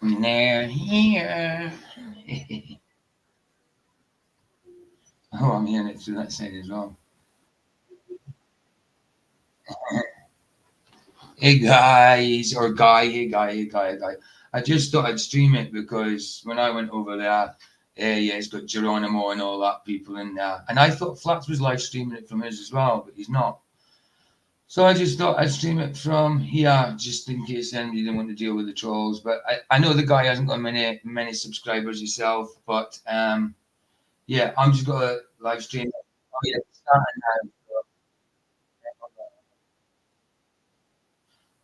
And they're here. Oh, I'm hearing it through that side as well. Hey guys, or guy, hey guy. I just thought I'd stream it because when I went over there, yeah, it's got Geronimo and all that people in there. And I thought Flats was live streaming it from his as well, but he's not. So I just thought I'd stream it from here, just in case anybody didn't want to deal with the trolls. But I know the guy hasn't got many subscribers himself, but yeah, I'm just gonna live stream it. Oh yeah, it's starting now.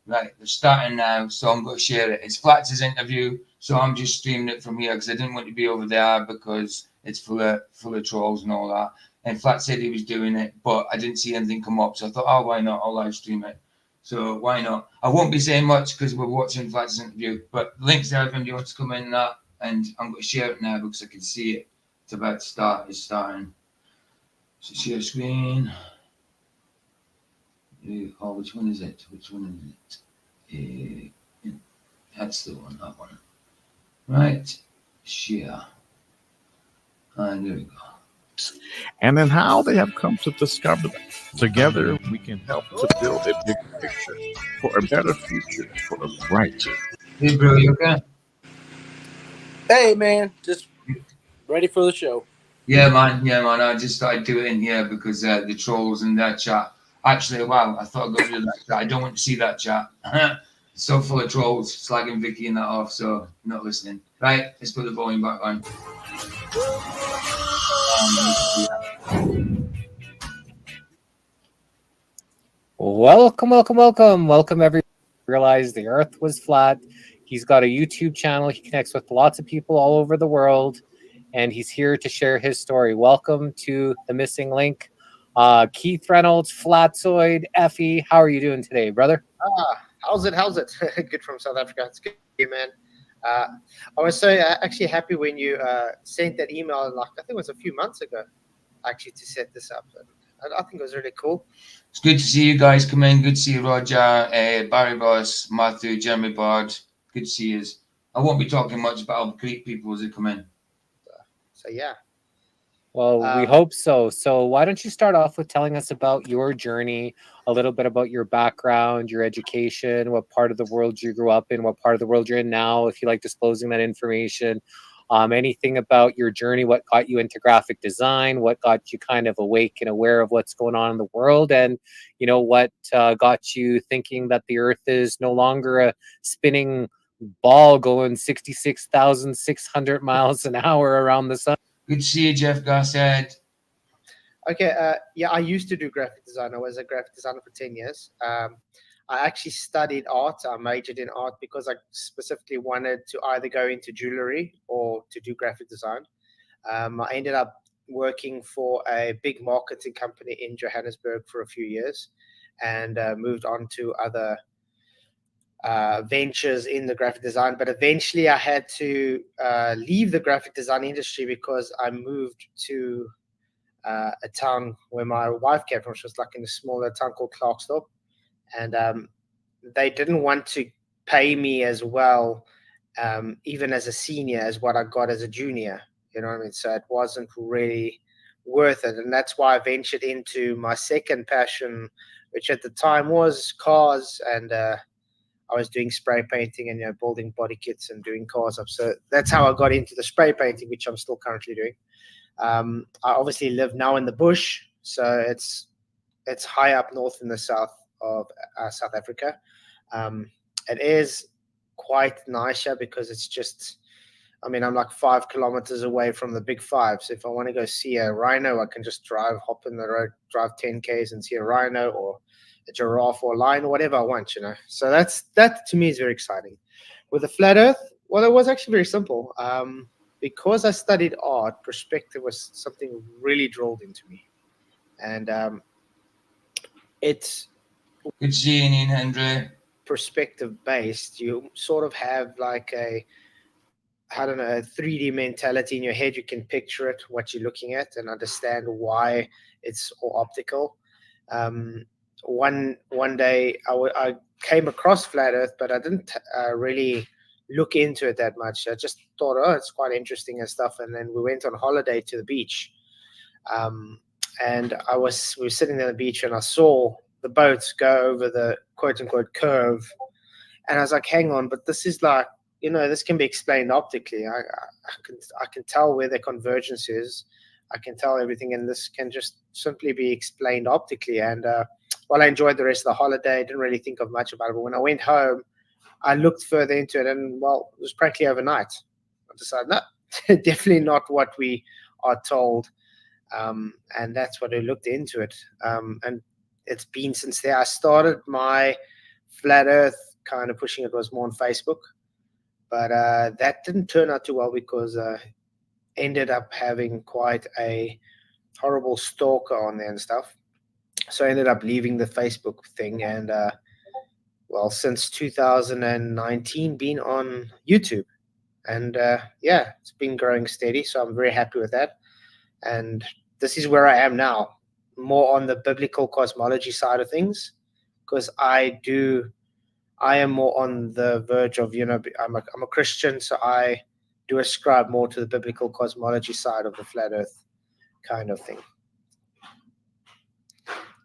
Right, they're starting now, so I'm going to share it. It's Flats's interview, so I'm just streaming it from here because I didn't want to be over there because it's full of trolls and all that. And Flat said he was doing it, but I didn't see anything come up, so I thought, oh, why not? I'll live stream it. So why not? I won't be saying much because we're watching Flat's interview, but links there if anybody wants to come in that, and I'm going to share it now because I can see it. It's about to start. It's starting. So share screen. Oh, which one is it? Which one is it? That's the one, that one. Right, share. And there we go. And then how they have come to discover that. Together, we can help to build a big picture for a better future, for a brighter. Hey, bro, you okay? Hey, man, just ready for the show. Yeah, man. Yeah, man. I just thought I'd do it in here because the trolls in that chat. Actually, wow, I thought I got rid of that chat. I don't want to see that chat. It's so full of trolls slagging Vicky and that off, so I'm not listening. Right, let's put the volume back on. Welcome, everyone. Realized the Earth was flat. He's got a YouTube channel. He connects with lots of people all over the world, and he's here to share his story. Welcome to the Missing Link. Keith Reynolds, Flatzoid, Effie, how are you doing today, brother? How's it? Good from South Africa. It's good, man. I was so actually happy when you sent that email, like I think it was a few months ago, actually, to set this up. And I think it was really cool. It's good to see you guys come in. Good to see you, Roger, Barry Boss, Matthew, Jeremy Bard. Good to see you. I won't be talking much, but I'll greet people as they come in. So yeah. Well, we hope so. So why don't you start off with telling us about your journey, a little bit about your background, your education, what part of the world you grew up in, what part of the world you're in now, if you like disclosing that information, anything about your journey, what got you into graphic design, what got you kind of awake and aware of what's going on in the world, and, you know, what got you thinking that the Earth is no longer a spinning ball going 66,600 miles an hour around the sun. Good to see you, Jeff Gossett. Okay. Yeah, I used to do graphic design. I was a graphic designer for 10 years. I actually studied art. I majored in art because I specifically wanted to either go into jewelry or to do graphic design. I ended up working for a big marketing company in Johannesburg for a few years and moved on to other ventures in the graphic design. But eventually I had to leave the graphic design industry because I moved to a town where my wife came from. She was like in a smaller town called Clarksville. And they didn't want to pay me as well, even as a senior, as what I got as a junior. You know what I mean? So it wasn't really worth it. And that's why I ventured into my second passion, which at the time was cars. And I was doing spray painting and, you know, building body kits and doing cars up. So that's how I got into the spray painting, which I'm still currently doing. I obviously live now in the bush, so it's high up north in the south of South Africa. It is quite nice here because it's just, I mean, I'm like 5 kilometers away from the big five. So if I want to go see a rhino, I can just hop in the road, drive 10 Ks and see a rhino or a giraffe or a lion or whatever I want, you know. So that to me is very exciting. With the flat Earth, well, it was actually very simple. Because I studied art, perspective was something really drilled into me, and it's good seeing you, Henry. Perspective based. You sort of have like I don't know, a 3D mentality in your head. You can picture it, what you're looking at, and understand why it's all optical. One day I came across flat Earth, but I didn't really look into it that much. I just thought, oh, it's quite interesting and stuff. And then we went on holiday to the beach. And we were sitting on the beach, and I saw the boats go over the quote unquote curve. And I was like, hang on, but this is like, this can be explained optically. I can tell where the convergence is. I can tell everything, and this can just simply be explained optically. And while I enjoyed the rest of the holiday, I didn't really think of much about it. But when I went home, I looked further into it, and well, it was practically overnight. I decided, no, definitely not what we are told. And that's what I looked into it. And it's been since there. I started my flat Earth kind of pushing it was more on Facebook, but that didn't turn out too well because ended up having quite a horrible stalker on there and stuff. So I ended up leaving the Facebook thing, and well, since 2019, been on YouTube, and yeah, it's been growing steady. So I'm very happy with that, and this is where I am now, more on the biblical cosmology side of things, because I am more on the verge of, I'm a Christian, so I do ascribe more to the biblical cosmology side of the flat Earth kind of thing.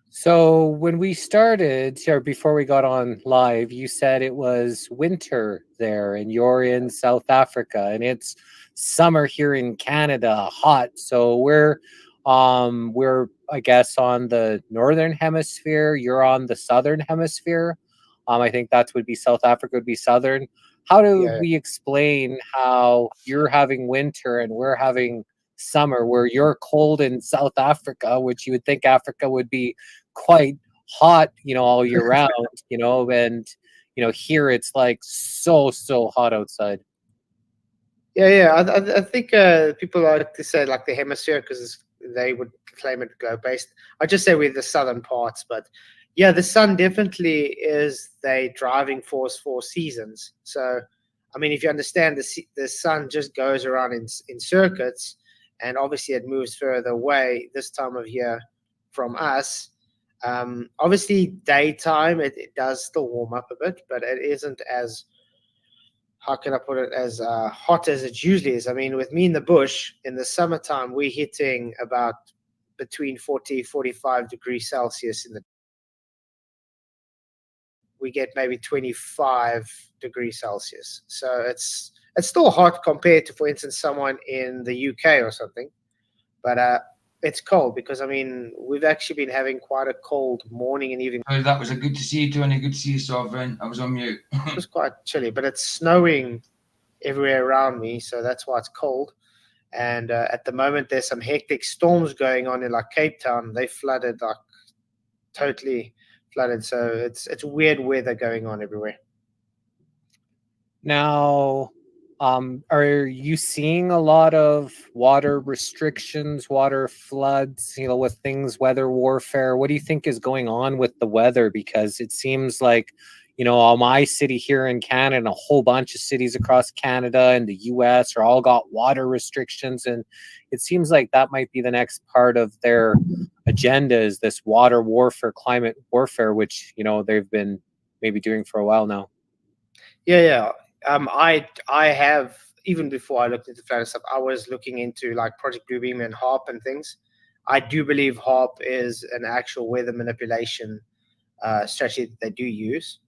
So when we started, or before we got on live, you said it was winter there, and you're in South Africa, and it's summer here in Canada, hot. So we're I guess on the northern hemisphere. You're on the southern hemisphere. I think that would be South Africa would be southern. How do we explain how you're having winter and we're having summer, where you're cold in South Africa, which you would think Africa would be quite hot, all year round, and here it's like so hot outside. I think people like to say like the hemisphere because they would claim it globe based. I just say we're the southern parts, but yeah, the sun definitely is the driving force for seasons. So, I mean, if you understand, the sun just goes around in circuits, and obviously it moves further away this time of year from us. Obviously, daytime it does still warm up a bit, but it isn't as, how can I put it, as hot as it usually is. I mean, with me in the bush, in the summertime, we're hitting about between 40-45 degrees Celsius in the we get maybe 25 degrees Celsius. So it's still hot compared to, for instance, someone in the UK or something. But it's cold because, I mean, we've actually been having quite a cold morning and evening. Oh, that was a good to see you, Tony. Good to see you, Sovereign. I was on mute. It was quite chilly, but it's snowing everywhere around me, so that's why it's cold. And at the moment, there's some hectic storms going on in like Cape Town. They flooded, like totally flooded. So it's weird weather going on everywhere. Now, are you seeing a lot of water restrictions, water floods, with things, weather warfare? What do you think is going on with the weather? Because it seems like, my city here in Canada and a whole bunch of cities across Canada and the US are all got water restrictions. And it seems like that might be the next part of their agenda, is this water warfare, climate warfare, which, they've been maybe doing for a while now. Yeah. I have, even before I looked into flat stuff, I was looking into like Project Bluebeam and HARP and things. I do believe HARP is an actual weather manipulation strategy that they do use.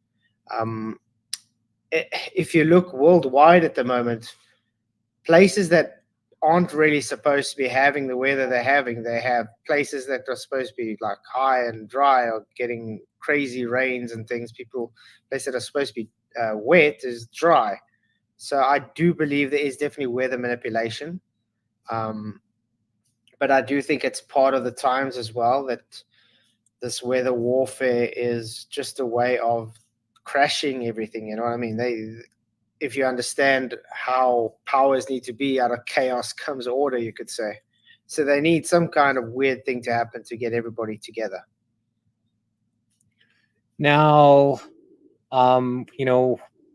If you look worldwide at the moment, places that aren't really supposed to be having the weather they're having, they have places that are supposed to be like high and dry or getting crazy rains and things. Places that are supposed to be wet is dry. So I do believe there is definitely weather manipulation. But I do think it's part of the times as well, that this weather warfare is just a way of crashing everything. You know what I mean? If you understand how powers need to be, out of chaos comes order, you could say. So they need some kind of weird thing to happen to get everybody together. Now,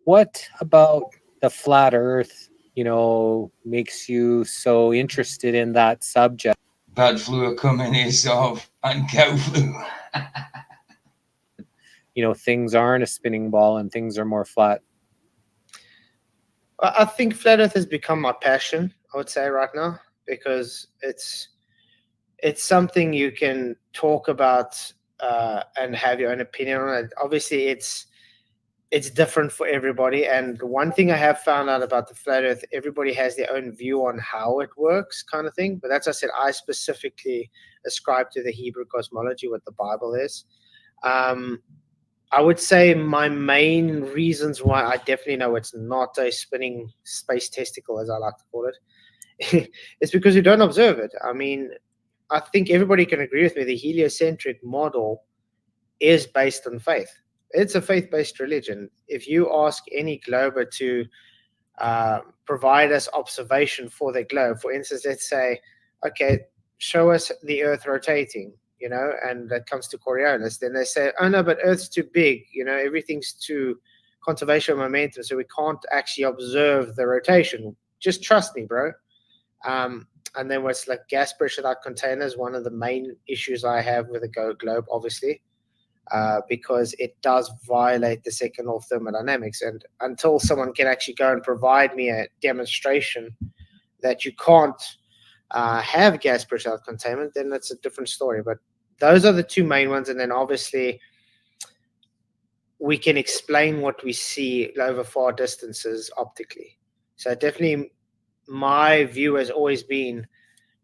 what about the flat Earth, makes you so interested in that subject? Bad flu are coming here, so and cow flu. Things aren't a spinning ball and things are more flat. I think flat Earth has become my passion, I would say right now, because it's something you can talk about and have your own opinion on it. Obviously, it's different for everybody. And one thing I have found out about the flat Earth, everybody has their own view on how it works, kind of thing. But that's, I said, I specifically ascribe to the Hebrew cosmology, what the Bible is. I would say my main reasons why I definitely know it's not a spinning space testicle, as I like to call it, is because you don't observe it. I mean, I think everybody can agree with me. The heliocentric model is based on faith. It's a faith-based religion. If you ask any glober to provide us observation for the globe, for instance, let's say, okay, show us the Earth rotating, and that comes to Coriolis, then they say, oh no, but Earth's too big, everything's too conservation of momentum, so we can't actually observe the rotation. Just trust me, bro. And then what's like gas pressure out containers, one of the main issues I have with the globe, obviously, because it does violate the second law of thermodynamics. And until someone can actually go and provide me a demonstration that you can't have gas pressure out containment, then that's a different story. But those are the two main ones. And then obviously we can explain what we see over far distances optically. So definitely my view has always been,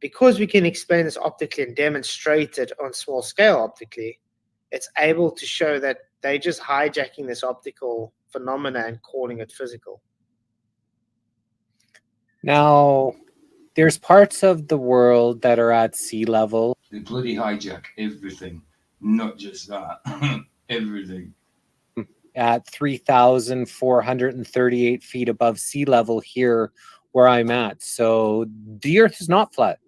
because we can explain this optically and demonstrate it on small scale optically, it's able to show that they're just hijacking this optical phenomena and calling it physical. Now, there's parts of the world that are at sea level. They bloody hijack everything, not just that, everything. At 3,438 feet above sea level here where I'm at. So the Earth is not flat,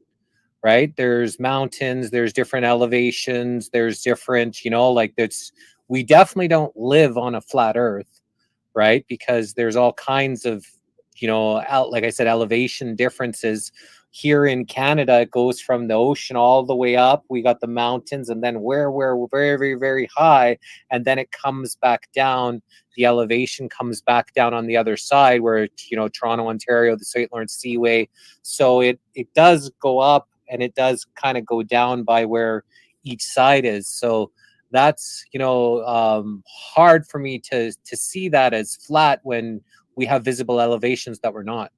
right? There's mountains, there's different elevations, there's different, we definitely don't live on a flat Earth, right? Because there's all kinds of, like I said, elevation differences. Here in Canada, it goes from the ocean all the way up. We got the mountains, and then where we're very, very, very high, and then it comes back down. The elevation comes back down on the other side, where Toronto, Ontario, the St. Lawrence Seaway. So it does go up, and it does kind of go down by where each side is. So that's hard for me to see that as flat when we have visible elevations that we're not.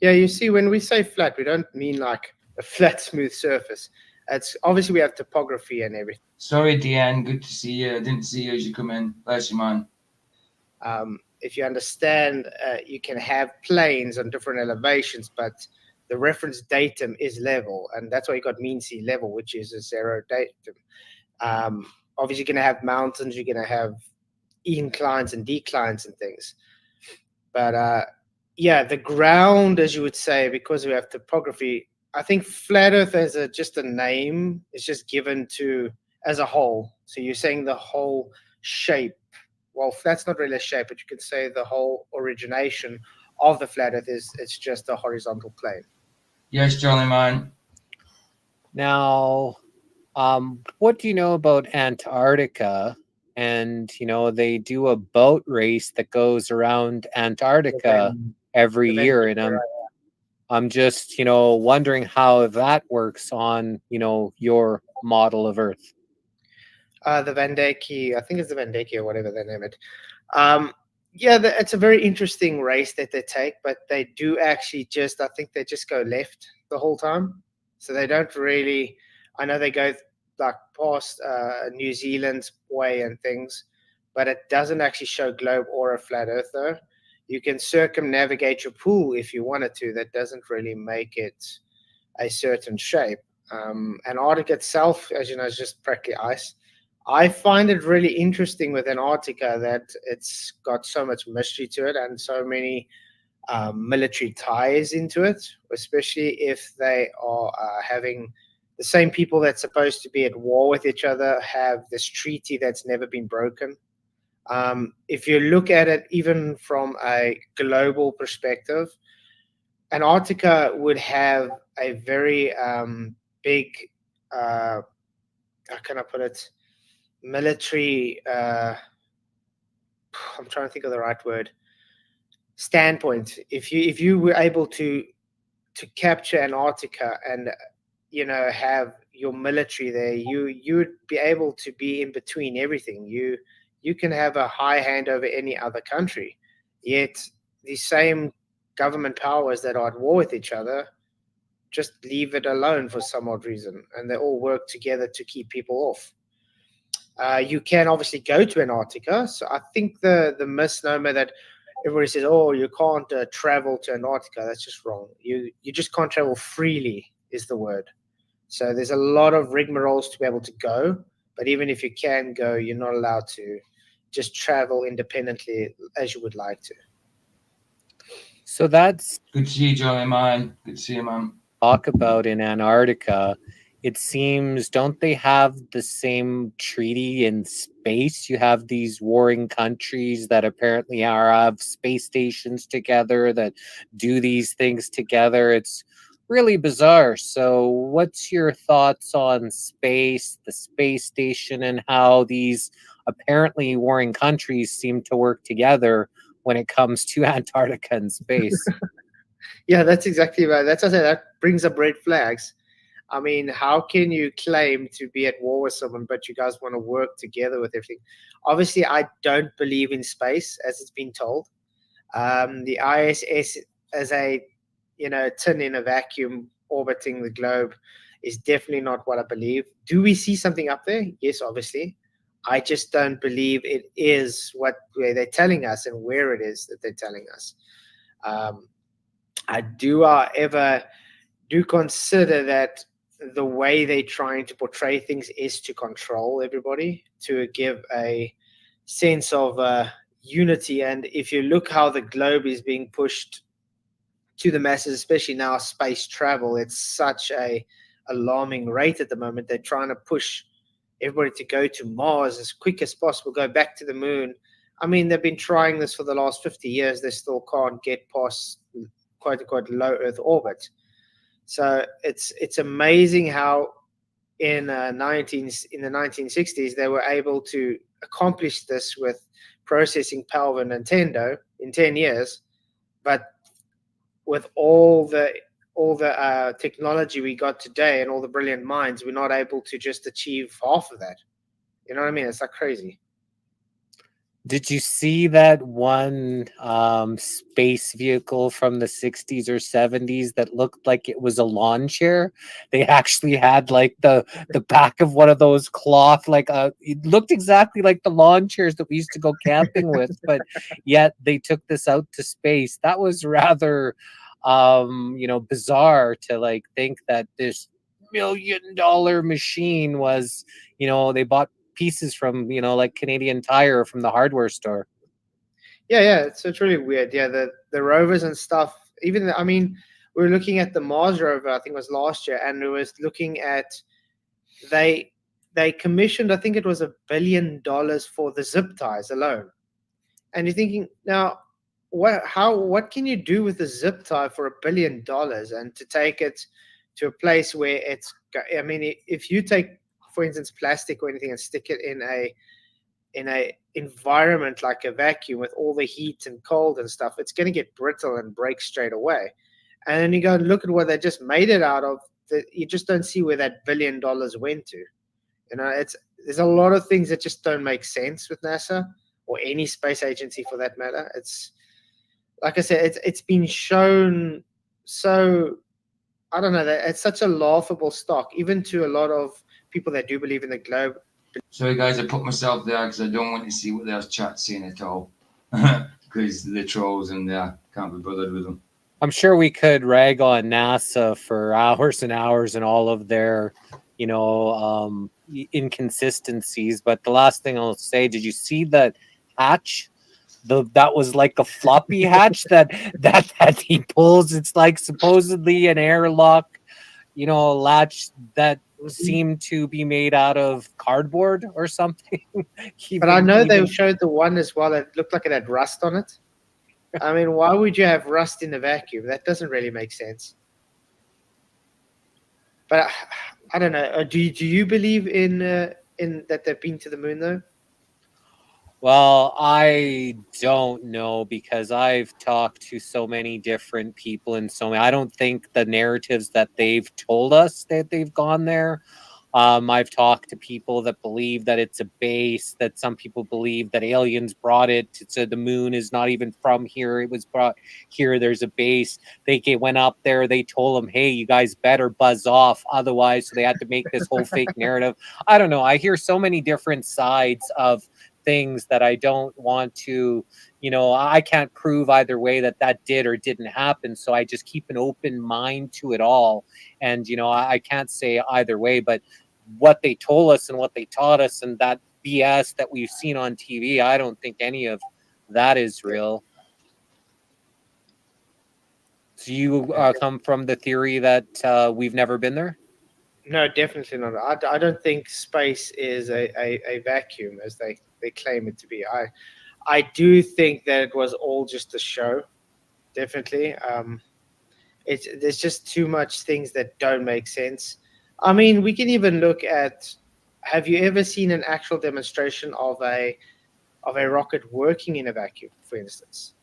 Yeah, you see, when we say flat, we don't mean like a flat, smooth surface. It's obviously we have topography and everything. Sorry, Deanne. Good to see you. I didn't see you as you come in. Bless you, man. If you understand, you can have planes on different elevations, but the reference datum is level, and that's why you got mean sea level, which is a zero datum. Obviously, you're going to have mountains, you're going to have inclines and declines and things. But yeah, the ground, as you would say, because we have topography, I think flat Earth as just a name is just given to as a whole. So you're saying the whole shape. Well, flat's not really a shape, but you could say the whole origination of the flat Earth it's just a horizontal plane. Yes, Johnny, man. Now, what do you know about Antarctica? And they do a boat race that goes around Antarctica every year, and I'm just wondering how that works on your model of Earth. The Van Dyke, I think it's the Van Dyke or whatever they name it. Yeah, it's a very interesting race that they take, but they do actually I think they just go left the whole time. So they don't really, I know they go like past New Zealand's way and things, but it doesn't actually show globe or a flat Earth though. You can circumnavigate your pool if you wanted to. That doesn't really make it a certain shape. Antarctica itself, as you know, is just practically ice. I find it really interesting with Antarctica that it's got so much mystery to it and so many military ties into it, especially if they are having the same people that's supposed to be at war with each other have this treaty that's never been broken. If you look at it even from a global perspective, Antarctica would have a very big, how can I put it, military, I'm trying to think of the right word, standpoint, if you were able to capture Antarctica and have your military there, you would be able to be in between everything. You can have a high hand over any other country, yet the same government powers that are at war with each other just leave it alone for some odd reason, and they all work together to keep people off. You can obviously go to Antarctica. So I think the misnomer that everybody says, "Oh, you can't travel to Antarctica," that's just wrong. You just can't travel freely is the word. So there's a lot of rigmaroles to be able to go. But even if you can go, you're not allowed to just travel independently as you would like to. So that's Good to see you, Johnny, man. Good to see you, man. talk about in Antarctica. It seems, don't they have the same treaty in space? You have these warring countries that apparently have space stations together that do these things together. It's really bizarre. So what's your thoughts on space, the space station, and how these apparently warring countries seem to work together when it comes to Antarctica and space? Yeah, that's exactly right. That's what I say, that brings up red flags. I mean, how can you claim to be at war with someone, but you guys want to work together with everything? Obviously, I don't believe in space, as it's been told. The ISS as a tin in a vacuum orbiting the globe is definitely not what I believe. Do we see something up there? Yes, obviously. I just don't believe it is what they're telling us and where it is that they're telling us. I do, however, do consider that the way they're trying to portray things is to control everybody, to give a sense of unity. And if you look how the globe is being pushed to the masses, especially now space travel, it's such a alarming rate at the moment. They're trying to push everybody to go to Mars as quick as possible, go back to the moon. I mean, they've been trying this for the last 50 years. They still can't get past quote unquote low Earth orbit. So it's amazing how in the 1960s they were able to accomplish this with processing power of a Nintendo in 10 years, but with all the technology we got today and all the brilliant minds, we're not able to just achieve half of that. You know what I mean? It's like crazy. Did you see that one space vehicle from the 60s or 70s that looked like it was a lawn chair? They actually had like the back of one of those cloth, it looked exactly like the lawn chairs that we used to go camping with, but yet they took this out to space. That was rather bizarre to like think that this $1 million machine was, they bought pieces from like Canadian Tire from the hardware store. Yeah, it's really weird. Yeah, the rovers and stuff. Even I mean, we were looking at the Mars rover. I think it was last year, and it was looking at they commissioned. I think it was $1 billion for the zip ties alone. And you're thinking now, what can you do with a zip tie for $1 billion and to take it to a place where it's? I mean, if you take, for instance, plastic or anything and stick it in a environment like a vacuum with all the heat and cold and stuff, it's going to get brittle and break straight away. And then you go and look at what they just made it out of. You just don't see where that $1 billion went to. There's a lot of things that just don't make sense with NASA or any space agency for that matter. It's like I said, it's been shown so. I don't know, that it's such a laughable stock, even to a lot of people that do believe in the globe. Sorry, guys, I put myself there because I don't want to see what their chat's saying at all. Because the trolls and can't be bothered with them. I'm sure we could rag on NASA for hours and hours and all of their, inconsistencies. But the last thing I'll say, did you see that hatch? That was like a floppy hatch that he pulls. It's like supposedly an airlock, latch that seemed to be made out of cardboard or something. But I know they showed the one as well that looked like it had rust on it. I mean, why would you have rust in the vacuum? That doesn't really make sense. But I don't know. Do you believe in that they've been to the moon though? Well, I don't know because I've talked to so many different people and so many. I don't think the narratives that they've told us that they've gone there. I've talked to people that believe that it's a base, that some people believe that aliens brought it to the moon is not even from here. It was brought here. There's a base. Went up there. They told them, hey, you guys better buzz off. Otherwise, so they had to make this whole fake narrative. I don't know. I hear so many different sides of things that I don't want to, I can't prove either way that that did or didn't happen. So I just keep an open mind to it all. And, I can't say either way, but what they told us and what they taught us and that BS that we've seen on TV, I don't think any of that is real. So you come from the theory that we've never been there? No, definitely not. I don't think space is a vacuum as they claim it to be. I do think that it was all just a show. Definitely. There's just too much things that don't make sense. I mean, we can even look at. Have you ever seen an actual demonstration of a rocket working in a vacuum, for instance?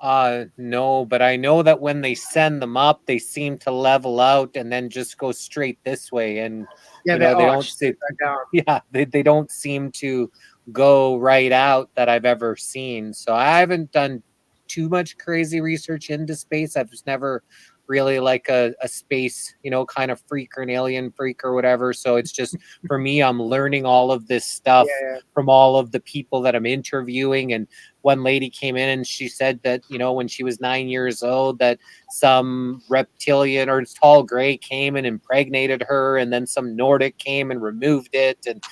No, but I know that when they send them up, they seem to level out and then just go straight this way. And Yeah, they don't they go down. yeah, they don't seem to go right out that I've ever seen. So I haven't done too much crazy research into space. I've just never really like a space, kind of freak or an alien freak or whatever. So it's just for me, I'm learning all of this stuff Yeah. from all of the people that I'm interviewing. And one lady came in and she said that, when she was 9 years old, that some reptilian or tall gray came and impregnated her, and then some Nordic came and removed it. And,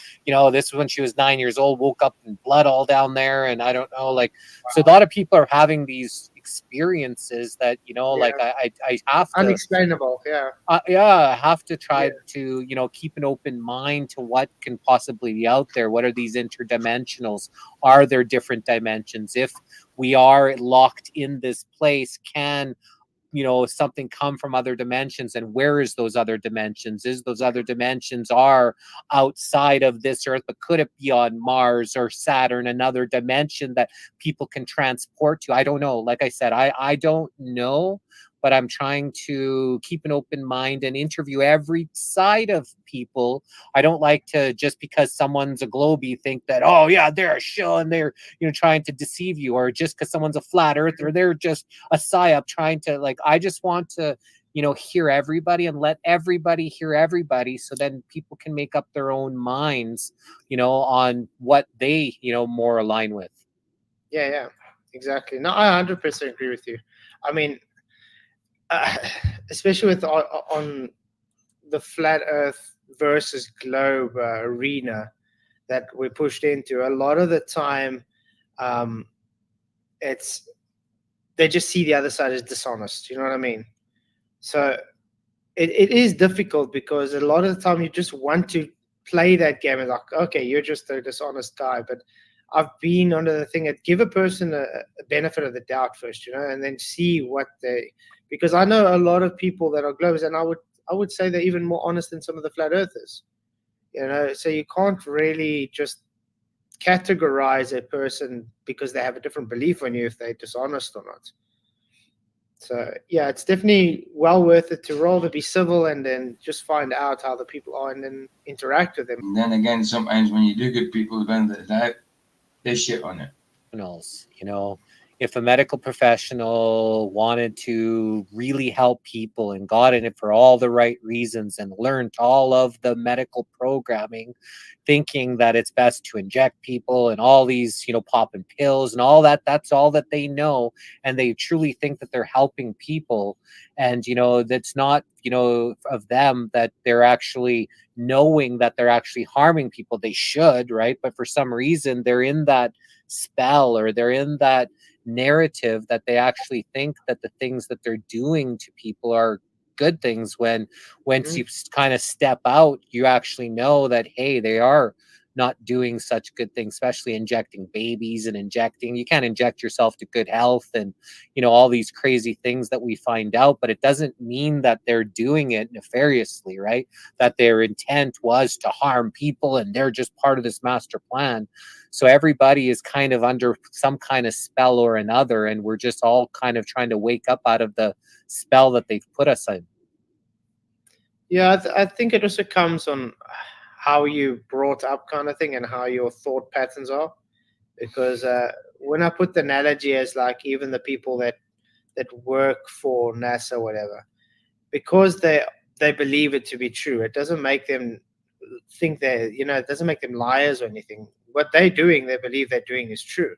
this was when she was 9 years old, woke up in blood all down there. And I don't know, like, so a lot of people are having these experiences that, like I have to Unexplainable. Yeah. I have to try to, keep an open mind to what can possibly be out there. What are these interdimensionals? Are there different dimensions? If we are locked in this place, can something come from other dimensions, and where is those other dimensions? Is those other dimensions are outside of this earth, but could it be on Mars or Saturn, another dimension that people can transport to? I don't know. Like I said, I don't know, but I'm trying to keep an open mind and interview every side of people. I don't like to, just because someone's a globie, think that, oh yeah, they're a shill and they're, trying to deceive you, or just because someone's a flat earther, they're just a psyop trying to, like, I just want to, hear everybody and let everybody hear everybody, so then people can make up their own minds, on what they, more align with. Yeah, exactly. No, I 100% agree with you. I mean, especially with on the flat Earth versus globe arena that we're pushed into, a lot of the time, it's they just see the other side as dishonest. You know what I mean? So it is difficult because a lot of the time you just want to play that game and like, okay, you're just a dishonest guy. But I've been under the thing that give a person a benefit of the doubt first, and then see what they, because I know a lot of people that are globers, and I would say they're even more honest than some of the flat earthers. So you can't really just categorize a person because they have a different belief on you if they're dishonest or not. So yeah, it's definitely well worth it to rather be civil and then just find out how the people are and then interact with them. And then again, sometimes when you do good people, the benefit of that, they shit on it. If a medical professional wanted to really help people and got in it for all the right reasons and learned all of the medical programming, thinking that it's best to inject people and all these, popping pills and all that, that's all that they know. And they truly think that they're helping people. And, that's not, of them that they're actually knowing that they're actually harming people. They should, right? But for some reason, they're in that spell, or they're in that narrative that they actually think that the things that they're doing to people are good things, when once you kind of step out, you actually know that, hey, they are not doing such good things, especially injecting babies and you can't inject yourself to good health and, all these crazy things that we find out, but it doesn't mean that they're doing it nefariously, right? That their intent was to harm people and they're just part of this master plan. So everybody is kind of under some kind of spell or another, and we're just all kind of trying to wake up out of the spell that they've put us in. Yeah, I think it also comes on how you brought up, kind of thing, and how your thought patterns are. Because when I put the analogy as like even the people that work for NASA or whatever, because they believe it to be true, it doesn't make them think it doesn't make them liars or anything. What they're doing, they believe they're doing is true.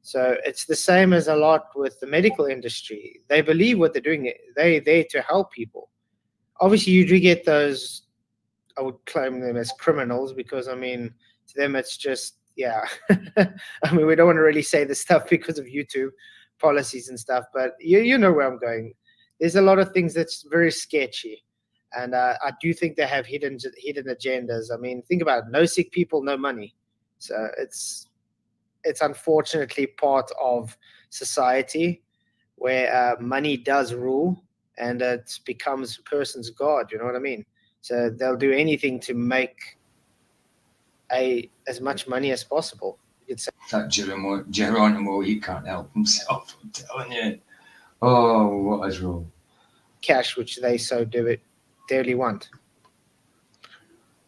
So it's the same as a lot with the medical industry. They believe what they're doing. They're there to help people. Obviously, you do get those, I would claim them as criminals, because, I mean, to them, it's just, yeah. I mean, we don't want to really say this stuff because of YouTube policies and stuff, but you know where I'm going. There's a lot of things that's very sketchy. And I do think they have hidden agendas. I mean, think about it. No sick people, no money. So it's unfortunately part of society where money does rule, and it becomes a person's god. You know what I mean? So they'll do anything to make as much money as possible. You could say That Geronimo, he can't help himself. I'm telling you. Oh, what is wrong? Cash, which they so dearly want.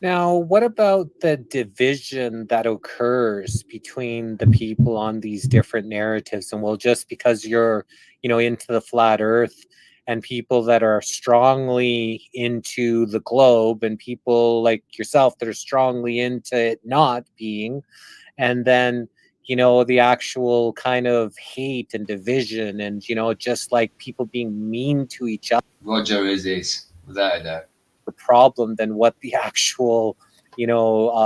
Now, what about the division that occurs between the people on these different narratives? And well, just because you're, into the flat earth, and people that are strongly into the globe, and people like yourself that are strongly into it not being, and then, the actual kind of hate and division and, just like people being mean to each other. Roger is this, without a doubt. The problem than what the actual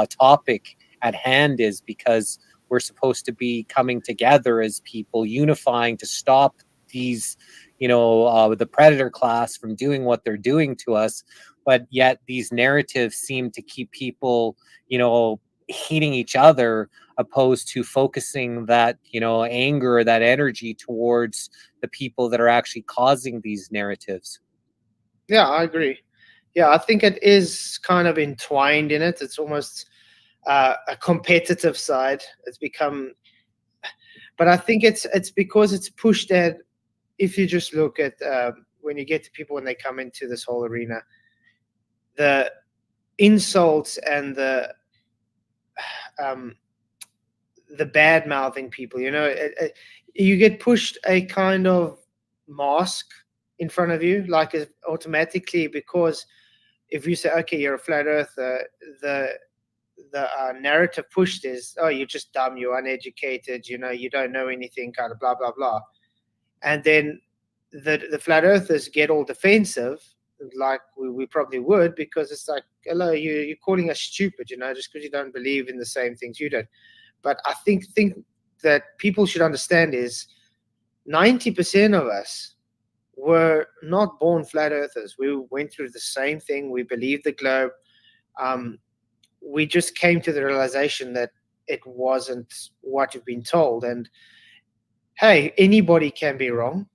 topic at hand is, because we're supposed to be coming together as people, unifying to stop these the predator class from doing what they're doing to us, but yet these narratives seem to keep people hating each other, opposed to focusing that anger or that energy towards the people that are actually causing these narratives. Yeah, I agree. Yeah, I think it is kind of entwined in it. It's almost a competitive side. It's become, but I think it's because it's pushed at. If you just look at when you get to people when they come into this whole arena, the insults and the bad mouthing people, you get pushed a kind of mask in front of you, like automatically, because if you say, okay, you're a flat earther, the narrative pushed is, oh, you're just dumb, you're uneducated, you don't know anything, kind of blah blah blah. And then the flat earthers get all defensive, like we probably would, because it's like, hello, you're calling us stupid, just because you don't believe in the same things you don't. But I think that people should understand is 90% of us were not born flat earthers. We went through the same thing. We believed the globe. We just came to the realization that it wasn't what you've been told. And hey, anybody can be wrong.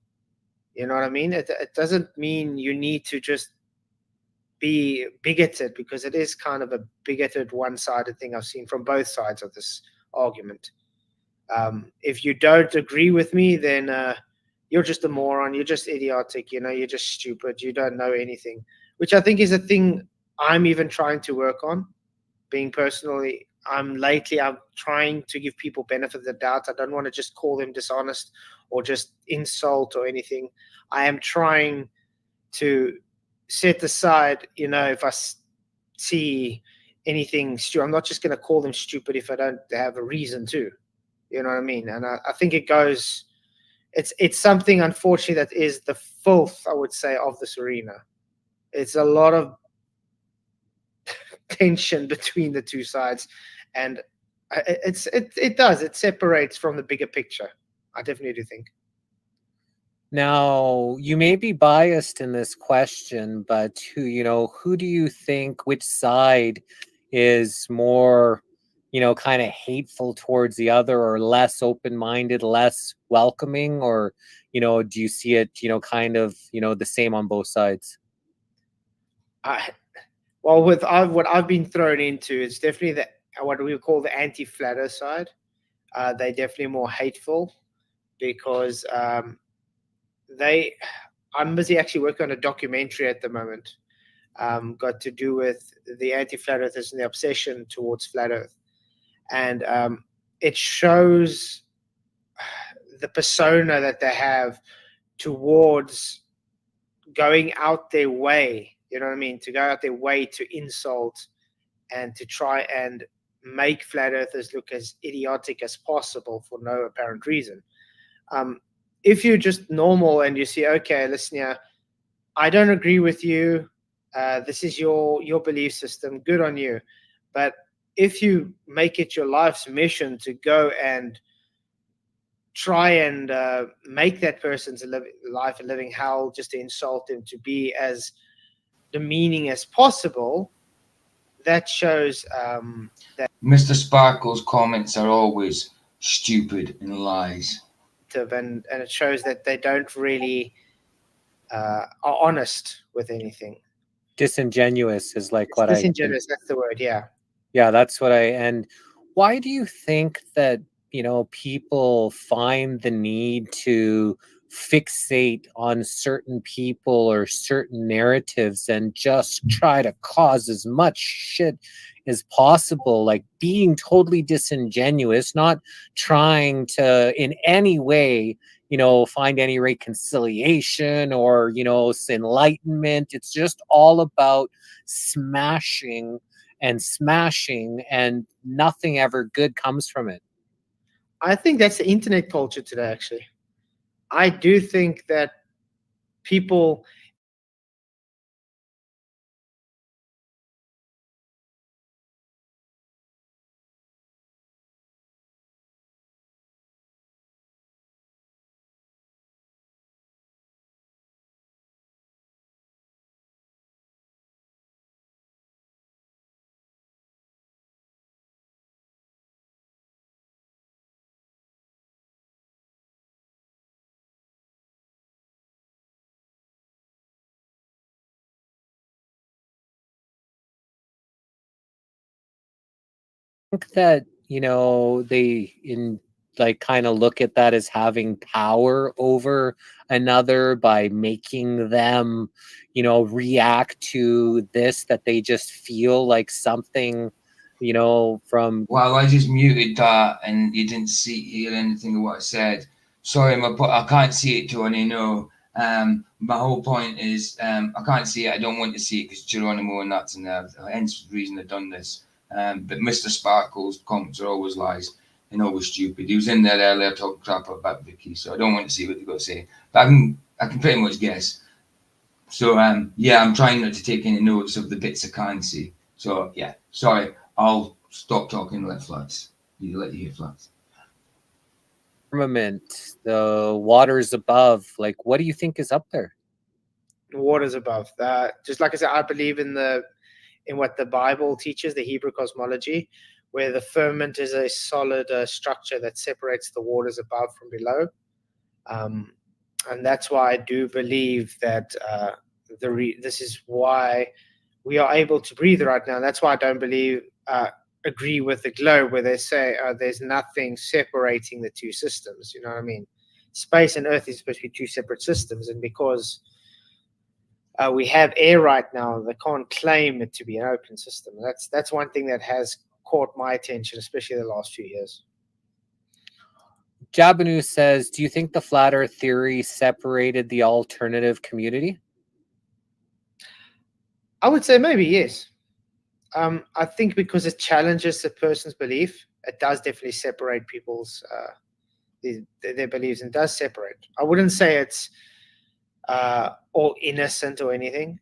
You know what I mean? It doesn't mean you need to just be bigoted, because it is kind of a bigoted, one-sided thing I've seen from both sides of this argument. If you don't agree with me, then you're just a moron, you're just idiotic, you're just stupid, you don't know anything, which I think is a thing I'm even trying to work on. Being personally, I'm trying to give people benefit of the doubt. I don't want to just call them dishonest or just insult or anything. I am trying to set aside, if I see anything stupid, I'm not just going to call them stupid if I don't have a reason to. You know what I mean? And I think it goes, it's something, unfortunately, that is the filth, I would say, of this arena. It's a lot of tension between the two sides, and it separates from the bigger picture. I definitely do think. Now, you may be biased in this question, but who do you think, which side is more kind of hateful towards the other, or less open-minded, less welcoming, or do you see it kind of the same on both sides? Well, with what I've been thrown into, it's definitely what we call the anti-flat earth side. They're definitely more hateful because I'm busy actually working on a documentary at the moment, got to do with the anti-flat earthers and the obsession towards flat earth. And it shows the persona that they have towards going out their way, you know what I mean? To go out their way to insult and to try and make flat earthers look as idiotic as possible for no apparent reason. If you're just normal and you see, okay, listen here, I don't agree with you. This is your belief system. Good on you. But if you make it your life's mission to go and try and make that person's life a living hell, just to insult them, to be as demeaning as possible, that shows that Mr. Sparkle's comments are always stupid and lies. and it shows that they don't really are honest with anything. Disingenuous is like what disingenuous, that's the word. Yeah, that's what and why do you think that people find the need to fixate on certain people or certain narratives and just try to cause as much shit as possible, like being totally disingenuous, not trying to in any way find any reconciliation or enlightenment? It's just all about smashing and nothing ever good comes from it. I think that's the internet culture today, actually. I do think that people think that they kind of look at that as having power over another by making them react to this, that they just feel like something from. Well, I just muted that and you didn't hear anything of what I said. Sorry, I can't see it, Tony. No. My whole point is I can't see it. I don't want to see it because Geronimo and that's in there. Hence the reason I've done this. But Mr. Sparkle's comments are always lies and always stupid. He was in there earlier talking crap about Vicky, so I don't want to see what they've got to say. But I can pretty much guess. So yeah, I'm trying not to take any notes of the bits I can see. So yeah, sorry. I'll stop talking and let you hear Flats. Firmament, the waters above, like what do you think is up there? Waters above. Just like I said, I believe in what the Bible teaches, the Hebrew cosmology, where the firmament is a solid structure that separates the waters above from below. And that's why I do believe that this is why we are able to breathe right now. That's why I don't agree with the globe where they say there's nothing separating the two systems. You know what I mean? Space and Earth is supposed to be two separate systems, and because we have air right now, they can't claim it to be an open system. That's one thing that has caught my attention, especially the last few years. Jabanu says, do you think the flat earth theory separated the alternative community? I would say maybe yes. I think because it challenges the person's belief, it does definitely separate people's their beliefs, and does separate. I wouldn't say it's all innocent or anything.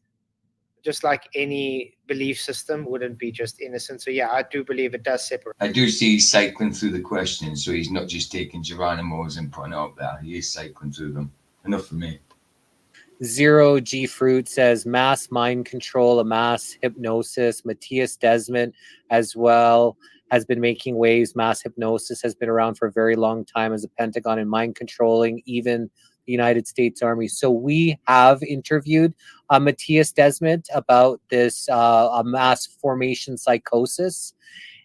Just like any belief system wouldn't be just innocent. So yeah, I do believe it does separate. I do see he's cycling through the questions, so he's not just taking Geronimo's and putting it up there. He is cycling through them. Enough for me. Zero G Fruit says mass mind control, a mass hypnosis. Matthias Desmond as well has been making waves. Mass hypnosis has been around for a very long time as a Pentagon and mind controlling, even the United States Army. So we have interviewed Matthias Desmet about this mass formation psychosis.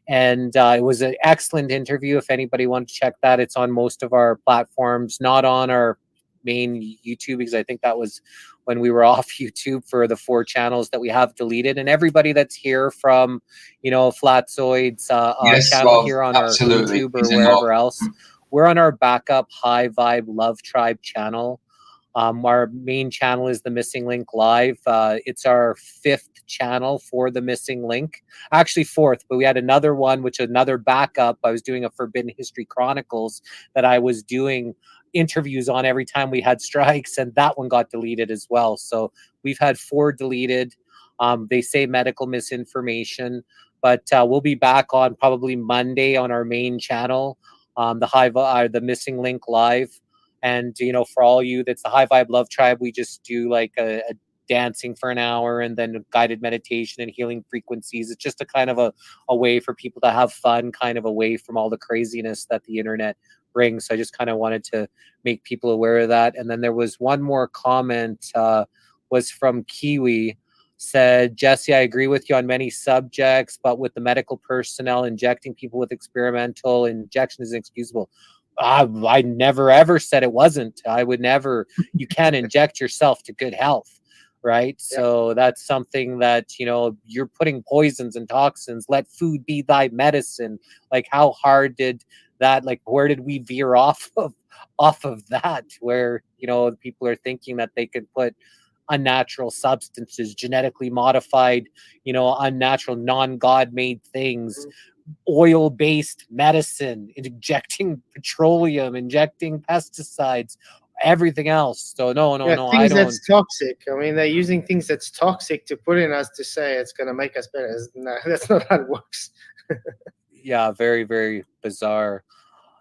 And it was an excellent interview. If anybody wants to check that, it's on most of our platforms, not on our main YouTube, because I think that was when we were off YouTube for the 4 channels that we have deleted. And everybody that's here from, Flatzoids Yes, channel well, here on absolutely. our YouTube or It's wherever enough. else, we're on our backup High Vibe Love Tribe channel. Our main channel is the Missing Link Live. It's our 5th channel for the Missing Link. Actually 4th, but we had another one, which another backup. I was doing a Forbidden History Chronicles that I was doing interviews on every time we had strikes, and that one got deleted as well. So we've had 4 deleted. They say medical misinformation, but we'll be back on probably Monday on our main channel, the Missing Link Live. And, for all you, that's the High Vibe Love Tribe. We just do like a dancing for an hour and then guided meditation and healing frequencies. It's just a kind of a way for people to have fun, kind of away from all the craziness that the internet brings. So I just kind of wanted to make people aware of that. And then there was one more comment, was from Kiwi. Said, Jesse, I agree with you on many subjects, but with the medical personnel injecting people with experimental injection is inexcusable. I never ever said it wasn't. I would never. You can't inject yourself to good health, right? Yeah. So that's something that, you're putting poisons and toxins. Let food be thy medicine. Like, how hard did that? Like, where did we veer off of that? Where people are thinking that they could put unnatural substances, genetically modified, unnatural, non-God made things. Oil-based medicine, injecting petroleum, injecting pesticides, everything else. So no, I don't. That's toxic. I mean, they're using things that's toxic to put in us to say it's going to make us better. No, that's not how it works. Yeah, very, very bizarre.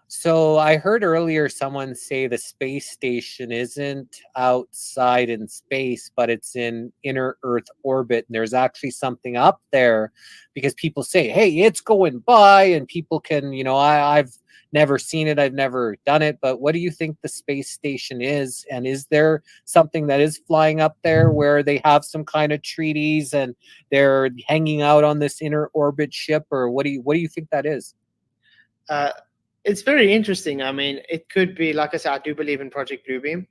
So I heard earlier someone say the space station isn't outside in space, but it's in inner Earth orbit. And there's actually something up there, because people say, hey, it's going by, and people can, I've never seen it. I've never done it. But what do you think the space station is? And is there something that is flying up there where they have some kind of treaties and they're hanging out on this inner orbit ship? Or what do you think that is? It's very interesting. I mean, it could be, like I said, I do believe in Project Bluebeam.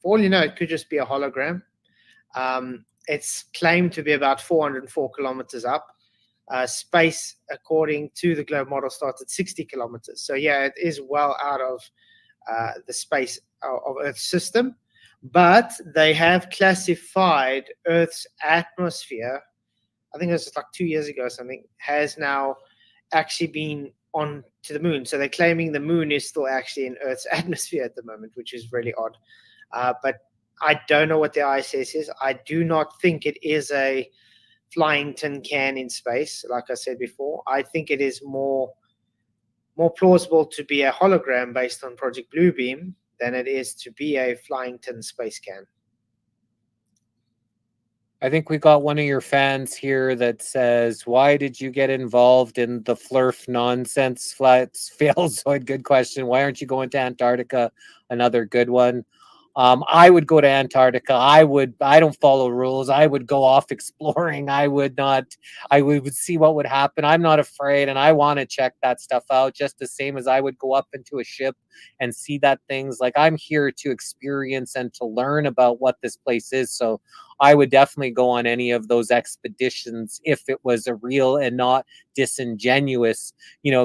For all you know, it could just be a hologram. It's claimed to be about 404 kilometers up. Space, according to the globe model, starts at 60 kilometers. So yeah, it is well out of the space of Earth's system. But they have classified Earth's atmosphere, I think it was like 2 years ago or something, has now actually been on to the moon. So they're claiming the moon is still actually in Earth's atmosphere at the moment, which is really odd. But I don't know what the ISS is. I do not think it is a flying tin can in space, like I said before. I think it is more plausible to be a hologram based on Project Bluebeam than it is to be a flying tin space can. I think we got one of your fans here that says, why did you get involved in the flurf nonsense, Flatzoid? Good question. Why aren't you going to Antarctica? Another good one. I would go to Antarctica. I don't follow rules. I would go off exploring. I would see what would happen. I'm not afraid, and I want to check that stuff out just the same as I would go up into a ship and see that things. Like, I'm here to experience and to learn about what this place is. So I would definitely go on any of those expeditions if it was a real and not disingenuous,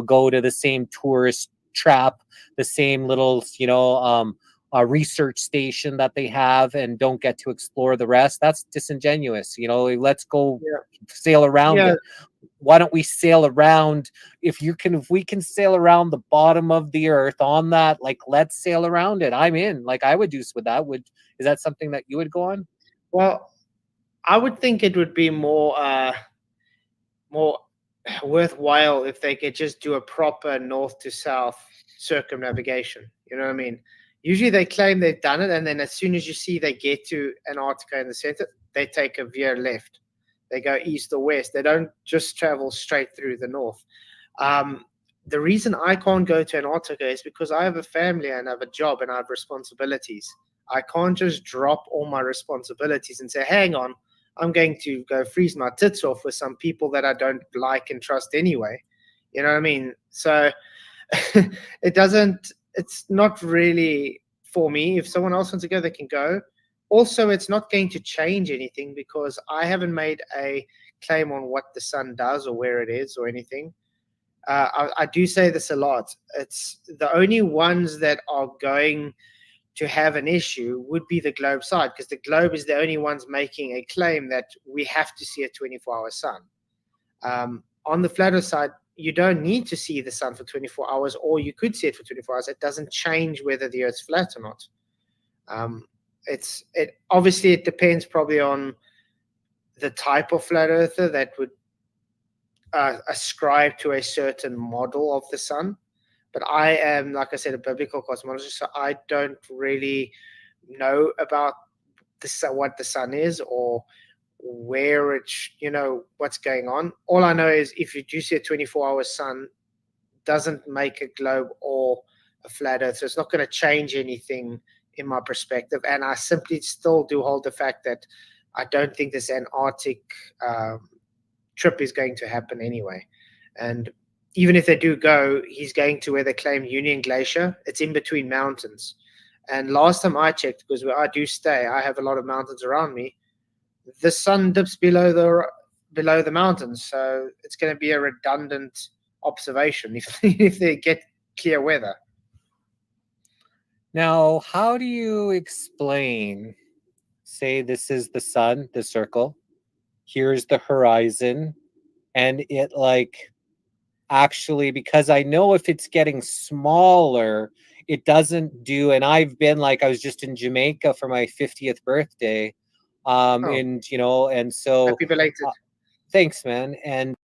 go to the same tourist trap, the same little, research station that they have, and don't get to explore the rest. That's disingenuous. Let's go sail around it. Why don't we sail around? If we can sail around the bottom of the Earth on that, like, let's sail around it. I'm in. Like, I would do with that. Is that something that you would go on? Well, I would think it would be more worthwhile if they could just do a proper north to south circumnavigation. You know what I mean? Usually they claim they've done it, and then as soon as you see they get to Antarctica in the center, they take a veer left. They go east or west. They don't just travel straight through the north. The reason I can't go to Antarctica is because I have a family and I have a job and I have responsibilities. I can't just drop all my responsibilities and say, hang on, I'm going to go freeze my tits off with some people that I don't like and trust anyway. You know what I mean? So it's not really for me. If someone else wants to go, they can go. Also, it's not going to change anything because I haven't made a claim on what the sun does or where it is or anything. I do say this a lot. It's the only ones that are going to have an issue would be the globe side, because the globe is the only ones making a claim that we have to see a 24-hour sun. On the flat Earth side, you don't need to see the sun for 24 hours, or you could see it for 24 hours. It doesn't change whether the Earth's flat or not. It obviously it depends probably on the type of flat earther that would ascribe to a certain model of the sun. But I am, like I said, a biblical cosmologist, so I don't really know about what the sun is or where it's, what's going on. All I know is if you do see a 24-hour sun, doesn't make a globe or a flat earth. So it's not going to change anything in my perspective. And I simply still do hold the fact that I don't think this Antarctic trip is going to happen anyway. And even if they do go, he's going to where they claim Union Glacier. It's in between mountains. And last time I checked, because where I do stay, I have a lot of mountains around me. The sun dips below the mountains, so it's going to be a redundant observation if they get clear weather. Now, how do you explain, say this is the sun, the circle, here's the horizon, and it actually, because I know if it's getting smaller, it doesn't do, and I've been I was just in Jamaica for my 50th birthday, and and so happy belated. Thanks, man. And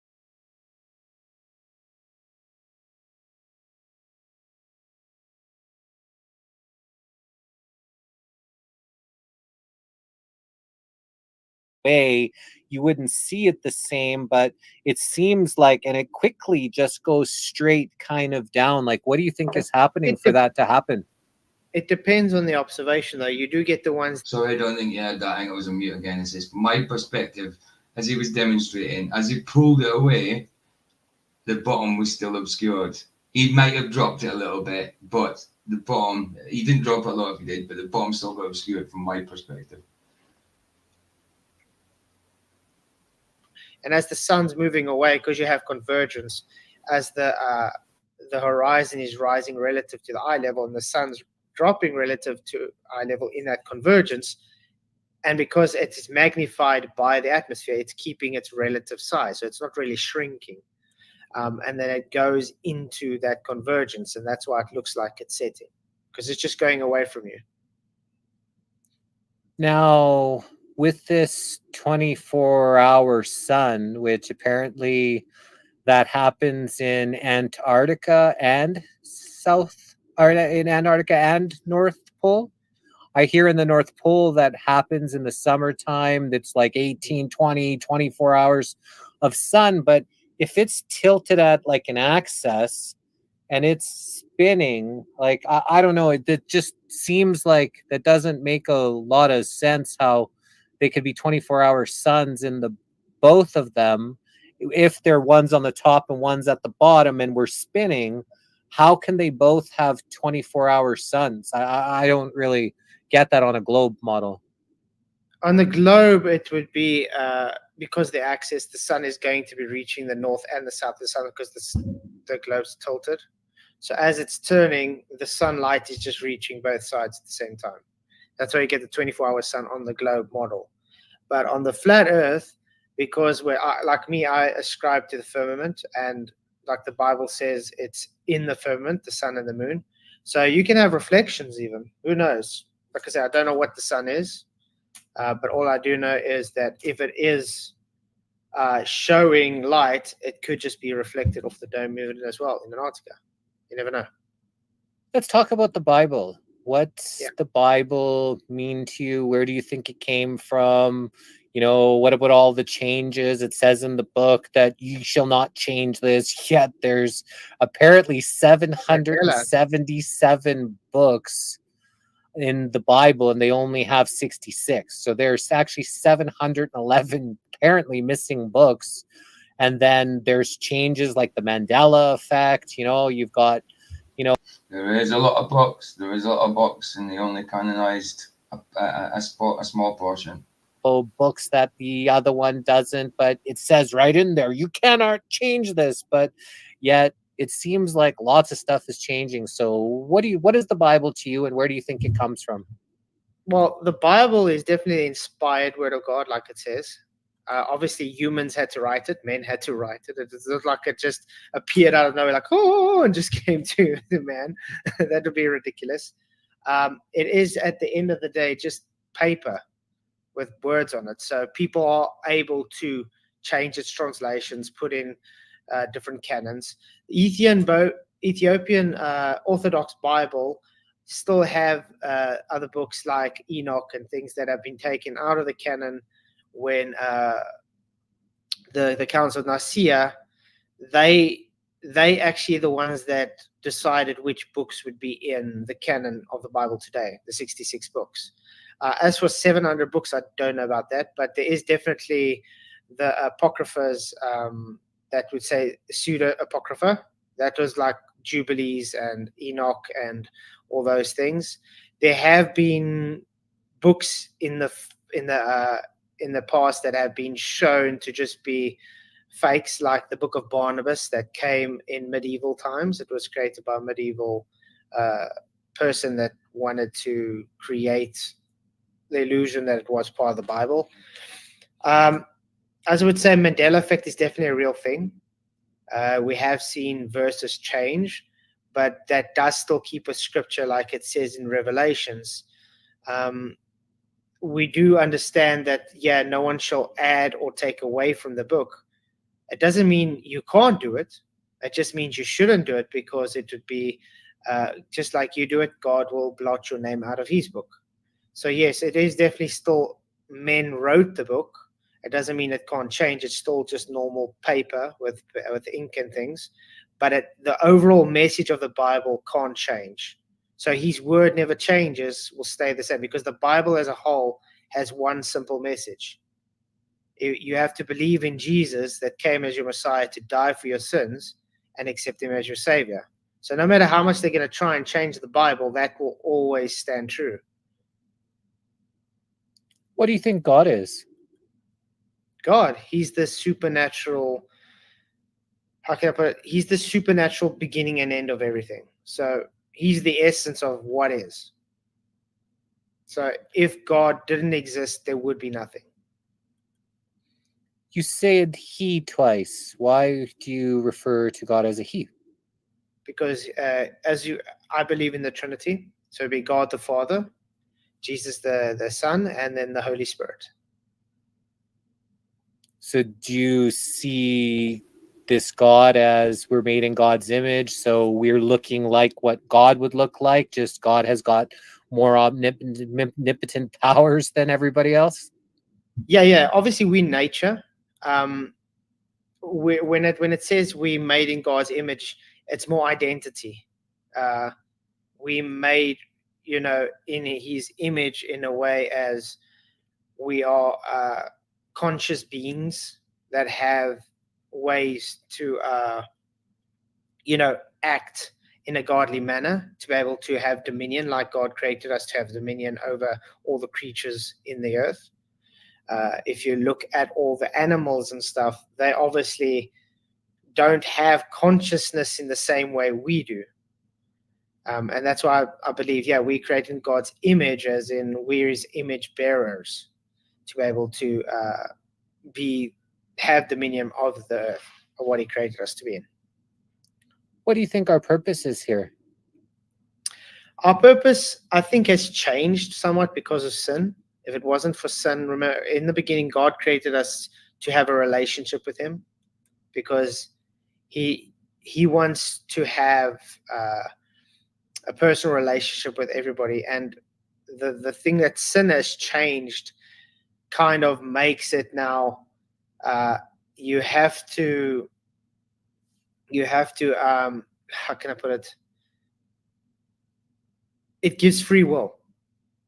way you wouldn't see it the same, but it seems and it quickly just goes straight kind of down. What do you think is happening for that to happen? It depends on the observation, though. You do get the ones. Sorry, I don't think you heard that. I think I was on mute again. It says, from my perspective, as he was demonstrating, as he pulled it away, the bottom was still obscured. He might have dropped it a little bit, but the bottom, he didn't drop it a lot if he did, but the bottom still got obscured from my perspective. And as the sun's moving away, because you have convergence, as the horizon is rising relative to the eye level and the sun's dropping relative to eye level in that convergence, and because it is magnified by the atmosphere, it's keeping its relative size, so it's not really shrinking. And then it goes into that convergence, and that's why it looks like it's setting, because it's just going away from you. Now, with this 24-hour sun, which apparently that happens in Antarctica and in Antarctica and North Pole. I hear in the North Pole that happens in the summertime. That's 18, 20, 24 hours of sun. But if it's tilted at an axis and it's spinning, I don't know, it just seems that doesn't make a lot of sense how they could be 24-hour suns in the both of them. If they're one's on the top and one's at the bottom and we're spinning, how can they both have 24-hour suns? I don't really get that on a globe model. On the globe, it would be because the axis, the sun is going to be reaching the north and the south of the sun because the globe's tilted. So as it's turning, the sunlight is just reaching both sides at the same time. That's why you get the 24-hour sun on the globe model. But on the flat Earth, because I ascribe to the firmament, and like the Bible says, it's in the firmament, the sun and the moon. So you can have reflections even. Who knows? Like I said, I don't know what the sun is, but all I do know is that if it is showing light, it could just be reflected off the dome moving as well in Antarctica. You never know. Let's talk about the Bible. What's the Bible mean to you? Where do you think it came from? What about all the changes? It says in the book that you shall not change this, yet there's apparently 777 books in the Bible, and they only have 66. So there's actually 711 apparently missing books. And then there's changes like the Mandela effect. You've got, There is a lot of books. There is a lot of books, and they only canonized a small portion. books that the other one doesn't, but it says right in there, you cannot change this. But yet it seems like lots of stuff is changing. So what is the Bible to you, and where do you think it comes from? Well, the Bible is definitely the inspired word of God, like it says. Obviously, humans had to write it. Men had to write it. It's not like it just appeared out of nowhere, like, oh, and just came to the man. That would be ridiculous. It is, at the end of the day, just paper with words on it. So people are able to change its translations, put in different canons. The Ethiopian Orthodox Bible still have other books like Enoch and things that have been taken out of the canon when the Council of Nicaea, they actually the ones that decided which books would be in the canon of the Bible today, the 66 books. As for 700 books, I don't know about that, but there is definitely the Apocryphas that would say pseudo-Apocrypha. That was like Jubilees and Enoch and all those things. There have been books in the past that have been shown to just be fakes, like the Book of Barnabas that came in medieval times. It was created by a medieval person that wanted to create the illusion that it was part of the Bible. As I would say, Mandela effect is definitely a real thing. We have seen verses change, but that does still keep a scripture like it says in Revelations. We do understand that, no one shall add or take away from the book. It doesn't mean you can't do it. It just means you shouldn't do it, because it would be just like you do it, God will blot your name out of his book. So yes, it is definitely still men wrote the book. It doesn't mean it can't change. It's still just normal paper with ink and things. But the overall message of the Bible can't change. So his word never changes, will stay the same, because the Bible as a whole has one simple message. You have to believe in Jesus that came as your Messiah to die for your sins and accept him as your Savior. So no matter how much they're going to try and change the Bible, that will always stand true. What do you think God is? God, he's the supernatural, how can I put it? He's the supernatural beginning and end of everything. So he's the essence of what is. So if God didn't exist, there would be nothing. You said he twice. Why do you refer to God as a he? Because I believe in the Trinity. So it'd be God the Father, Jesus the Son, and then the Holy Spirit. So do you see this God as we're made in God's image, so we're looking like what God would look like, just God has got more omnipotent powers than everybody else? Yeah. Obviously, we're nature. When it says we made in God's image, it's more identity. We made, in his image in a way as we are conscious beings that have ways to, act in a godly manner, to be able to have dominion, like God created us to have dominion over all the creatures in the earth. If you look at all the animals and stuff, they obviously don't have consciousness in the same way we do. And that's why I believe, we created in God's image, as in we're his image bearers, to be able to have dominion of the earth, of what he created us to be in. What do you think our purpose is here? Our purpose, I think, has changed somewhat because of sin. If it wasn't for sin, remember, in the beginning, God created us to have a relationship with him, because he wants to have a personal relationship with everybody. And the thing that sin has changed kind of makes it now you have to how can I put it? It gives free will.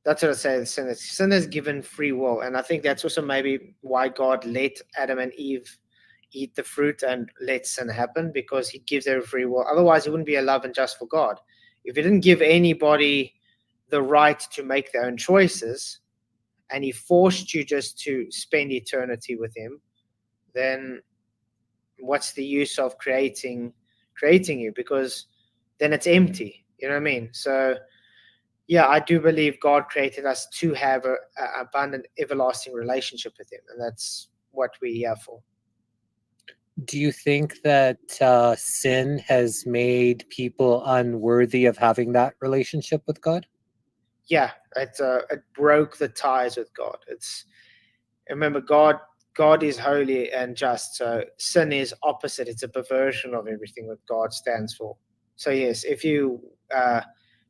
That's what I say. Sin is given free will, and I think that's also maybe why God let Adam and Eve eat the fruit and let sin happen, because he gives them free will. Otherwise, he wouldn't be a love and just for God. If he didn't give anybody the right to make their own choices, and he forced you just to spend eternity with him, then what's the use of creating you? Because then it's empty. You know what I mean? So yeah, I do believe God created us to have a abundant, everlasting relationship with him, and that's what we're here for. Do you think that sin has made people unworthy of having that relationship with God? Yeah, it broke the ties with God. Remember, God is holy and just, so sin is opposite. It's a perversion of everything that God stands for. So yes, if you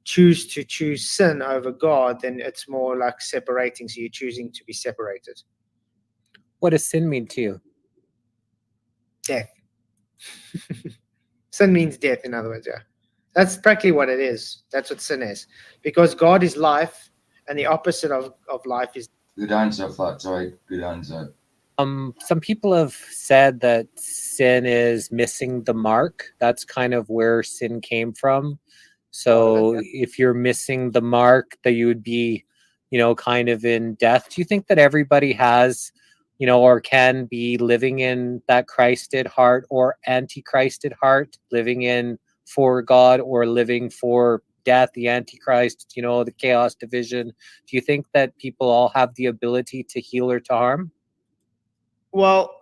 choose sin over God, then it's more like separating. So you're choosing to be separated. What does sin mean to you? Death. Sin means death, in other words. Yeah, that's practically what it is. That's what sin is, because God is life, and the opposite of life is. Good answer, Flatzoid. Good answer. Some people have said that sin is missing the mark. That's kind of where sin came from. So if you're missing the mark, that you would be, kind of in death. Do you think that everybody has, or can be living in that Christed heart or anti-Christed heart, living in for God or living for death, the Antichrist, the chaos division? Do you think that people all have the ability to heal or to harm? Well,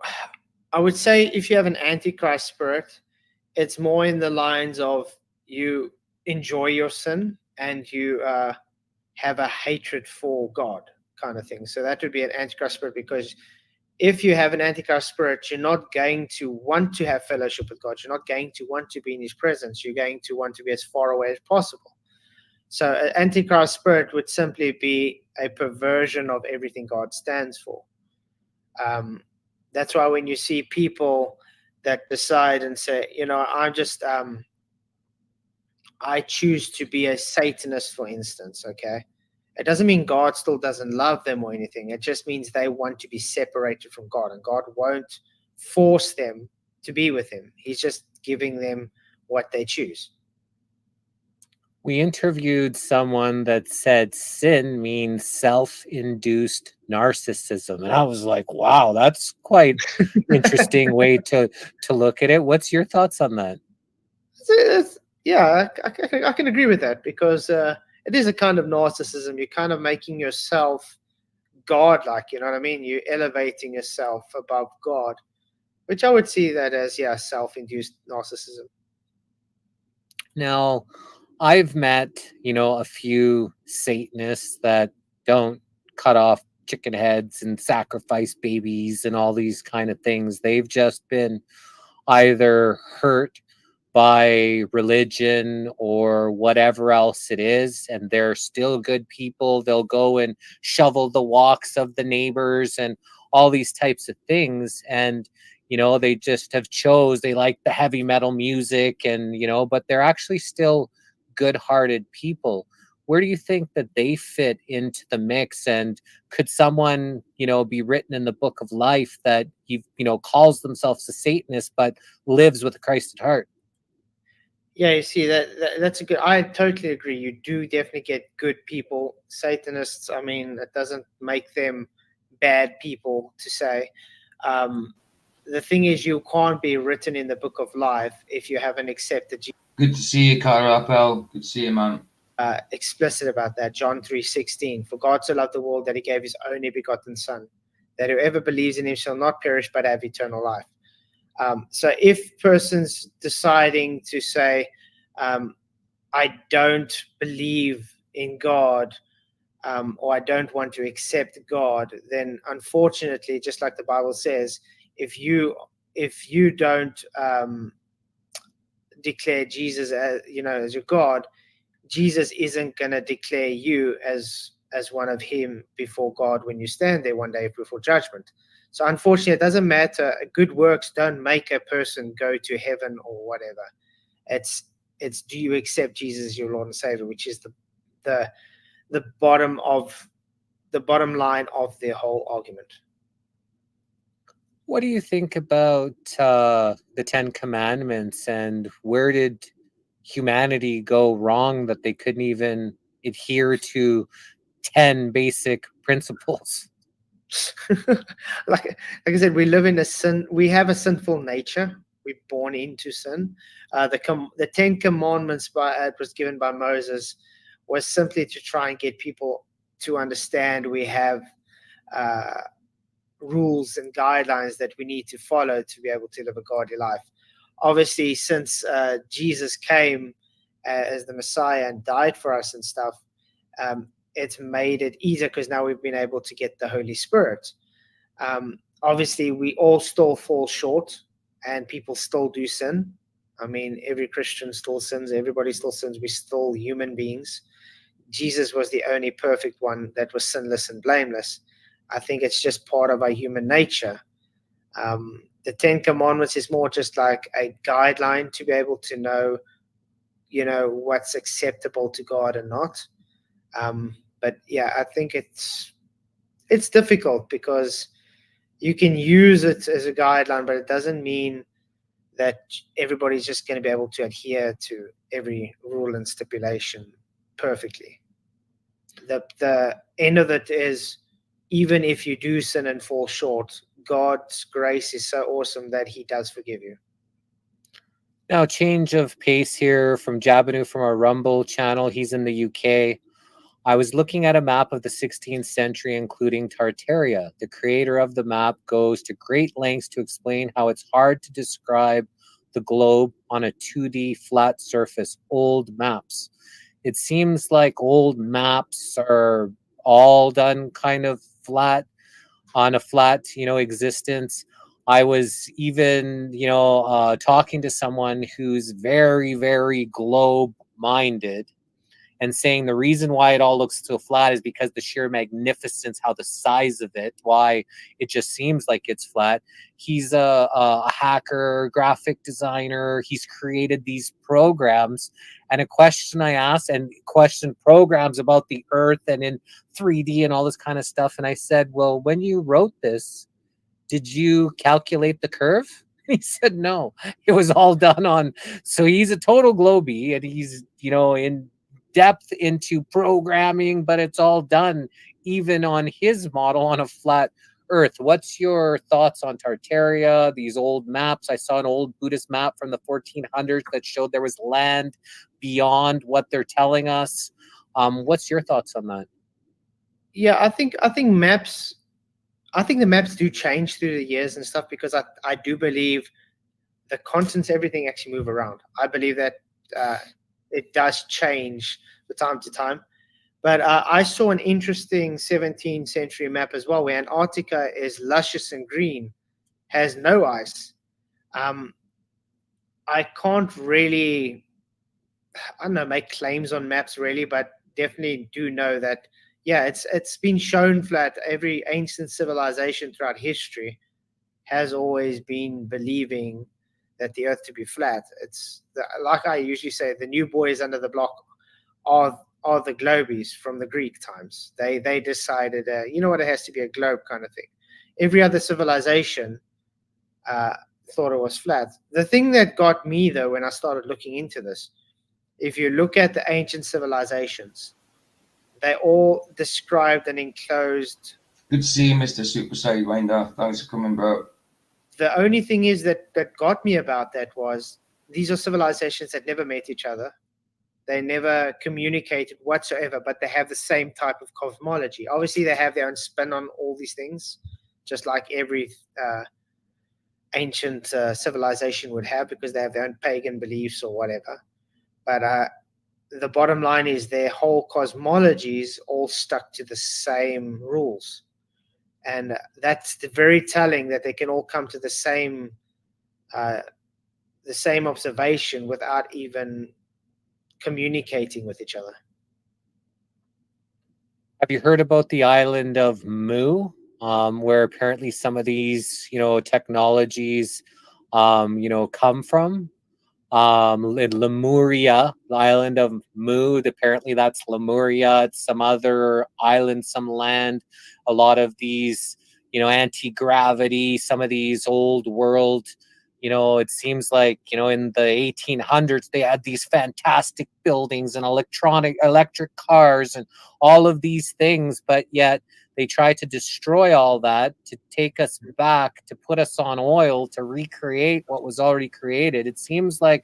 I would say if you have an antichrist spirit, it's more in the lines of you enjoy your sin and you have a hatred for God, kind of thing. So that would be an antichrist spirit, because if you have an antichrist spirit, you're not going to want to have fellowship with God. You're not going to want to be in his presence. You're going to want to be as far away as possible. So an antichrist spirit would simply be a perversion of everything God stands for. That's why when you see people that decide and say, I choose to be a Satanist, for instance, okay? It doesn't mean God still doesn't love them or anything. It just means they want to be separated from God, and God won't force them to be with him. He's just giving them what they choose. We interviewed someone that said sin means self-induced narcissism. And I was like, wow, that's quite interesting way to look at it. What's your thoughts on that? Yeah, I can agree with that, because it is a kind of narcissism. You're kind of making yourself God-like, you know what I mean? You're elevating yourself above God, which I would see that as, self-induced narcissism. Now, I've met, a few Satanists that don't cut off chicken heads and sacrifice babies and all these kind of things. They've just been either hurt by religion or whatever else it is, and they're still good people. They'll go and shovel the walks of the neighbors and all these types of things, and they just have they like the heavy metal music, and but they're actually still good-hearted people. Where do you think that they fit into the mix? And could someone be written in the book of life that he calls themselves a Satanist but lives with a Christed heart? Yeah, you see that's a good. I totally agree. You do definitely get good people. Satanists, I mean, it doesn't make them bad people to say. The thing is, you can't be written in the book of life if you haven't accepted Jesus. Good to see you, Carapel. Good to see you, man. Explicit about that. John 3:16. For God so loved the world that he gave his only begotten Son, that whoever believes in him shall not perish but have eternal life. So if persons deciding to say, I don't believe in God, or I don't want to accept God, then unfortunately, just like the Bible says, if you don't declare Jesus as your God, Jesus isn't going to declare you as as one of him before God when you stand there one day before judgment. So unfortunately, it doesn't matter. Good works don't make a person go to heaven or whatever. It's do you accept Jesus as your Lord and Savior, which is the bottom line of their whole argument. What do you think about the Ten Commandments, and where did humanity go wrong that they couldn't even adhere to 10 basic principles? like I said, we live in a sin. We have a sinful nature. We're born into sin. The 10 Commandments it was given by Moses was simply to try and get people to understand we have rules and guidelines that we need to follow to be able to live a godly life. Obviously, since Jesus came as the Messiah and died for us and stuff, it's made it easier because now we've been able to get the Holy Spirit. Obviously, we all still fall short, and people still do sin. I mean, every Christian still sins. Everybody still sins. We're still human beings. Jesus was the only perfect one that was sinless and blameless. I think it's just part of our human nature. The 10 Commandments is more just like a guideline to be able to know, what's acceptable to God and not. But yeah, I think it's difficult because you can use it as a guideline, but it doesn't mean that everybody's just going to be able to adhere to every rule and stipulation perfectly. The end of it is, even if you do sin and fall short, God's grace is so awesome that he does forgive you. Now, change of pace here from Jabanu from our Rumble channel. He's in the UK. I was looking at a map of the 16th century, including Tartaria. The creator of the map goes to great lengths to explain how it's hard to describe the globe on a 2D flat surface, old maps. It seems like old maps are all done kind of flat, on a flat, existence. I was even, talking to someone who's very, very globe minded, and saying the reason why it all looks so flat is because the sheer magnificence, how the size of it, why it just seems like it's flat. He's a hacker, graphic designer. He's created these programs. And a question I asked, and questioned programs about the Earth and in 3D and all this kind of stuff. And I said, well, when you wrote this, did you calculate the curve? He said, no, it was all done on. So he's a total globie, and he's, in depth into programming, but it's all done even on his model on a flat Earth. What's your thoughts on Tartaria, these old maps? I saw an old Buddhist map from the 1400s that showed there was land beyond what they're telling us. What's your thoughts on that? Yeah, I think maps. I think the maps do change through the years and stuff, because I do believe the continents, everything actually move around. I believe that it does change from time to time. But I saw an interesting 17th century map as well, where Antarctica is luscious and green, has no ice. I can't really, I don't know, make claims on maps really, but definitely do know that, yeah, it's been shown flat. Every ancient civilization throughout history has always been believing that the Earth to be flat. It's like I usually say, the new boys under the block are the globies from the Greek times. They decided, it has to be a globe kind of thing. Every other civilization thought it was flat. The thing that got me, though, when I started looking into this, if you look at the ancient civilizations, they all described an enclosed. Good to see you, Mr. Super Sidewinder. Thanks for coming, bro. The only thing is that got me about that was, these are civilizations that never met each other. They never communicated whatsoever, but they have the same type of cosmology. Obviously, they have their own spin on all these things, just like every ancient civilization would have, because they have their own pagan beliefs or whatever. But the bottom line is their whole cosmologies all stuck to the same rules. And that's very telling, that they can all come to the same observation without even communicating with each other. Have you heard about the island of Mu, where apparently some of these, technologies, come from? In Lemuria, the island of Mu, apparently that's Lemuria. It's some other island, some land. A lot of these, anti-gravity, some of these old world, it seems like, in the 1800s, they had these fantastic buildings and electric cars and all of these things, but yet they try to destroy all that to take us back, to put us on oil, to recreate what was already created. It seems like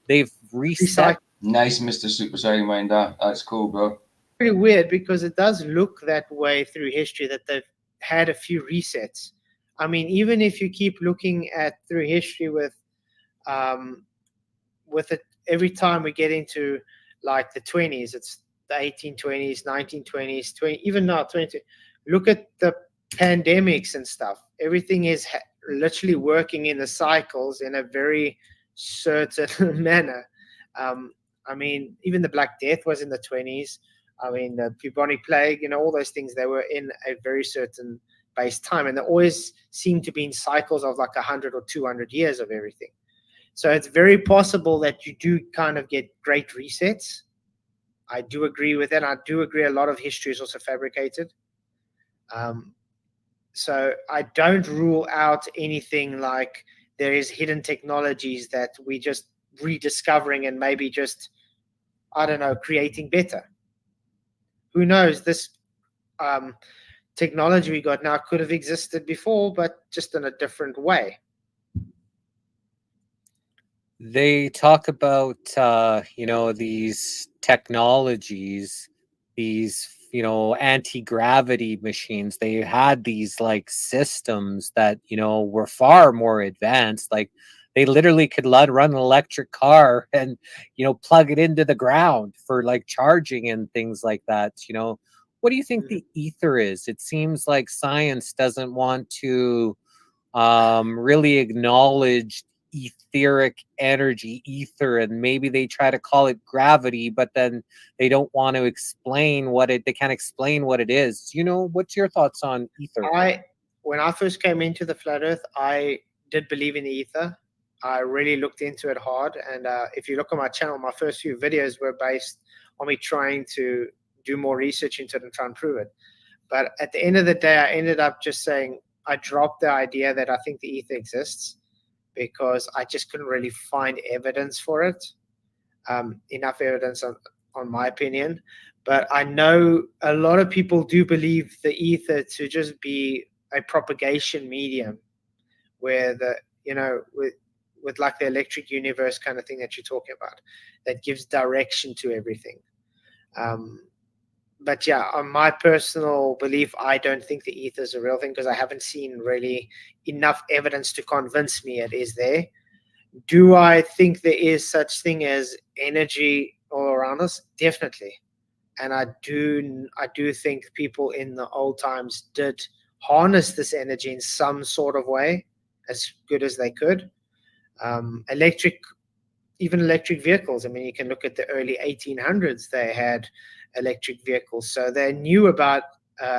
they've reset. Nice, Mr. Super Saiyan. That's cool, bro. Pretty weird, because it does look that way through history, that they've had a few resets. I mean, even if you keep looking at through history with it, every time we get into like the 20s, it's the 1820s, 1920s, 20, even now 20. Look at the pandemics and stuff. Everything is literally working in the cycles in a very certain manner. I mean, even the Black Death was in the 20s. I mean, the bubonic plague, all those things, they were in a very certain base time, and they always seem to be in cycles of like 100 or 200 years of everything. So it's very possible that you do kind of get great resets. I do agree with that. I do agree a lot of history is also fabricated. So I don't rule out anything like there is hidden technologies that we just rediscovering and maybe just, I don't know, creating better. Who knows? This technology we got now could have existed before, but just in a different way. They talk about, these technologies, these, anti-gravity machines. They had these like systems that, were far more advanced. Like they literally could run an electric car and, plug it into the ground for like charging and things like that. What do you think the ether is? It seems like science doesn't want to really acknowledge etheric energy, ether, and maybe they try to call it gravity, but then they don't want to explain they can't explain what it is. What's your thoughts on ether? When I first came into the flat earth, I did believe in the ether. I really looked into it hard, and if you look on my channel, my first few videos were based on me trying to do more research into it and try and prove it. But at the end of the day, I ended up just saying, I dropped the idea that I think the ether exists, because I just couldn't really find evidence for it, enough evidence on my opinion. But I know a lot of people do believe the ether to just be a propagation medium, where with like the electric universe kind of thing that you're talking about, that gives direction to everything. But yeah, on my personal belief, I don't think the ether is a real thing, because I haven't seen really enough evidence to convince me it is there. Do I think there is such thing as energy all around us? Definitely. And I do think people in the old times did harness this energy in some sort of way, as good as they could. Even electric vehicles. I mean, you can look at the early 1800s, they had electric vehicles. So they knew about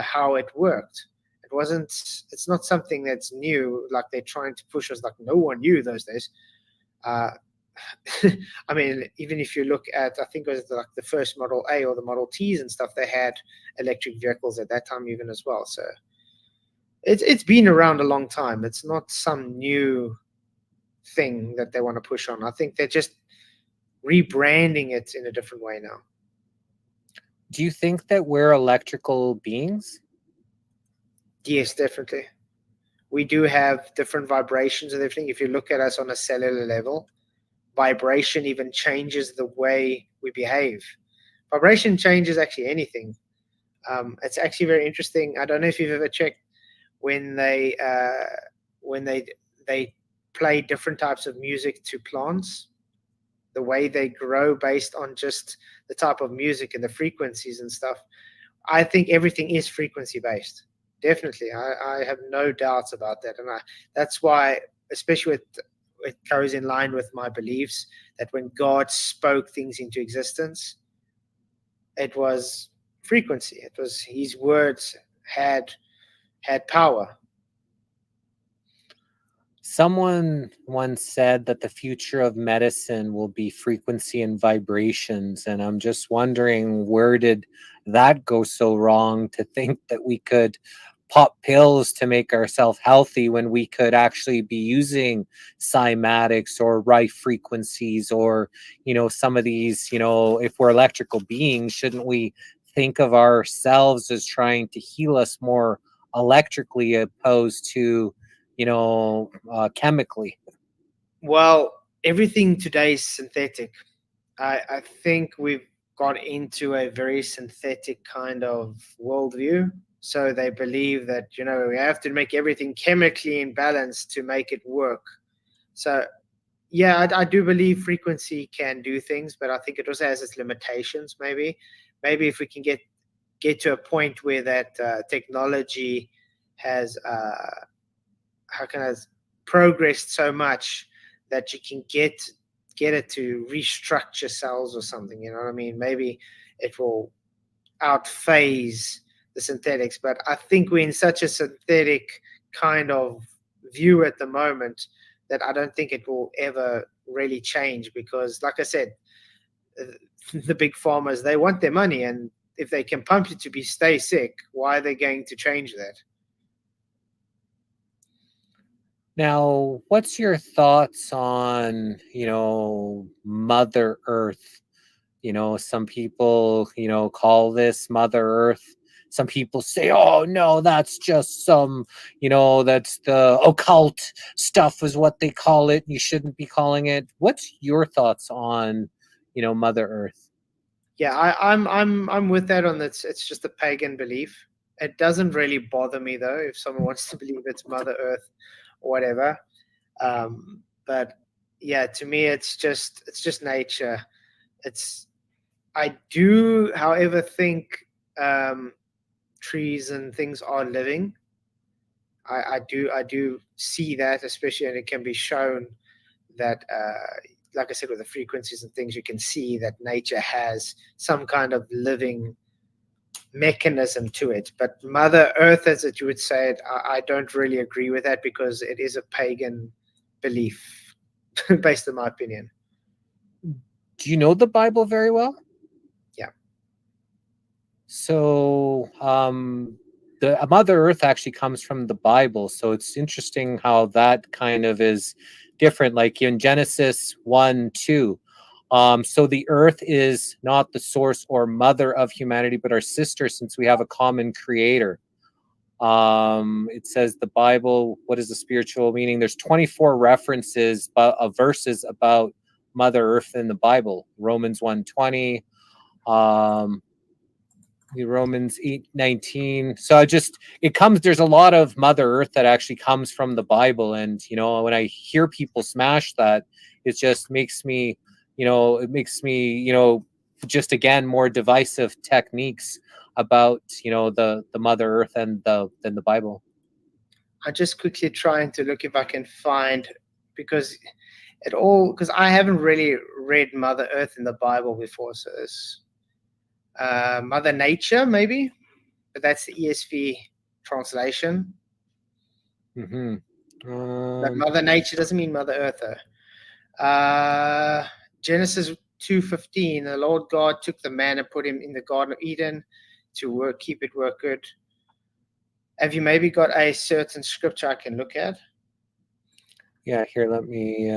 how it worked. It's not something that's new, like they're trying to push us, like no one knew those days. I mean, even if you look at, I think it was like the first Model A or the Model Ts and stuff, they had electric vehicles at that time even as well. So it's been around a long time. It's not some new thing that they want to push on. I think they're just rebranding it in a different way now. Do you think that we're electrical beings? Yes, definitely. We do have different vibrations and everything. If you look at us on a cellular level, vibration even changes the way we behave. Vibration changes actually anything. It's actually very interesting. I don't know if you've ever checked when they play different types of music to plants, the way they grow based on just the type of music and the frequencies and stuff. I think everything is frequency based. Definitely. I have no doubts about that. And that's why, especially it goes in line with my beliefs, that when God spoke things into existence, it was frequency. It was his words had power. Someone once said that the future of medicine will be frequency and vibrations. And I'm just wondering, where did that go so wrong to think that we could pop pills to make ourselves healthy when we could actually be using cymatics or right frequencies, or, some of these, if we're electrical beings, shouldn't we think of ourselves as trying to heal us more electrically opposed to chemically? Well, everything today is synthetic. I think we've got into a very synthetic kind of worldview. So they believe that, we have to make everything chemically in balance to make it work. So, yeah, I do believe frequency can do things, but I think it also has its limitations. Maybe if we can get to a point where that technology has progressed so much that you can get it to restructure cells or something, you know what I mean? Maybe it will outphase the synthetics, but I think we're in such a synthetic kind of view at the moment that I don't think it will ever really change, because like I said, the big farmers, they want their money, and if they can pump you to stay sick, why are they going to change that? Now, what's your thoughts on, Mother Earth? Some people, call this Mother Earth. Some people say, oh, no, that's just some, that's the occult stuff is what they call it. You shouldn't be calling it. What's your thoughts on, Mother Earth? Yeah, I'm with that on that. It's just a pagan belief. It doesn't really bother me though if someone wants to believe it's Mother Earth or whatever. But yeah, to me, it's just nature. I do, however, think trees and things are living. I do see that, especially, and it can be shown that, like I said, with the frequencies and things, you can see that nature has some kind of living mechanism to it. But Mother Earth, as you would say it, I don't really agree with that, because it is a pagan belief, based on my opinion. Do you know the Bible very well? Yeah. So, the Mother Earth actually comes from the Bible. So it's interesting how that kind of is different. Like in Genesis 1:2. So the earth is not the source or mother of humanity, but our sister, since we have a common creator. It says the Bible, what is the spiritual meaning? There's 24 references of verses about Mother Earth in the Bible. Romans 1:20, Romans 8:19. So there's a lot of Mother Earth that actually comes from the Bible. And, when I hear people smash that, it just makes me, just again, more divisive techniques about, the Mother Earth and than the Bible. I'm just quickly trying to look if I can find, because I haven't really read Mother Earth in the Bible before. So it's Mother Nature, maybe, but that's the ESV translation. Mm-hmm. But Mother Nature doesn't mean Mother Earth, though. Genesis 2:15, the Lord God took the man and put him in the Garden of Eden to keep it work good. Have you maybe got a certain scripture I can look at? Yeah, here, let me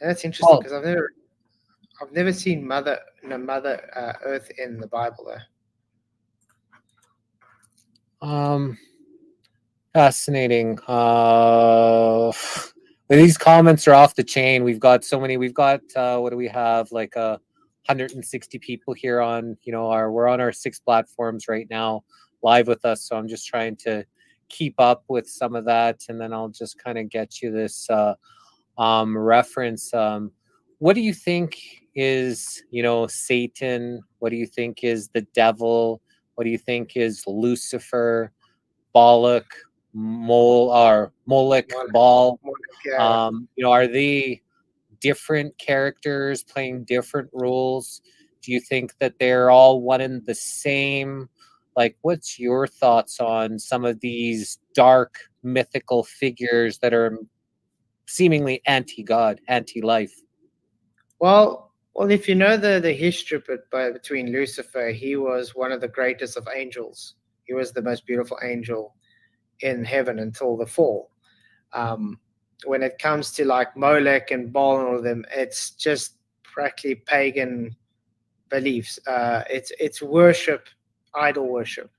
That's interesting, because I've never seen Mother Earth in the Bible, though. Fascinating. These comments are off the chain. We've got so many. We've got what do we have? Like 160 people here on, we're on our 6 platforms right now, live with us. So I'm just trying to keep up with some of that, and then I'll just kind of get you this reference. What do you think is, Satan? What do you think is the devil? What do you think is Lucifer? Bollock, Moloch, Ball. Yeah. Are they different characters playing different roles? Do you think that they're all one and the same? Like, what's your thoughts on some of these dark mythical figures that are seemingly anti-God, anti-life? Well, if you know the history between Lucifer, he was one of the greatest of angels. He was the most beautiful angel in heaven until the fall. When it comes to like Molech and Baal and all of them, it's just practically pagan beliefs. It's worship, idol worship.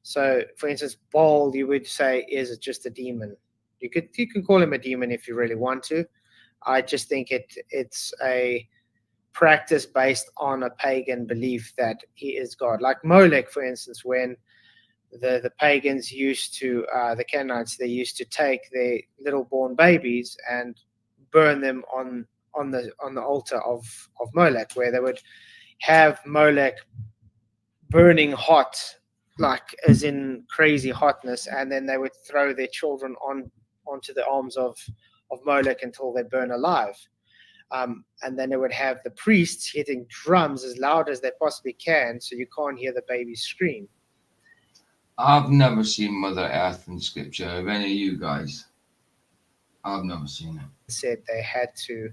So, for instance, Baal, you would say, is just a demon. You could call him a demon if you really want to. I just think it's a practice based on a pagan belief that he is God. Like Molech, for instance, when the pagans used to, the Canaanites, they used to take their little born babies and burn them on the altar of Molech, where they would have Molech burning hot, like as in crazy hotness, and then they would throw their children onto the arms of Molech until they burn alive. And then they would have the priests hitting drums as loud as they possibly can, so you can't hear the baby scream. I've never seen Mother Earth in scripture. Have any of you guys? I've never seen it. Said they had to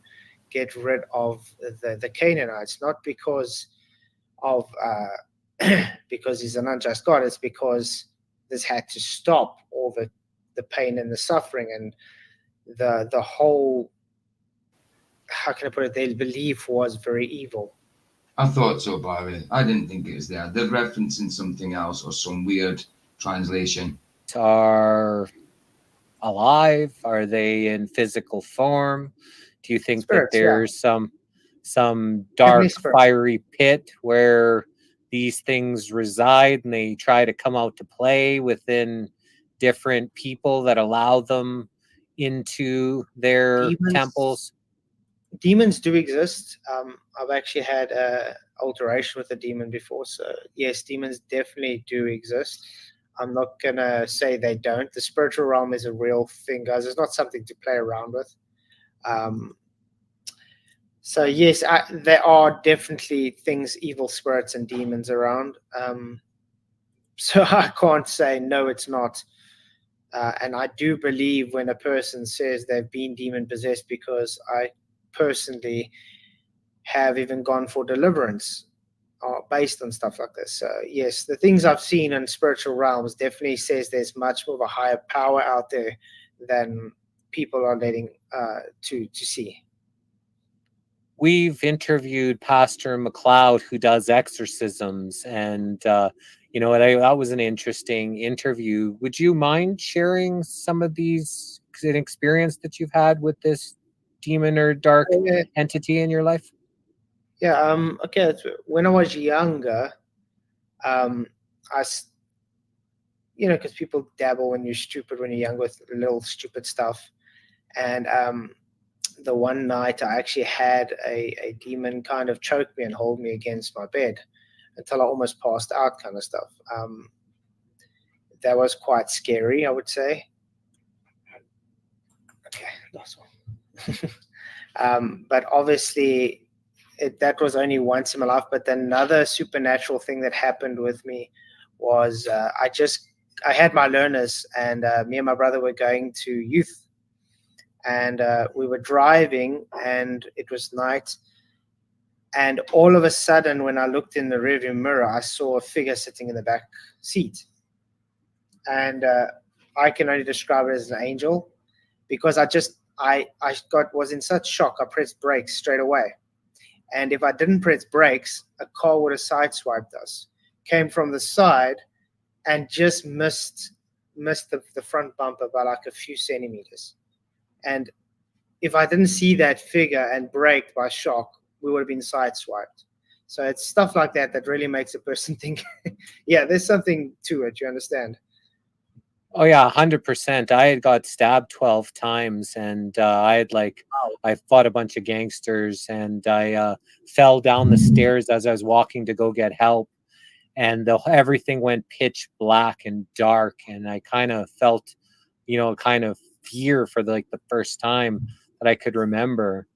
get rid of the Canaanites, not because of because he's an unjust God. It's because this had to stop all the pain and the suffering and the whole, how can I put it, their belief was very evil. I thought so, Barry. I didn't think it was there. They're referencing something else or some weird translation. Are alive? Are they in physical form? Do you think Spirits, that there's some dark, fiery pit where these things reside and they try to come out to play within different people that allow them into their temples? Demons do exist. I've actually had alteration with a demon before, so yes, demons definitely do exist. I'm not gonna say they don't. The spiritual realm is a real thing, guys. It's not something to play around with. So yes, there are definitely things, evil spirits and demons around. So I can't say no, it's not. And I do believe when a person says they've been demon possessed, because I personally have even gone for deliverance based on stuff like this. So yes, the things I've seen in spiritual realms definitely says there's much more of a higher power out there than people are letting to see. We've interviewed Pastor McLeod, who does exorcisms, and that was an interesting interview. Would you mind sharing some of these an experience that you've had with this demon or dark entity in your life? Yeah. Okay. When I was younger, because people dabble when you're stupid, when you're young, with little stupid stuff, and the one night I actually had a demon kind of choke me and hold me against my bed until I almost passed out, kind of stuff. That was quite scary, I would say. Okay, last one. But obviously, that was only once in my life. But then another supernatural thing that happened with me was I had my learners, and me and my brother were going to youth. And we were driving, and it was night. And all of a sudden, when I looked in the rearview mirror, I saw a figure sitting in the back seat. And I can only describe it as an angel, because I was in such shock. I pressed brakes straight away. And if I didn't press brakes, a car would have sideswiped us, came from the side, and just missed the front bumper by like a few centimeters. And if I didn't see that figure and braked by shock, we would have been sideswiped. So it's stuff like that that really makes a person think, yeah, there's something to it. You understand? Oh yeah, 100%. I had got stabbed 12 times, and I fought a bunch of gangsters, and I fell down the stairs as I was walking to go get help. and everything went pitch black and dark, and I kind of felt, kind of fear for the first time that I could remember.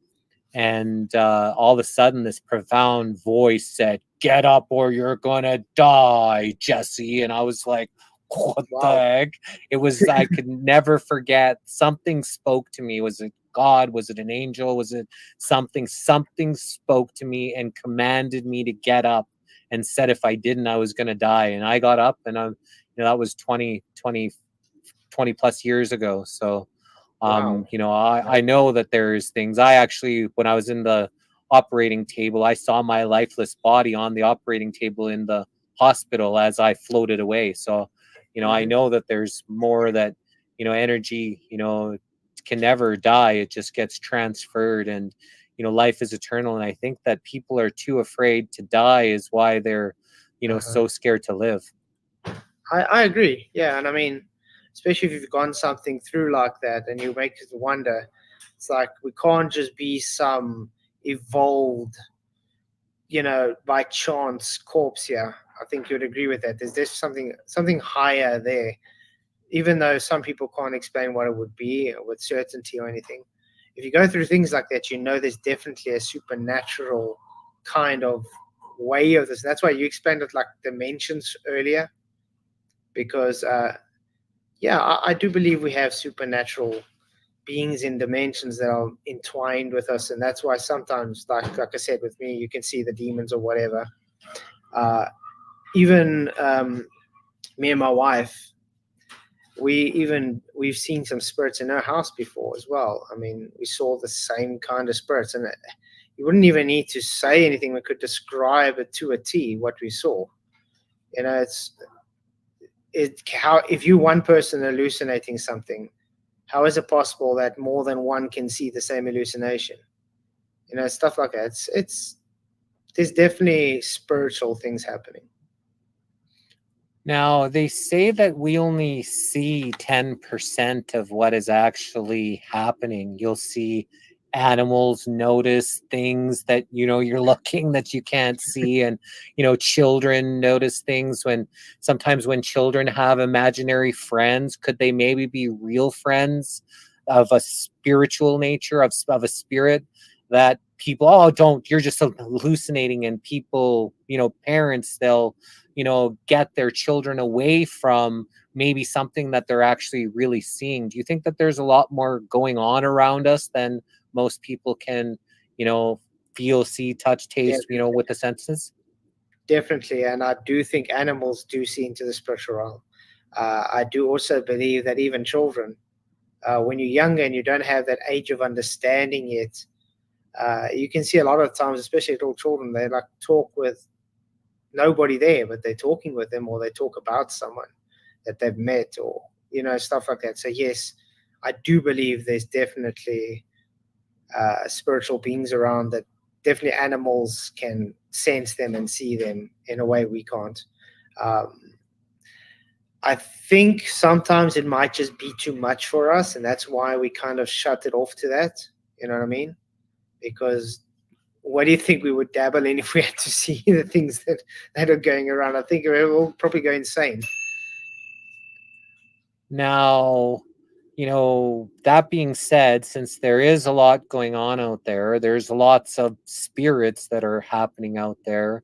And all of a sudden, this profound voice said, "Get up or you're gonna die, Jesse." And I was like, what the heck? It was, I could never forget. Something spoke to me. Was it God? Was it an angel? Was it something? Something spoke to me and commanded me to get up, and said if I didn't, I was gonna die. And I got up, and that was 20 plus years ago. So I know that there's things. I actually, when I was in the operating table, I saw my lifeless body on the operating table in the hospital as I floated away. So, I know that there's more, that, energy, can never die. It just gets transferred, and, life is eternal. And I think that people are too afraid to die is why they're, so scared to live. I agree. Yeah. And I mean, especially if you've gone something through like that, and you make it wonder, it's like we can't just be some evolved, by chance corpse here. I think you would agree with that. There's something higher there, even though some people can't explain what it would be with certainty or anything. If you go through things like that, there's definitely a supernatural kind of way of this. That's why you explained it like dimensions earlier, because I do believe we have supernatural beings in dimensions that are entwined with us, and that's why sometimes, like I said, with me, you can see the demons or whatever. Even me and my wife, we've seen some spirits in our house before as well. I mean, we saw the same kind of spirits, and you wouldn't even need to say anything. We could describe it to a T what we saw. If you one person hallucinating something, how is it possible that more than one can see the same hallucination? Stuff like that. There's definitely spiritual things happening. Now, they say that we only see 10% of what is actually happening. You'll see animals notice things that, you're looking that you can't see. And, children notice things sometimes when children have imaginary friends, could they maybe be real friends of a spiritual nature, of a spirit that people, you're just hallucinating. And people, parents, they'll, get their children away from maybe something that they're actually really seeing. Do you think that there's a lot more going on around us than most people can, feel, see, touch, taste, with the senses? Definitely. And I do think animals do see into the spiritual realm. I do also believe that even children, when you're younger and you don't have that age of understanding yet, you can see a lot of times, especially little children, they like talk with nobody there, but they're talking with them, or they talk about someone that they've met, or stuff like that. So yes, I do believe there's definitely spiritual beings around, that definitely animals can sense them and see them in a way we can't. I think sometimes it might just be too much for us, and that's why we kind of shut it off to that. You know what I mean? Because what do you think we would dabble in if we had to see the things that are going around? I think we'll probably go insane. Now, that being said, since there is a lot going on out there, there's lots of spirits that are happening out there.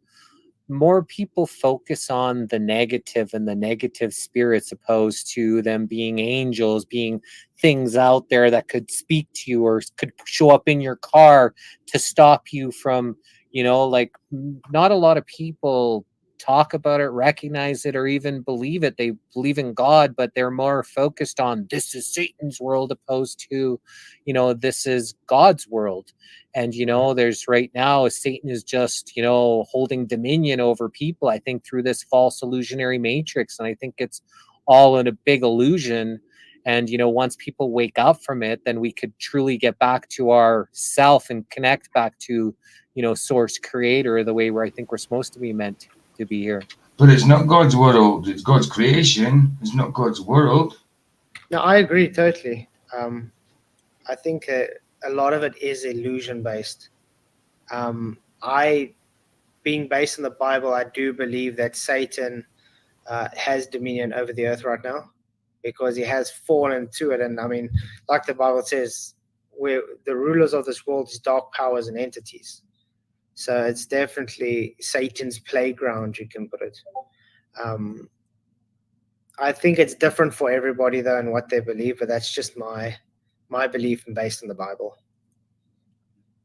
More people focus on the negative and the negative spirits, opposed to them being angels, being things out there that could speak to you or could show up in your car to stop you from, not a lot of people talk about it, recognize it, or even believe it. They believe in God, but they're more focused on this is Satan's world, opposed to, this is God's world. And, there's right now, Satan is just, holding dominion over people, I think, through this false illusionary matrix. And I think it's all in a big illusion. And, once people wake up from it, then we could truly get back to our self and connect back to, source creator, the way where I think we're supposed to be meant to be here. But it's not God's world. It's God's creation. It's not God's world. No, I agree totally. I think a lot of it is illusion based. Being being based on the Bible, I do believe that Satan has dominion over the earth right now, because he has fallen to it. And I mean, like the Bible says, where the rulers of this world is dark powers and entities. So it's definitely Satan's playground, you can put it. I think it's different for everybody though and what they believe, but that's just my belief and based on the Bible.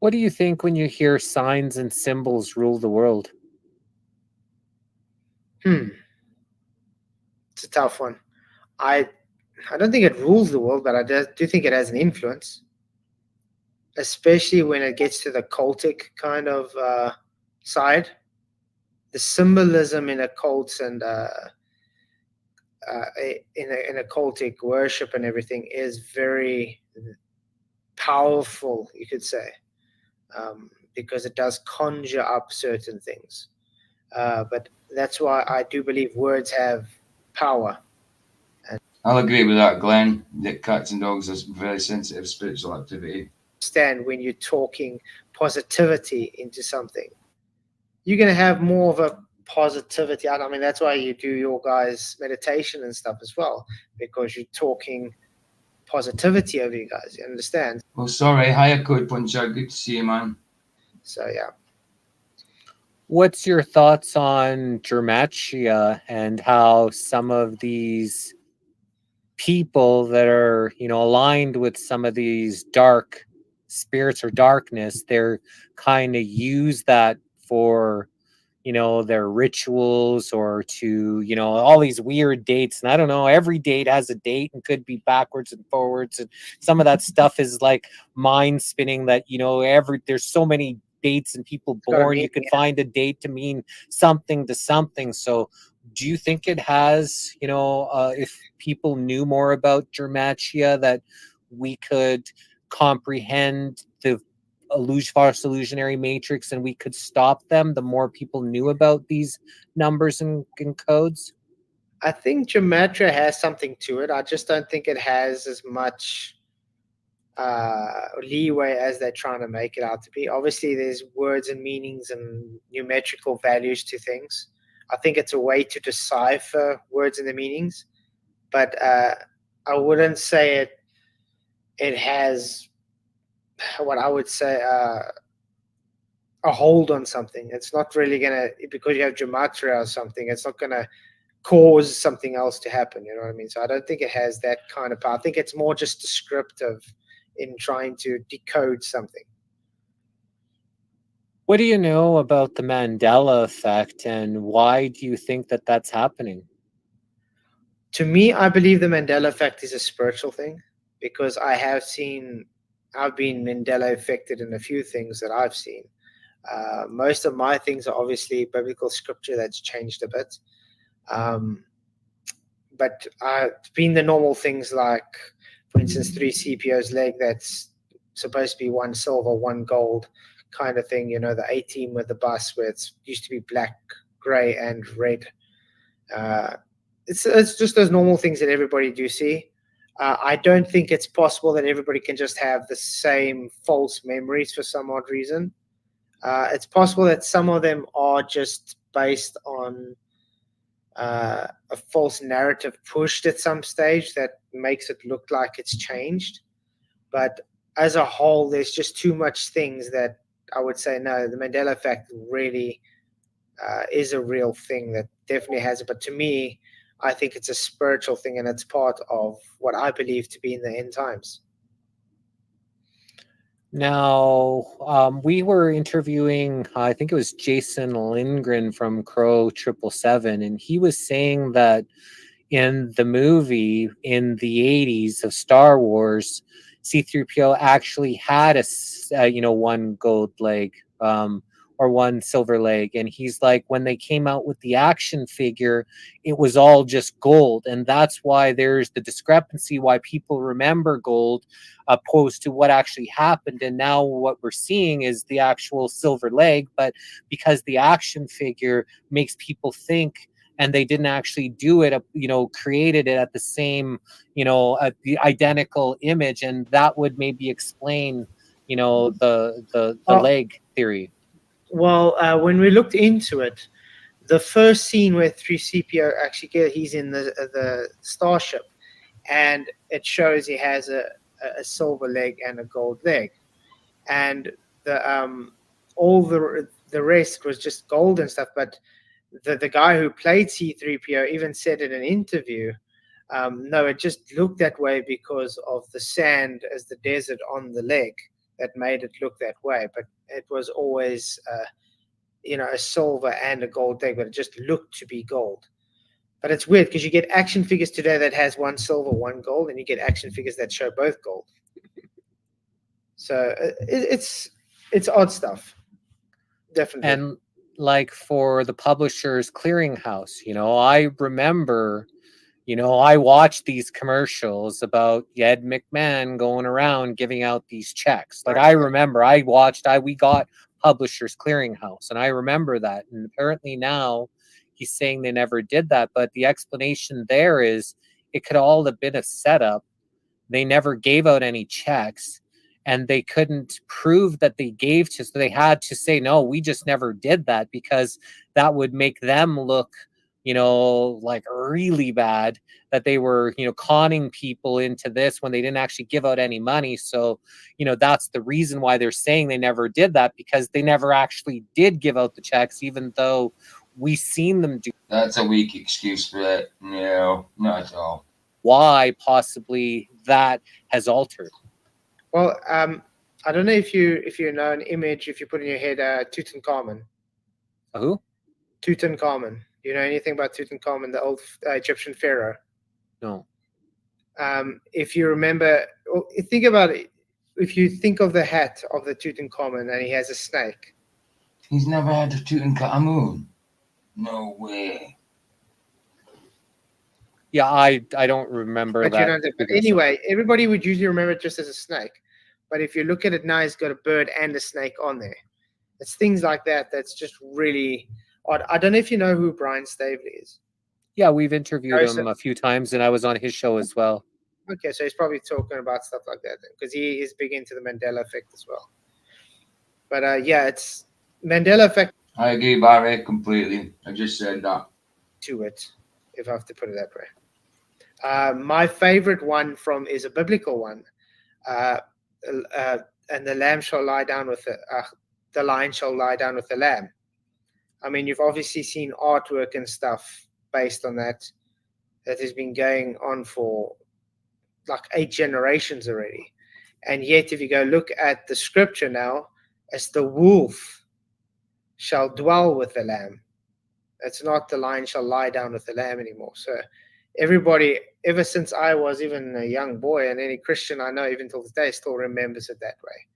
What do you think when you hear signs and symbols rule the world? It's a tough one. I don't think it rules the world, but I do think it has an influence, especially when it gets to the cultic kind of side. The symbolism in occults and in occultic worship and everything is very powerful, you could say, because it does conjure up certain things. But that's why I do believe words have power. I'll agree with that, Glenn, that cats and dogs are very sensitive spiritual activity. Understand when you're talking positivity into something, you're going to have more of a positivity. I mean, that's why you do your guys' meditation and stuff as well, because you're talking positivity over you guys. You understand? Well, sorry. Hiya, Code Puncher. Good to see you, man. So, yeah. What's your thoughts on Germachia and how some of these people that are, aligned with some of these dark spirits or darkness, they're kind of use that for, their rituals or to, all these weird dates. And I don't know, every date has a date and could be backwards and forwards. And some of that stuff is like mind spinning that, there's so many dates and people born, you could find a date to mean something to something. So do you think it has, if people knew more about Germachia, that we could comprehend the false illusionary matrix and we could stop them the more people knew about these numbers and codes? I think Gematria has something to it. I just don't think it has as much leeway as they're trying to make it out to be. Obviously, there's words and meanings and numerical values to things. I think it's a way to decipher words and the meanings, but I wouldn't say it has what I would say a hold on something. It's not really gonna, because you have gematria or something, it's not gonna cause something else to happen. You know what I mean? So I don't think it has that kind of power. I think it's more just descriptive in trying to decode something. What do you know about the Mandela effect, and why do you think that that's happening? To me, I believe the Mandela effect is a spiritual thing, because I've been Mandela affected in a few things that I've seen. Most of my things are obviously biblical scripture that's changed a bit. But it's been the normal things like, for instance, 3 CPO's leg that's supposed to be 1 silver, 1 gold kind of thing. The A-team with the bus where it used to be black, gray, and red. It's just those normal things that everybody do see. I don't think it's possible that everybody can just have the same false memories for some odd reason. It's possible that some of them are just based on a false narrative pushed at some stage that makes it look like it's changed. But as a whole, there's just too much things that I would say, no, the Mandela effect really is a real thing that definitely has it. But to me, I think it's a spiritual thing, and it's part of what I believe to be in the end times. Now, we were interviewing, I think it was Jason Lindgren from Crow 777, and he was saying that in the movie in the 80s of Star Wars, C-3PO actually had a 1 gold leg or 1 silver leg, and he's like, when they came out with the action figure, it was all just gold, and that's why there's the discrepancy why people remember gold opposed to what actually happened. And now what we're seeing is the actual silver leg, but because the action figure makes people think and they didn't actually do it, created it at the same, at the identical image, and that would maybe explain, the leg theory. Well, when we looked into it, the first scene where 3CPO actually he's in the starship, and it shows he has a silver leg and a gold leg, and all the rest was just gold and stuff. But the guy who played C3PO even said in an interview, no, it just looked that way because of the sand as the desert on the leg that made it look that way. But it was always, a silver and a gold leg, but it just looked to be gold. But it's weird because you get action figures today that has one silver, one gold, and you get action figures that show both gold. So it's odd stuff, definitely. And like for the Publishers Clearinghouse, I remember, I watched these commercials about Ed McMahon going around giving out these checks. Like I remember we got Publishers Clearinghouse, and I remember that. And apparently now he's saying they never did that, but the explanation there is it could all have been a setup. They never gave out any checks, and they couldn't prove that they gave to, so they had to say, no, we just never did that, because that would make them look, like really bad, that they were, conning people into this when they didn't actually give out any money. So, that's the reason why they're saying they never did that, because they never actually did give out the checks, even though we seen them do. That's a weak excuse for that. No, not at all. Why possibly that has altered? Well, I don't know if you know an image, if you put in your head Tutankhamun. Who? Tutankhamun. Do you know anything about Tutankhamun, the old Egyptian pharaoh? No. If you remember, think about it. If you think of the hat of the Tutankhamun and he has a snake. He's never had a Tutankhamun. No way. Yeah, I don't remember that. But anyway, everybody would usually remember it just as a snake. But if you look at it now, it's got a bird and a snake on there. It's things like that that's just really odd. I don't know if you know who Brian Stavely is. Yeah, we've interviewed him a few times, and I was on his show as well. Okay, so he's probably talking about stuff like that, because he is big into the Mandela effect as well. But yeah, it's Mandela effect. I agree, Barry, completely. I just said that. To it, if I have to put it that way. My favorite one is a biblical one. And the lamb shall lie down with the lion shall lie down with the lamb. I mean, you've obviously seen artwork and stuff based on that has been going on for like 8 generations already. And yet, if you go look at the scripture now, it's the wolf shall dwell with the lamb. It's not the lion shall lie down with the lamb anymore. So everybody, ever since I was even a young boy, and any Christian I know, even till today, still remembers it that way.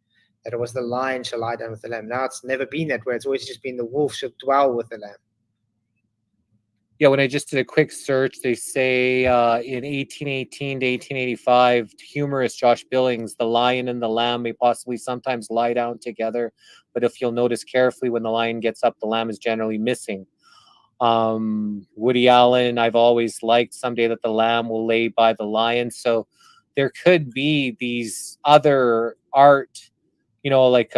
That it was the lion shall lie down with the lamb. Now it's never been that way. It's always just been the wolf shall dwell with the lamb. Yeah, when I just did a quick search, they say in 1818 to 1885, humorist Josh Billings, the lion and the lamb may possibly sometimes lie down together. But if you'll notice carefully, when the lion gets up, the lamb is generally missing. Woody Allen, I've always liked someday that the lamb will lay by the lion. So there could be these other art, like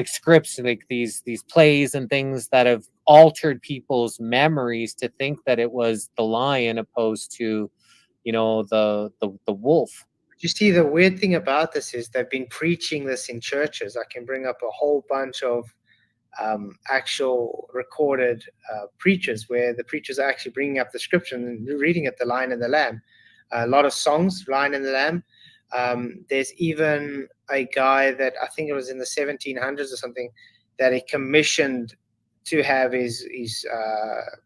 scripts, like these plays and things that have altered people's memories to think that it was the lion opposed to, the wolf. You see, the weird thing about this is they've been preaching this in churches. I can bring up a whole bunch of actual recorded preachers where the preachers are actually bringing up the scripture and reading it, the lion and the lamb. A lot of songs, lion and the lamb. There's even a guy that I think it was in the 1700s or something that he commissioned to have his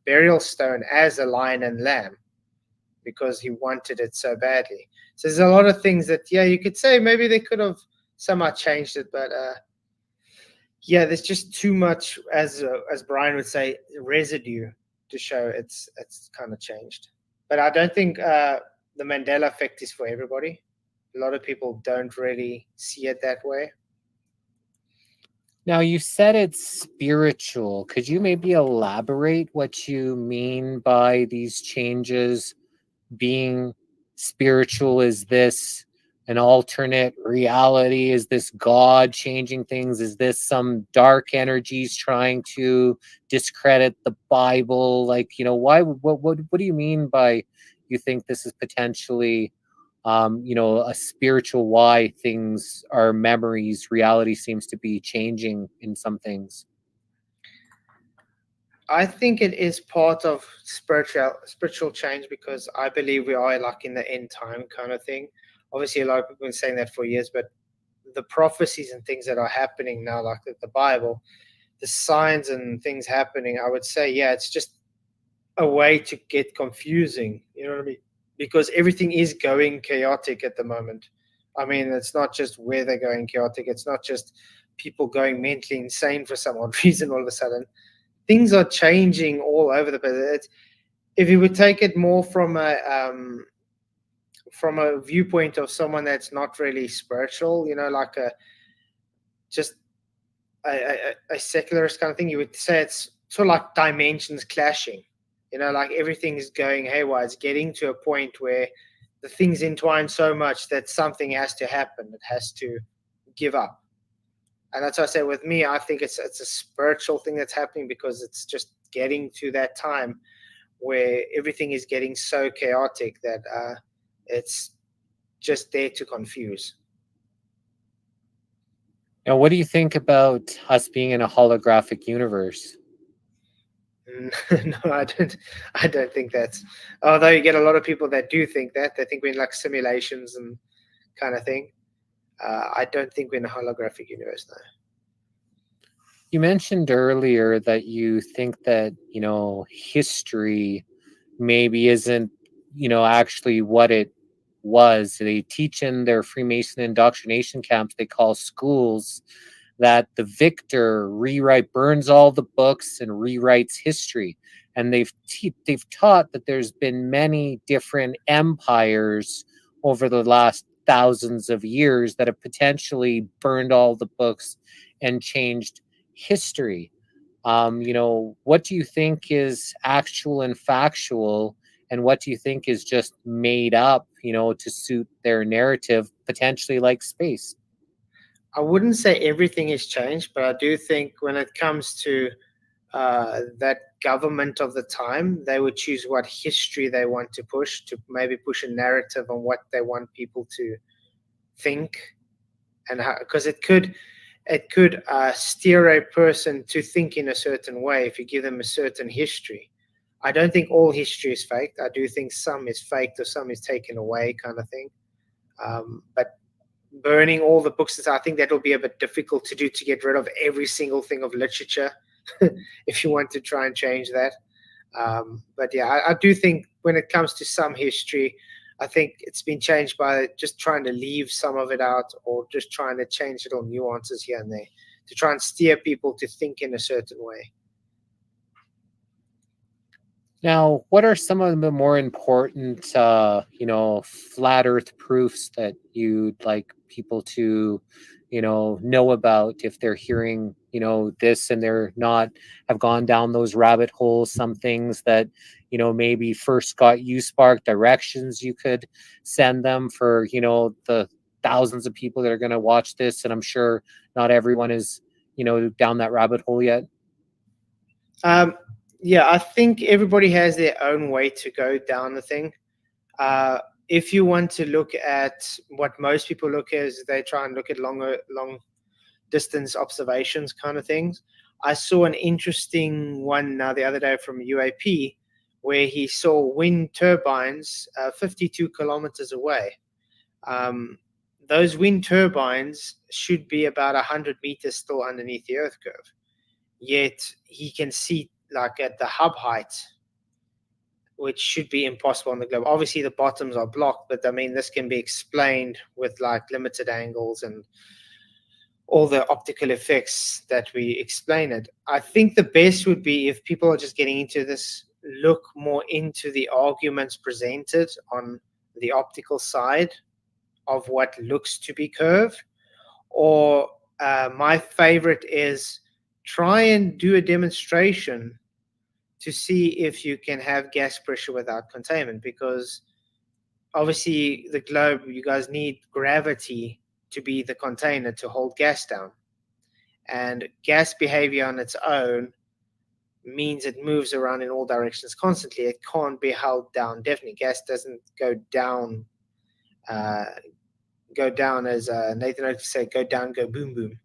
burial stone as a lion and lamb because he wanted it so badly. So there's a lot of things that, yeah, you could say maybe they could have somehow changed it, but yeah, there's just too much, as Brian would say, residue to show it's kind of changed. But I don't think the Mandela effect is for everybody. A lot of people don't really see it that way. Now, you said it's spiritual. Could you maybe elaborate what you mean by these changes being spiritual? Is this an alternate reality? Is this God changing things? Is this some dark energies trying to discredit the Bible? Like, why? What do you mean by you think this is potentially, a spiritual? Why things are memories? Reality seems to be changing in some things. I think it is part of spiritual change, because I believe we are like in the end time kind of thing. Obviously, a lot of people have been saying that for years, but the prophecies and things that are happening now, like the Bible, the signs and things happening, I would say, yeah, it's just a way to get confusing. You know what I mean? Because everything is going chaotic at the moment. I mean, it's not just where they're going chaotic. It's not just people going mentally insane for some odd reason all of a sudden. Things are changing all over the place. If you would take it more from a viewpoint of someone that's not really spiritual, like just a secularist kind of thing, you would say it's sort of like dimensions clashing. Like everything is going haywire. It's getting to a point where the things entwine so much that something has to happen. It has to give up. And that's why I say with me, I think it's a spiritual thing that's happening, because it's just getting to that time where everything is getting so chaotic that it's just there to confuse. Now, what do you think about us being in a holographic universe? No, I don't. I don't think that's. Although you get a lot of people that do think that. They think we're in like simulations and kind of thing. I don't think we're in a holographic universe now. You mentioned earlier that you think that, history maybe isn't, actually what it was. They teach in their Freemason indoctrination camps, they call schools, that the victor burns all the books and rewrites history. And they've taught that there's been many different empires over the last thousands of years that have potentially burned all the books and changed history. What do you think is actual and factual, and what do you think is just made up, to suit their narrative, potentially like space? I wouldn't say everything has changed, but I do think when it comes to that government of the time, they would choose what history they want to push, to maybe push a narrative on what they want people to think, and how, because it could steer a person to think in a certain way if you give them a certain history. I don't think all history is faked. I do think some is faked or some is taken away, kind of thing. But burning all the books, I think that will be a bit difficult to do, to get rid of every single thing of literature if you want to try and change that. But yeah, I do think when it comes to some history, I think it's been changed by just trying to leave some of it out, or just trying to change little nuances here and there to try and steer people to think in a certain way. Now, what are some of the more important, flat Earth proofs that you'd like people to, know about if they're hearing, this and they're not have gone down those rabbit holes? Some things that, maybe first got you sparked, directions you could send them for, the thousands of people that are going to watch this. And I'm sure not everyone is, down that rabbit hole yet. Yeah, I think everybody has their own way to go down the thing. If you want to look at what most people look at, is they try and look at long distance observations kind of things. I saw an interesting one the other day from UAP, where he saw wind turbines 52 kilometers away. Those wind turbines should be about 100 meters still underneath the Earth curve. Yet he can see like at the hub height, which should be impossible on the globe. Obviously the bottoms are blocked, but I mean, this can be explained with like limited angles and all the optical effects that we explain it. I think the best would be, if people are just getting into this, look more into the arguments presented on the optical side of what looks to be curved. Or my favorite is, try and do a demonstration to see if you can have gas pressure without containment, because obviously the globe, you guys need gravity to be the container to hold gas down. And gas behavior on its own means it moves around in all directions constantly. It can't be held down. Definitely, gas doesn't go down. Go down, as Nathan would say, go down, go boom, boom.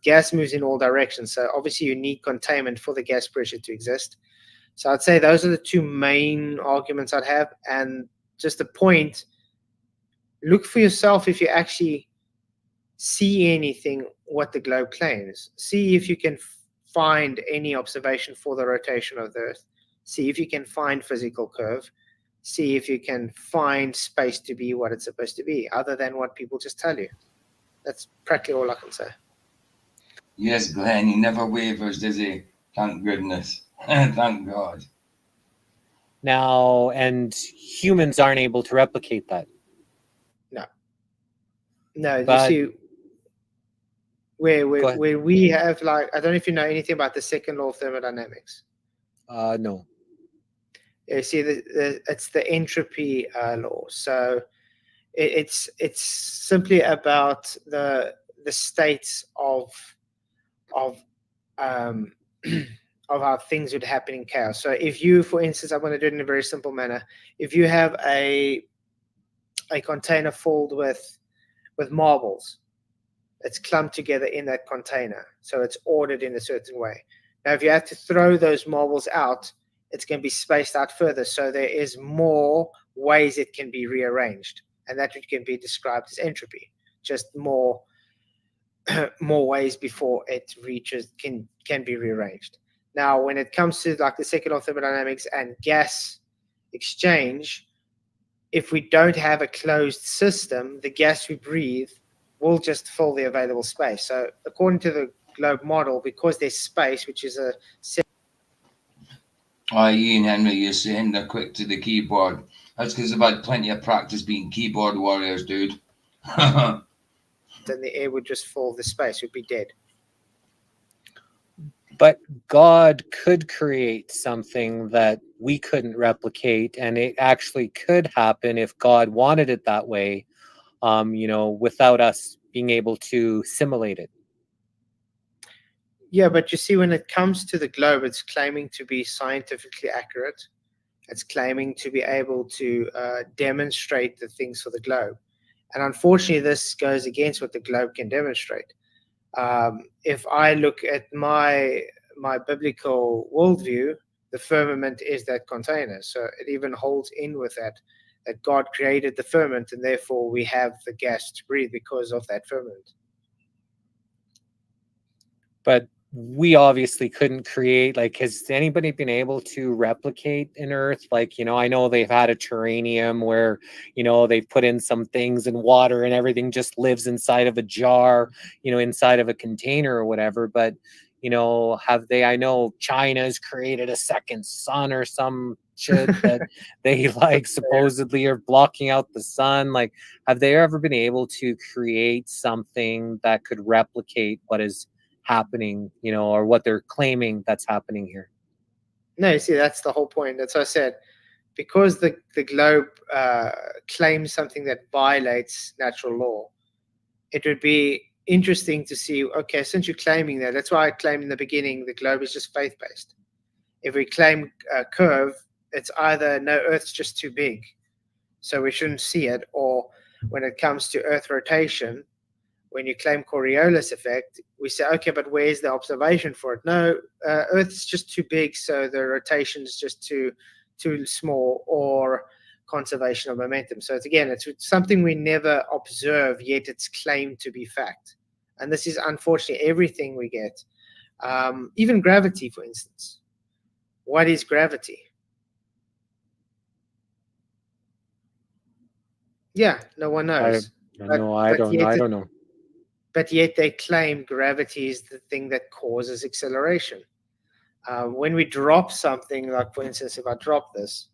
Gas moves in all directions. So obviously you need containment for the gas pressure to exist. So I'd say those are the two main arguments I'd have. And just a point, look for yourself if you actually see anything what the globe claims. See if you can find any observation for the rotation of the Earth. See if you can find physical curve. See if you can find space to be what it's supposed to be, other than what people just tell you. That's practically all I can say. Yes, Glenn, he never wavers, does he? Thank goodness. Thank God. Now, and humans aren't able to replicate that. No, But you see, where we have, like, I don't know if you know anything about the second law of thermodynamics. no. You see, it's the entropy law. So it's simply about the states of of how things would happen in chaos. So if you, for instance, I'm going to do it in a very simple manner. If you have a container filled with marbles, it's clumped together in that container, so it's ordered in a certain way. Now, if you have to throw those marbles out, it's going to be spaced out further, so there is more ways it can be rearranged, and that can be described as entropy. Just more ways before it reaches can be rearranged. Now, when it comes to like the second law of thermodynamics and gas exchange, if we don't have a closed system, the gas we breathe will just fill the available space. So according to the globe model, because there's space, which is a Ian Henry, you're saying they're quick to the keyboard. That's because they've had plenty of practice being keyboard warriors, dude. then the air would just fill the space, would be dead. But God could create something that we couldn't replicate, and it actually could happen if God wanted it that way, without us being able to simulate it. Yeah, but you see, when it comes to the globe, it's claiming to be scientifically accurate. It's claiming to be able to demonstrate the things for the globe. And unfortunately, this goes against what the globe can demonstrate. If I look at my biblical worldview, the firmament is that container. So it even holds in with that God created the firmament, and therefore we have the gas to breathe because of that firmament. But we obviously couldn't create, like, has anybody been able to replicate an Earth? Like, I know they've had a terrarium where, they've put in some things and water and everything just lives inside of a jar, inside of a container or whatever. But, have they, I know China's created a second sun or some shit that they like supposedly are blocking out the sun. Like, have they ever been able to create something that could replicate what is happening, or what they're claiming that's happening here? No, you see, that's the whole point. That's what I said. Because the globe claims something that violates natural law, it would be interesting to see, okay, since you're claiming that, that's why I claimed in the beginning the globe is just faith-based. If we claim a curve, it's either no, Earth's just too big, so we shouldn't see it, or when it comes to Earth rotation, when you claim Coriolis effect, we say, okay, but where's the observation for it? No, Earth's just too big, so the rotation is just too small, or conservation of momentum. So it's something we never observe, yet it's claimed to be fact. And this is unfortunately everything we get. Even gravity, for instance. What is gravity? Yeah, no one knows. I don't know. But yet they claim gravity is the thing that causes acceleration. When we drop something, like for instance, if I drop this,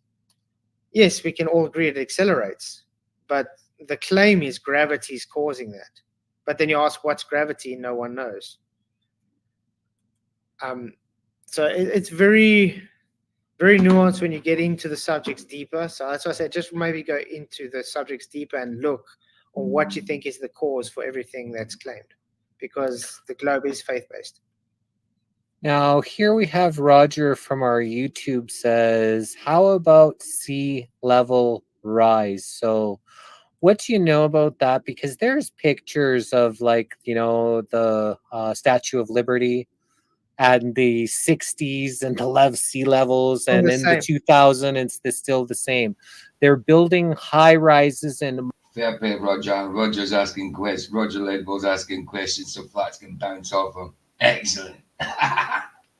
yes, we can all agree it accelerates, but the claim is gravity is causing that. But then you ask, what's gravity? No one knows. So it's very very nuanced when you get into the subjects deeper. So that's why I said just maybe go into the subjects deeper and look on what you think is the cause for everything that's claimed, because the globe is faith-based. Now, here we have Roger from our YouTube says, how about sea level rise? So what do you know about that? Because there's pictures of, like, the Statue of Liberty and the 60s and the sea levels, All and the in the same. 2000 it's still the same. They're building high rises and Fair play, Roger. Roger's asking questions. Roger Ledwell's asking questions so flats can bounce off him. Excellent.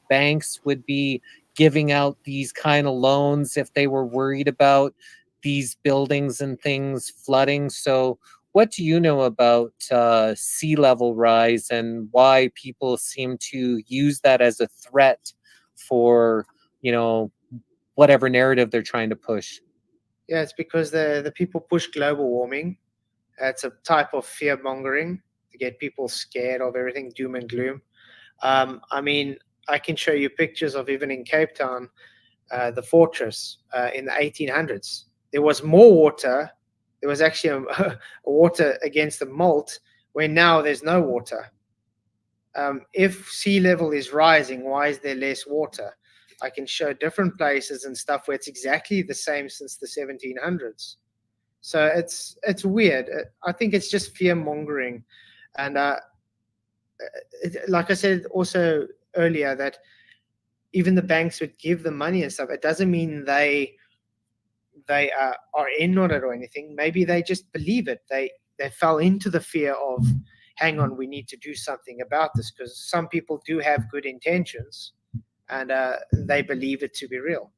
banks would be giving out these kind of loans if they were worried about these buildings and things flooding. So what do you know about sea level rise and why people seem to use that as a threat for, whatever narrative they're trying to push? Yeah, it's because the people push global warming. It's a type of fear mongering to get people scared of everything, doom and gloom. I mean, I can show you pictures of, even in Cape Town, the fortress in the 1800s. There was more water. There was actually a water against the moat, where now there's no water. If sea level is rising, why is there less water? I can show different places and stuff where it's exactly the same since the 1700s. So it's weird. I think it's just fear mongering, and like I said also earlier, that even the banks would give the money and stuff. It doesn't mean they are in on it or anything. Maybe they just believe it. They fell into the fear of, hang on, we need to do something about this, because some people do have good intentions, and they believe it to be real.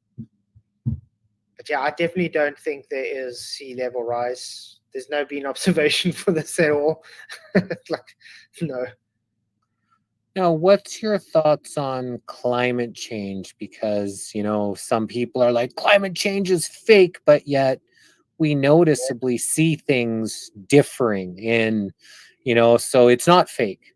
But yeah, I definitely don't think there is sea level rise. There's no been observation for this at all. Like, no. Now, what's your thoughts on climate change? Because, some people are like, climate change is fake, but yet we noticeably see things differing in, so it's not fake.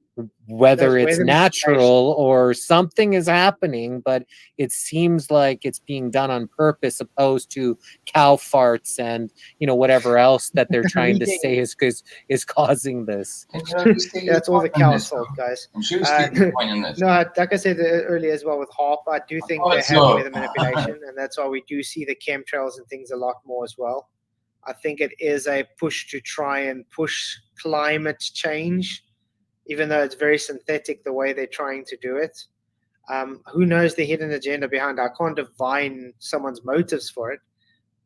Whether Those it's weather natural or something is happening, but it seems like it's being done on purpose, opposed to cow farts and whatever else that they're trying to say is causing this. Yeah, it's all the cow salt, guys. I'm sure Steve's point on this. No, like I said earlier as well with HARP, I do think they have weather manipulation, and that's why we do see the chemtrails and things a lot more as well. I think it is a push to try and push climate change, even though it's very synthetic the way they're trying to do it. Who knows the hidden agenda behind it? I can't divine someone's motives for it,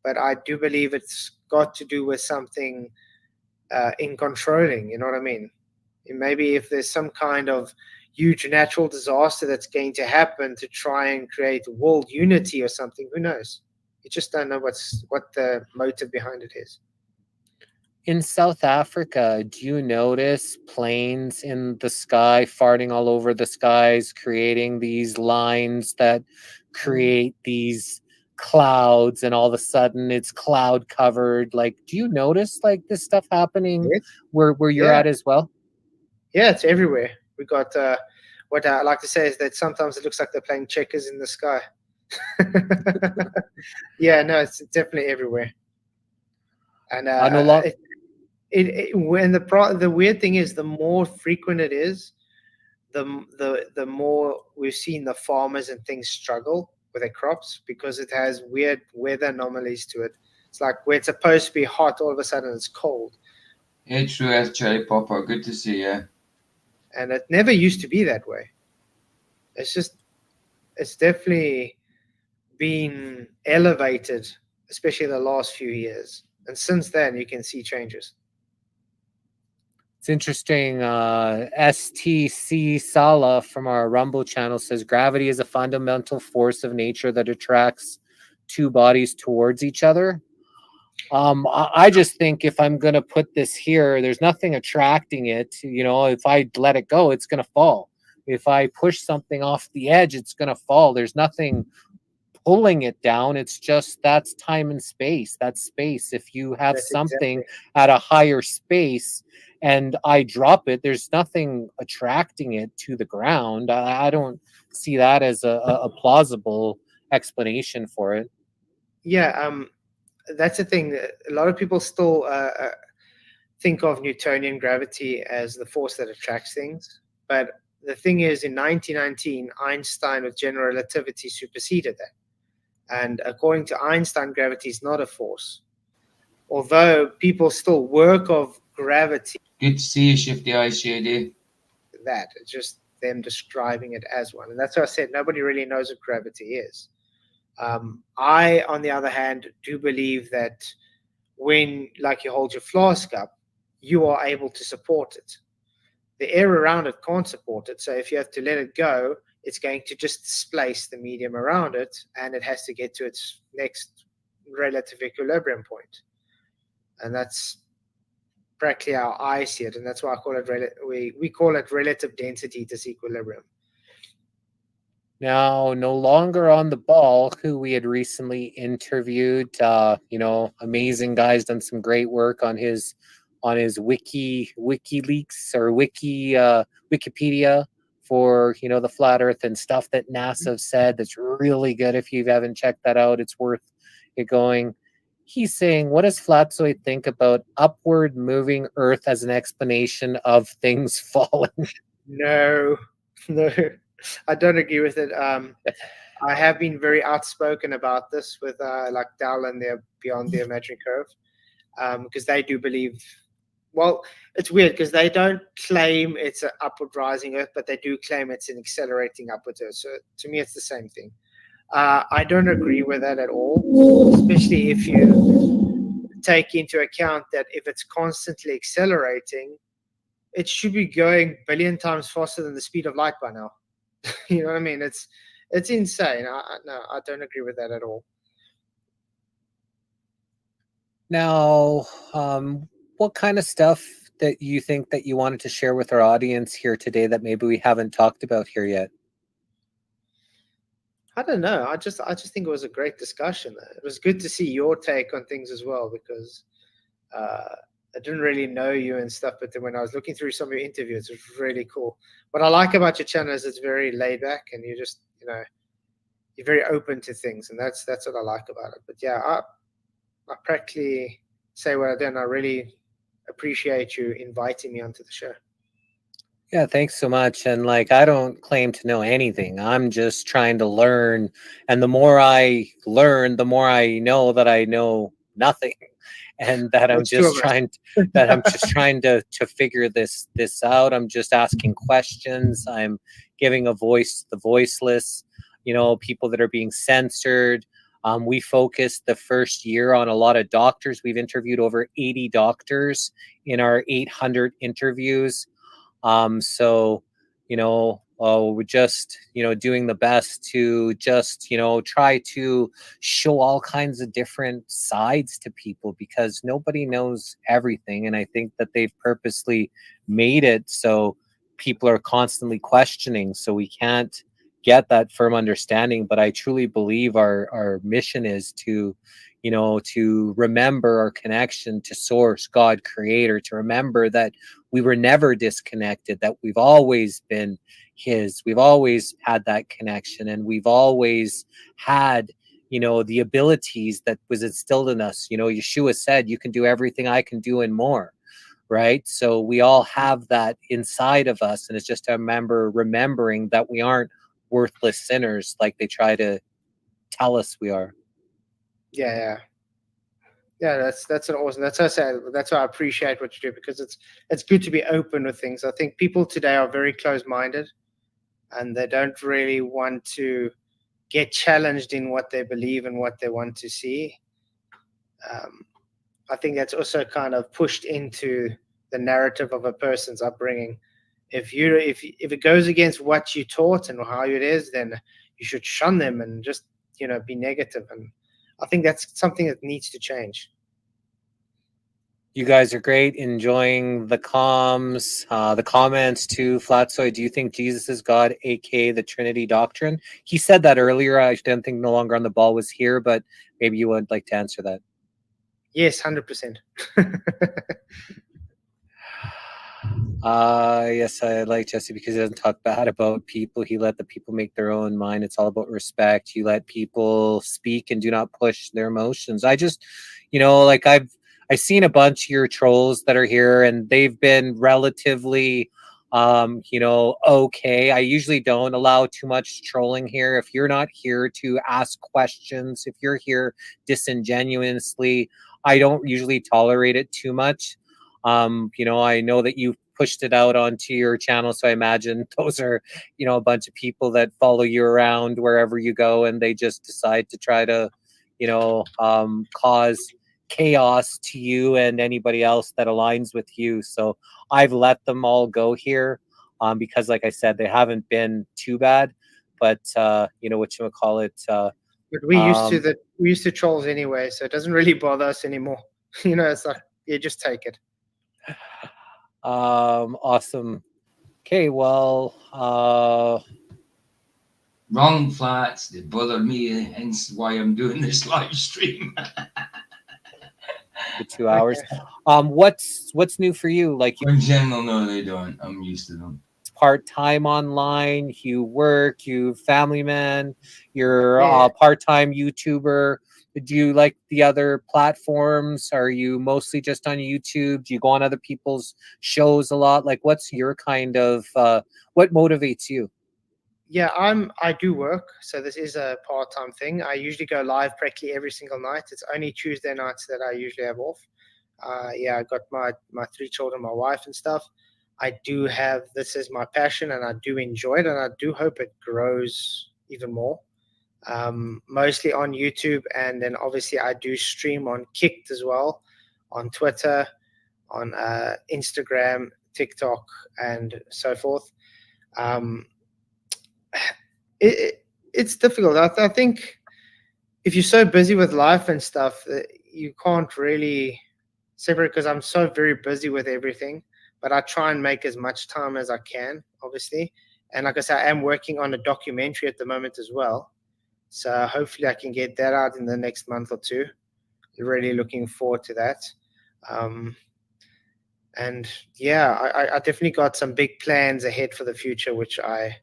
but I do believe it's got to do with something in controlling, you know what I mean? Maybe if there's some kind of huge natural disaster that's going to happen to try and create world unity or something, who knows? You just don't know what the motive behind it is. In South Africa, do you notice planes in the sky farting all over the skies, creating these lines that create these clouds, and all of a sudden it's cloud covered? Like, do you notice like this stuff happening where you're at as well? Yeah, it's everywhere. We got what I like to say is that sometimes it looks like they're playing checkers in the sky. Yeah, no, it's definitely everywhere. And when the weird thing is, the more frequent it is, the more we've seen the farmers and things struggle with their crops, because it has weird weather anomalies to it. It's like where it's supposed to be hot, all of a sudden it's cold. Hey, true as Cherry Popper. Good to see you. And it never used to be that way. It's definitely been elevated, especially the last few years. And since then, you can see changes. It's interesting. STC Sala from our Rumble channel says gravity is a fundamental force of nature that attracts two bodies towards each other. I just think if I'm going to put this here, there's nothing attracting it. If I let it go, it's going to fall. If I push something off the edge, it's going to fall. There's nothing pulling it down. It's just, that's time and space. That's space. If you have something at a higher space and I drop it, there's nothing attracting it to the ground. I don't see that as a plausible explanation for it. Yeah, that's the thing. A lot of people still think of Newtonian gravity as the force that attracts things. But the thing is, in 1919, Einstein with general relativity superseded that. And according to Einstein, gravity is not a force. Although people still work of gravity, Good to see you, Shifty Eyes Shady. that it's just them describing it as one. And that's why I said nobody really knows what gravity is. I, on the other hand, do believe that when, like, you hold your flask up, you are able to support it. The air around it can't support it. So if you have to let it go, it's going to just displace the medium around it, and it has to get to its next relative equilibrium point. And that's practically how I see it. And that's why I call it, we call it relative density disequilibrium. Now, no longer on the ball, who we had recently interviewed, amazing guy's done some great work on his WikiLeaks or Wikipedia for, the flat earth and stuff that NASA have said. That's really good. If you haven't checked that out, it's worth it going. He's saying, what does Flatzoid think about upward moving earth as an explanation of things falling? No, I don't agree with it. I have been very outspoken about this with like Dal and their Beyond the Imaginary Curve, because they do believe. Well, it's weird because they don't claim it's an upward rising Earth, but they do claim it's an accelerating upward Earth. So to me, it's the same thing. I don't agree with that at all, especially if you take into account that if it's constantly accelerating, it should be going billion times faster than the speed of light by now. You know what I mean? It's insane. No, I don't agree with that at all. Now, what kind of stuff that you think that you wanted to share with our audience here today that maybe we haven't talked about here yet? I don't know. I just think it was a great discussion. It was good to see your take on things as well, because I didn't really know you and stuff, but then when I was looking through some of your interviews, it was really cool. What I like about your channel is it's very laid back, and you just, you're very open to things, and that's what I like about it. But yeah, I practically say what I do, and I really appreciate you inviting me onto the show. Yeah, thanks so much. And I don't claim to know anything. I'm just trying to learn. And the more I learn, the more I know that I know nothing. And that I'm just trying to figure this out. I'm just asking questions. I'm giving a voice to the voiceless, people that are being censored. We focused the first year on a lot of doctors. We've interviewed over 80 doctors in our 800 interviews. So, we're just, doing the best to just, try to show all kinds of different sides to people, because nobody knows everything. And I think that they've purposely made it so people are constantly questioning, so we can't get that firm understanding. But I truly believe our mission is to, to remember our connection to Source, God, Creator, to remember that we were never disconnected, that we've always been His. We've always had that connection, and we've always had, the abilities that was instilled in us. Yeshua said, you can do everything I can do and more. Right? So we all have that inside of us, and it's just remembering that we aren't worthless sinners like they try to tell us we are. Yeah. That's an awesome. That's what I say. That's why I appreciate what you do, because it's good to be open with things. I think people today are very closed-minded, and they don't really want to get challenged in what they believe and what they want to see. I think that's also kind of pushed into the narrative of a person's upbringing. If it goes against what you taught and how it is, then you should shun them and just be negative. And I think that's something that needs to change. You guys are great. Enjoying the comments to Flatzoid. Do you think Jesus is God, aka the Trinity doctrine? He said that earlier. I didn't think No Longer on the Ball was here, but maybe you would like to answer that. Yes, 100%. Yes, I like Jesse because he doesn't talk bad about people. He let the people make their own mind. It's all about respect. You let people speak and do not push their emotions. I just, like I've seen a bunch of your trolls that are here, and they've been relatively, okay. I usually don't allow too much trolling here. If you're not here to ask questions, if you're here disingenuously, I don't usually tolerate it too much. I know that you've pushed it out onto your channel, so I imagine those are, a bunch of people that follow you around wherever you go, and they just decide to try to, cause chaos to you and anybody else that aligns with you. So I've let them all go here, because, like I said, they haven't been too bad. But whatchamacallit, But we used to trolls anyway, so it doesn't really bother us anymore. It's like, yeah, just take it. Awesome. Okay, well, Wrong flats, they bother me, hence why I'm doing this live stream. for 2 hours. What's new for you? Like, In general, no, they don't. I'm used to them. part-time online, you work, you family man, you're Yeah. a part-time YouTuber. Do you like the other platforms? Are you mostly just on YouTube? Do you go on other people's shows a lot? Like, what's your kind of what motivates you? Yeah, I do work, so this is a part-time thing. I usually go live practically every single night. It's only Tuesday nights that I usually have off. Yeah, I got my 3 children, my wife and stuff. I do have this as my passion, and I do enjoy it, and I do hope it grows even more. Mostly on YouTube, and then obviously I do stream on Kicked as well, on Twitter, on Instagram, TikTok, and so forth. Um, it's difficult. I think if you're so busy with life and stuff, you can't really separate, because I'm so very busy with everything. But I try and make as much time as I can, obviously. And like I said, I am working on a documentary at the moment as well. So hopefully I can get that out in the next month or two. Really looking forward to that. And yeah, I definitely got some big plans ahead for the future, which I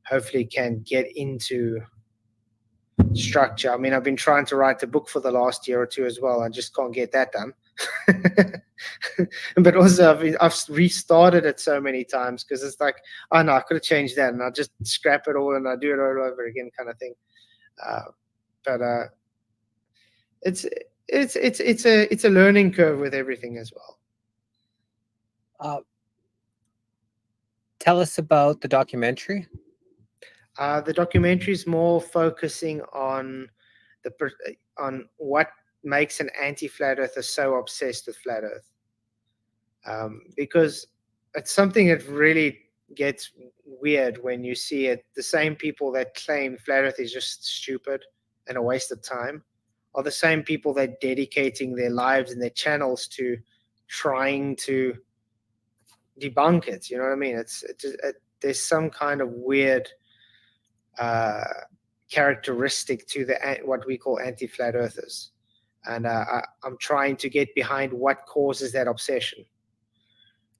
hopefully can get into structure. I mean, I've been trying to write a book for the last year or two as well. I just can't get that done. But also I've restarted it so many times, because it's like, oh no, I could have changed that, and I just scrap it all and I do it all over again, kind of thing. But it's a learning curve with everything as well. Tell us about the documentary. The documentary is more focusing on what makes an anti-flat earther so obsessed with flat Earth, because it's something that really gets weird when you see it. The same people that claim flat Earth is just stupid and a waste of time are the same people that are dedicating their lives and their channels to trying to debunk it. You know what I mean? There's some kind of weird characteristic to what we call anti-flat earthers, and I'm trying to get behind what causes that obsession,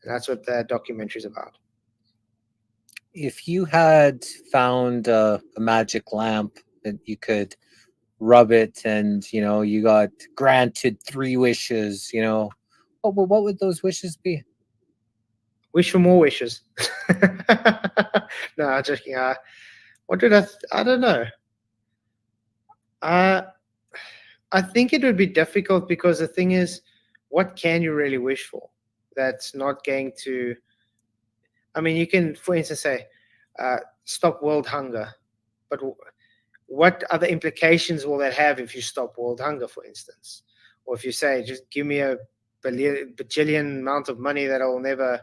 and that's what the documentary is about. If you had found a magic lamp that you could rub it, and you got granted 3 wishes, what would those wishes be? Wish for more wishes. No, I'm joking. What did I don't know. I think it would be difficult, because the thing is, what can you really wish for that's not going to, I mean, you can, for instance, say stop world hunger, but what other implications will that have if you stop world hunger, for instance? Or if you say, just give me a bajillion amount of money that I will never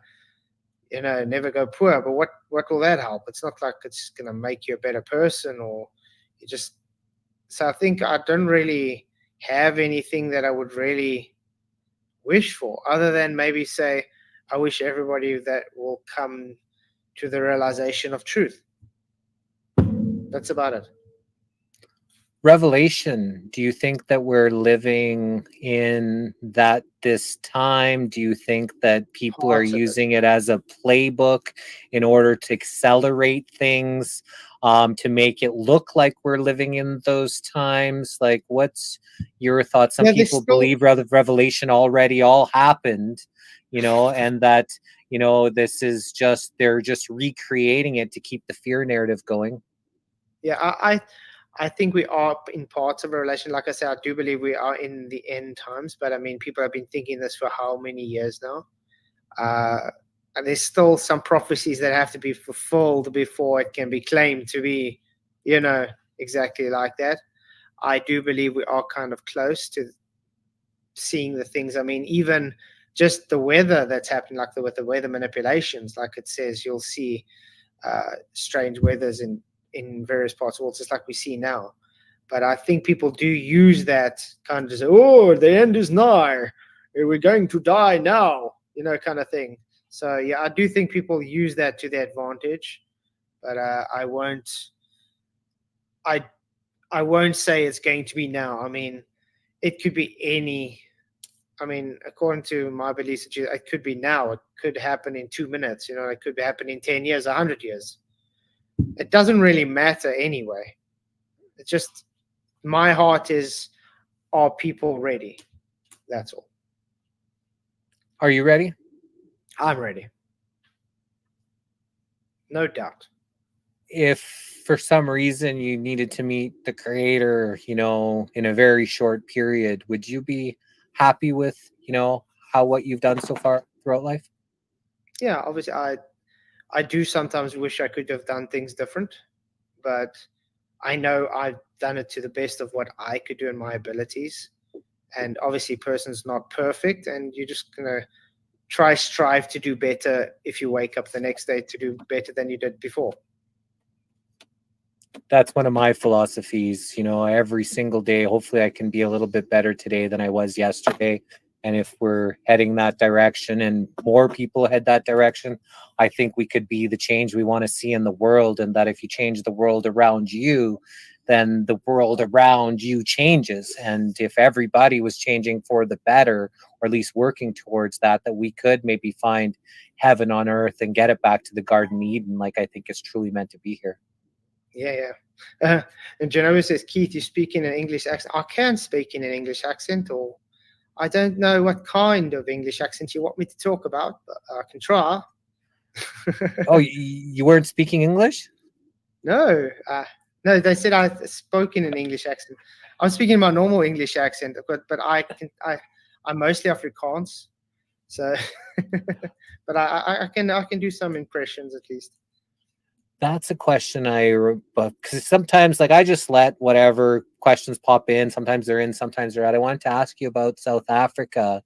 go poor, but what will that help? It's not like it's going to make you a better person, or you just. So I think I don't really have anything that I would really wish for, other than maybe say, I wish everybody that will come to the realization of truth. That's about it. Revelation, do you think that we're living in that this time? Do you think that people are Parts of it. using it as a playbook in order to accelerate things, to make it look like we're living in those times? Like, what's your thoughts? Some Yeah, there's people still believe Revelation already all happened, and that, this is just, they're just recreating it to keep the fear narrative going. yeah, I think we are in parts of a relation. Like I said, I do believe we are in the end times, but I mean, people have been thinking this for how many years now? And there's still some prophecies that have to be fulfilled before it can be claimed to be, exactly like that. I do believe we are kind of close to seeing the things. I mean, even just the weather that's happening, like with the weather manipulations, like it says, you'll see strange weathers in various parts of the world, just like we see now. But I think people do use that kind of to say, oh, the end is nigh. We're going to die now, kind of thing. So, yeah, I do think people use that to their advantage. But I won't say it's going to be now. I mean, it could be any. I mean, according to my beliefs, it could be now. It could happen in 2 minutes. It could happen in 10 years, 100 years. It doesn't really matter anyway. It's just my heart is, are people ready? That's all. Are you ready? I'm ready. No doubt. If for some reason you needed to meet the creator, in a very short period, would you be happy with, what you've done so far throughout life? Yeah, obviously, I do sometimes wish I could have done things different, but I know I've done it to the best of what I could do in my abilities. And obviously, person's not perfect, and you're just gonna strive to do better if you wake up the next day to do better than you did before. That's one of my philosophies, every single day. Hopefully I can be a little bit better today than I was yesterday. And if we're heading that direction and more people head that direction, I think we could be the change we want to see in the world. And that if you change the world around you, then the world around you changes. And if everybody was changing for the better, or at least working towards that we could maybe find heaven on earth and get it back to the Garden Eden, like I think is truly meant to be here. Yeah. And Genova says, Keith, you speak in an English accent. I can speak in an English accent, or I don't know what kind of English accent you want me to talk about, but I can try. Oh, you weren't speaking English? No, they said I spoke in an English accent. I'm speaking my normal English accent, but I'm mostly Afrikaans. So, but I can do some impressions at least. That's a question because sometimes, like, I just let whatever questions pop in. Sometimes they're in, sometimes they're out. I wanted to ask you about South Africa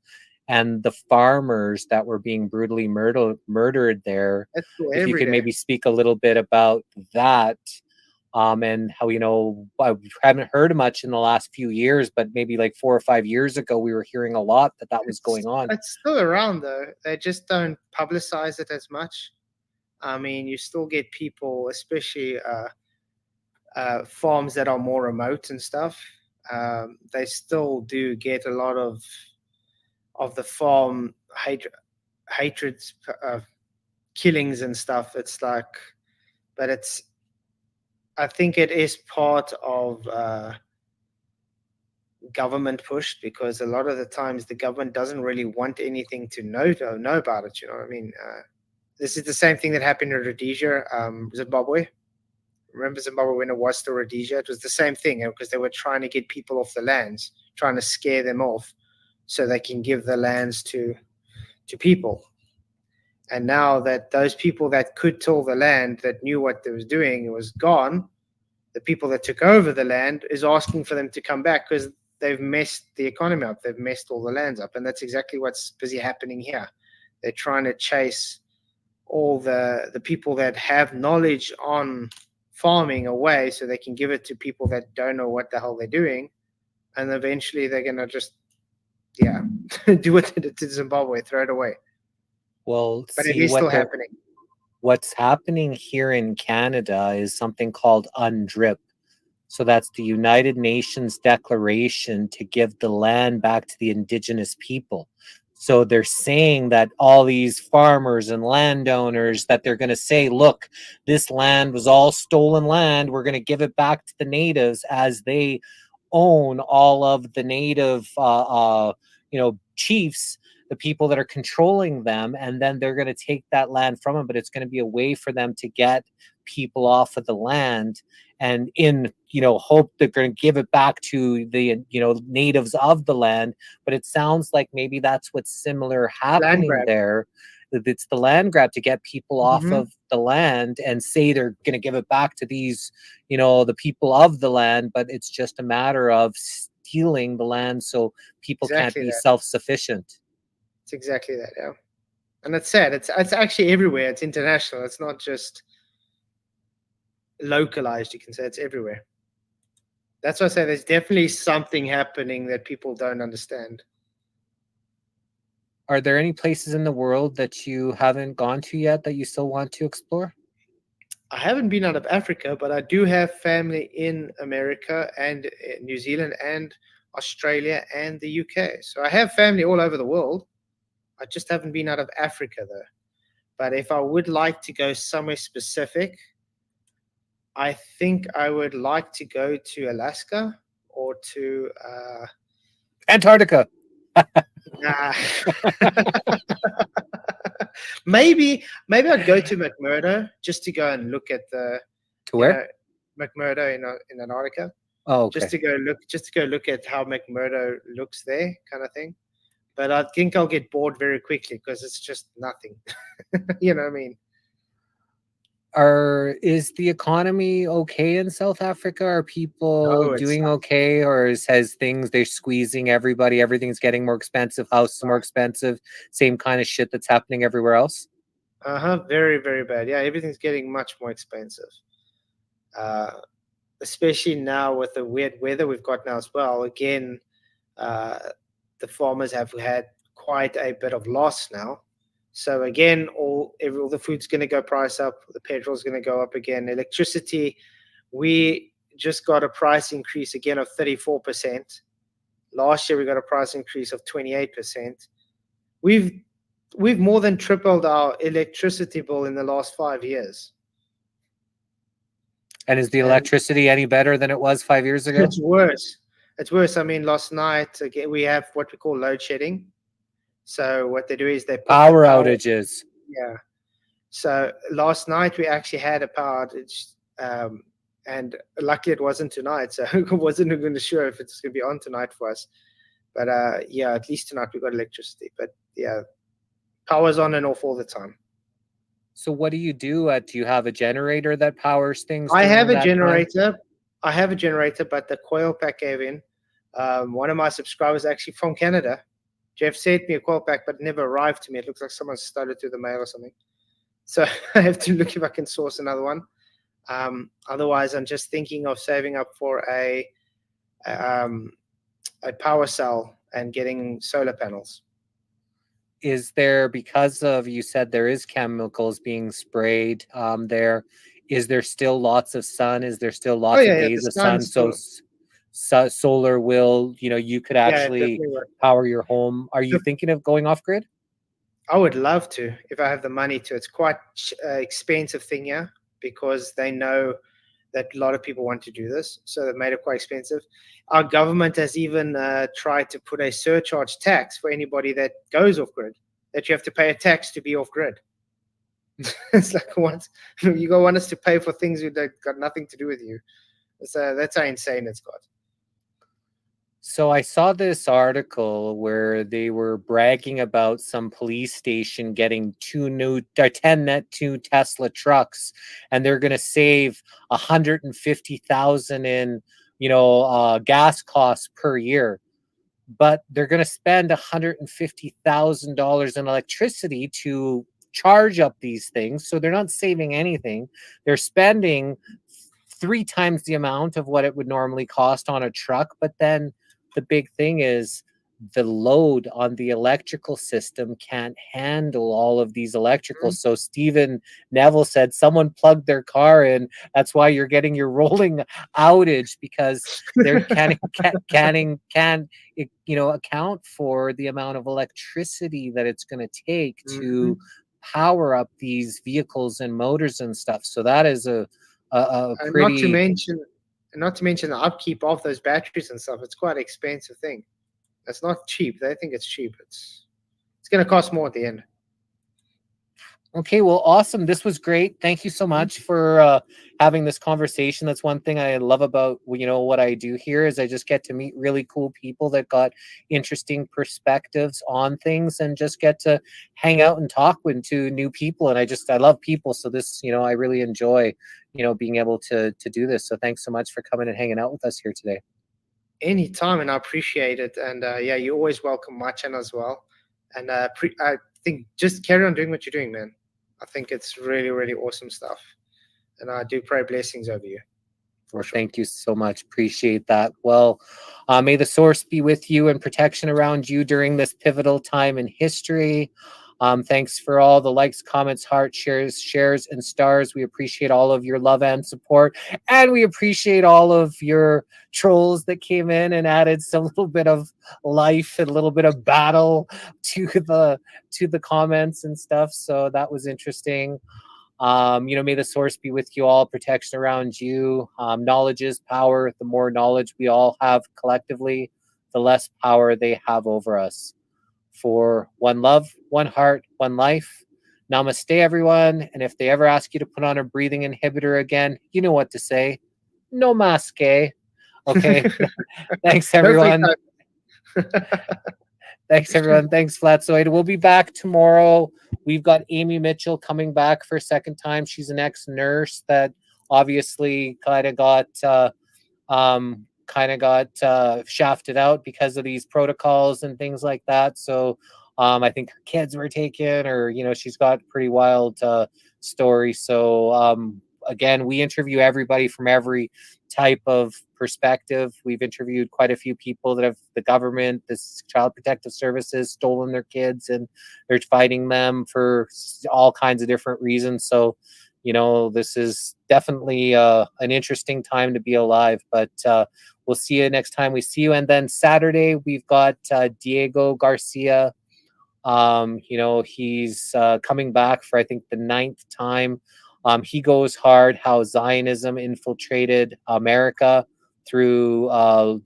and the farmers that were being brutally murdered there. If you could maybe speak a little bit about that, and how, I haven't heard much in the last few years, but maybe like 4 or 5 years ago, we were hearing a lot that was going on. It's still around though. They just don't publicize it as much. I mean, you still get people, especially farms that are more remote and stuff. They still do get a lot of the farm hatred, killings and stuff. It's like, but I think it is part of government push, because a lot of the times the government doesn't really want anything to know about it. You know what I mean? This is the same thing that happened in Rhodesia, Zimbabwe. Remember Zimbabwe when it was still Rhodesia? It was the same thing, because they were trying to get people off the lands, trying to scare them off so they can give the lands to people. And now that those people that could till the land, that knew what they was doing, it was gone, the people that took over the land is asking for them to come back because they've messed the economy up. They've messed all the lands up. And that's exactly what's busy happening here. They're trying to chase all the people that have knowledge on farming away so they can give it to people that don't know what the hell they're doing. And eventually they're going to just, do what they did to Zimbabwe, throw it away. Well, but it is still happening. What's happening here in Canada is something called UNDRIP, So that's the United Nations Declaration to give the land back to the indigenous people. So they're saying that all these farmers and landowners, that they're going to say, look, this land was all stolen land. We're going to give it back to the natives, as they own all of the native, chiefs, the people that are controlling them. And then they're going to take that land from them, but it's going to be a way for them to get people off of the land, and in hope they're going to give it back to the natives of the land. But it sounds like maybe that's what's similar Land happening grab. there. It's the land grab to get people off Mhm. of the land, and say they're going to give it back to these the people of the land, but it's just a matter of stealing the land so people can't Exactly be that. self-sufficient. It's exactly that, yeah. And it's sad. It's actually everywhere. It's international. It's not just localized, you can say. It's everywhere. That's why I say there's definitely something happening that people don't understand. Are there any places in the world that you haven't gone to yet that you still want to explore? I haven't been out of Africa, but I do have family in America and New Zealand and Australia and the UK. So I have family all over the world. I just haven't been out of Africa though. But if I would like to go somewhere specific, I think I would like to go to Alaska or to Antarctica. nah. maybe I'd go to McMurdo just to go and look at the To where? McMurdo in Antarctica. Oh, okay. Just to go look at how McMurdo looks there, kind of thing. But I think I'll get bored very quickly because it's just nothing. You know what I mean? Is the economy okay in South Africa? Are people No, it's doing okay, or has things, they're squeezing everybody? Everything's getting more expensive. Houses more expensive. Same kind of shit that's happening everywhere else. very, very bad. Yeah, everything's getting much more expensive. Especially now with the weird weather we've got now as well. Again, the farmers have had quite a bit of loss now. So again, all the food's going to go price up. The petrol's going to go up again. Electricity, we just got a price increase again of 34%. Last year we got a price increase of 28%. We've more than tripled our electricity bill in the last 5 years. And is the electricity any better than it was 5 years ago? It's worse. It's worse. I mean, last night again we have what we call load shedding. So what they do is they put Power outages. Yeah. So last night we actually had a power outage, and luckily it wasn't tonight. So I wasn't even sure if it's going to be on tonight for us. But yeah, at least tonight we got electricity. But yeah, power's on and off all the time. So what do you do? Do you have a generator that powers things? I have a during that generator. time? I have a generator, but the coil pack gave in. One of my subscribers actually from Canada, Jeff sent me a coil pack, but it never arrived to me. It looks like someone stole it through the mail or something. So I have to look if I can source another one. Otherwise, I'm just thinking of saving up for a power cell and getting solar panels. Is there, because of, you said there is chemicals being sprayed there, is there still lots of sun? Is there still lots of days of sun? So solar will, you could actually power your home. Are you thinking of going off grid? I would love to if I have the money to. It's quite expensive thing here because they know that a lot of people want to do this. So they've made it quite expensive. Our government has even tried to put a surcharge tax for anybody that goes off grid, that you have to pay a tax to be off grid. It's like, what? You want us to pay for things that got nothing to do with you. So that's how insane it's got. So I saw this article where they were bragging about some police station getting 10 net new Tesla trucks, and they're going to save 150,000 in gas costs per year. But they're going to spend $150,000 in electricity to charge up these things. So they're not saving anything. They're spending 3 times the amount of what it would normally cost on a truck. But then the big thing is the load on the electrical system can't handle all of these electricals. So Stephen Neville said someone plugged their car in. That's why you're getting your rolling outage, because they're can't account for the amount of electricity that it's going to take to power up these vehicles and motors and stuff. So that is a pretty, not to mention the upkeep of those batteries and stuff. It's quite an expensive thing. It's not cheap. They think it's cheap. It's going to cost more at the end. Okay, well, awesome. This was great. Thank you so much for having this conversation. That's one thing I love about, what I do here, is I just get to meet really cool people that got interesting perspectives on things, and just get to hang out and talk to new people. And I love people. So this, I really enjoy, being able to do this. So thanks so much for coming and hanging out with us here today. Anytime, and I appreciate it. And you're always welcome my channel as well. And I think just carry on doing what you're doing, man. I think it's really, really awesome stuff. And I do pray blessings over you. For sure. Thank you so much. Appreciate that. Well, may the source be with you and protection around you during this pivotal time in history. Thanks for all the likes, comments, hearts, shares, and stars. We appreciate all of your love and support. And we appreciate all of your trolls that came in and added some little bit of life and a little bit of battle to the comments and stuff. So that was interesting. May the source be with you all, protection around you. Knowledge is power. The more knowledge we all have collectively, the less power they have over us. For one love, one heart, one life. Namaste, everyone. And if they ever ask you to put on a breathing inhibitor again, you know what to say. No maske. Okay. Thanks, everyone. Thanks, everyone. Thanks, Flatzoid. We'll be back tomorrow. We've got Amy Mitchell coming back for a second time. She's an ex-nurse that obviously kind of got shafted out because of these protocols and things like that. So I think her kids were taken, or she's got a pretty wild story. So again, we interview everybody from every type of perspective. We've interviewed quite a few people that have the government, this Child Protective Services, stolen their kids, and they're fighting them for all kinds of different reasons. So this is definitely an interesting time to be alive. But we'll see you next time we see you. And then Saturday, we've got Diego Garcia. He's coming back for, I think, the 9th time. He goes hard how Zionism infiltrated America through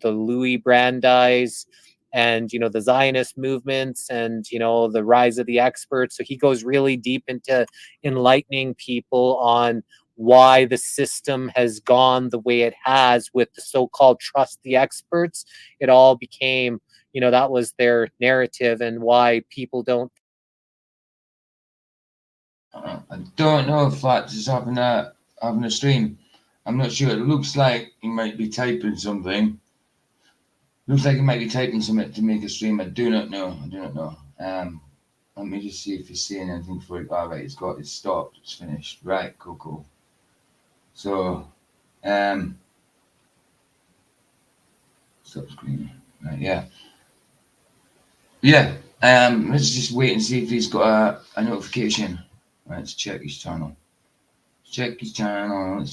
the Louis Brandeis and, the Zionist movements and, the rise of the experts. So he goes really deep into enlightening people on why the system has gone the way it has with the so-called trust the experts. It all became, that was their narrative, and why people don't. I don't know if Flats is having a stream. I'm not sure. It looks like he might be typing something. Looks like he might be typing something to make a stream. I do not know. Let me just see if he's saying anything for it. All right, it's stopped. It's finished. Right, cool. So, stop screen. Right, yeah. Let's just wait and see if he's got a notification. Right, let's check his channel. Let's check his channel.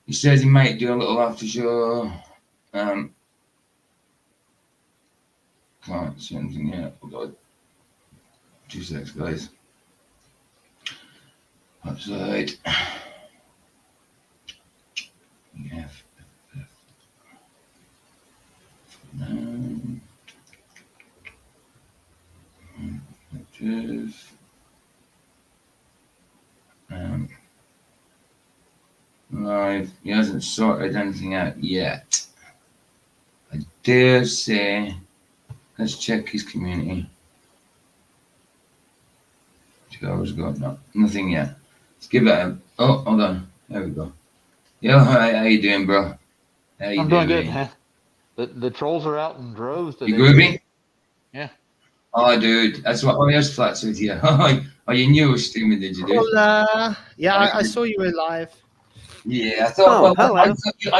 He says he might do a little after show. Can't see anything yet. Oh God. 2 seconds, guys. Outside. F. Live. He hasn't sorted anything out yet. I dare say. Let's check his community. 2 hours ago. No, nothing yet. Let's give it a. Oh, hold on. There we go. Yo, how you doing, bro? I'm doing good, man. The trolls are out in droves today. You groovy? Yeah. Oh, dude, that's what. Oh, there's Flatzoid here. Oh, you knew I was streaming, did you, dude? Hola. Yeah, I saw you were live. Yeah, I thought. Hello. I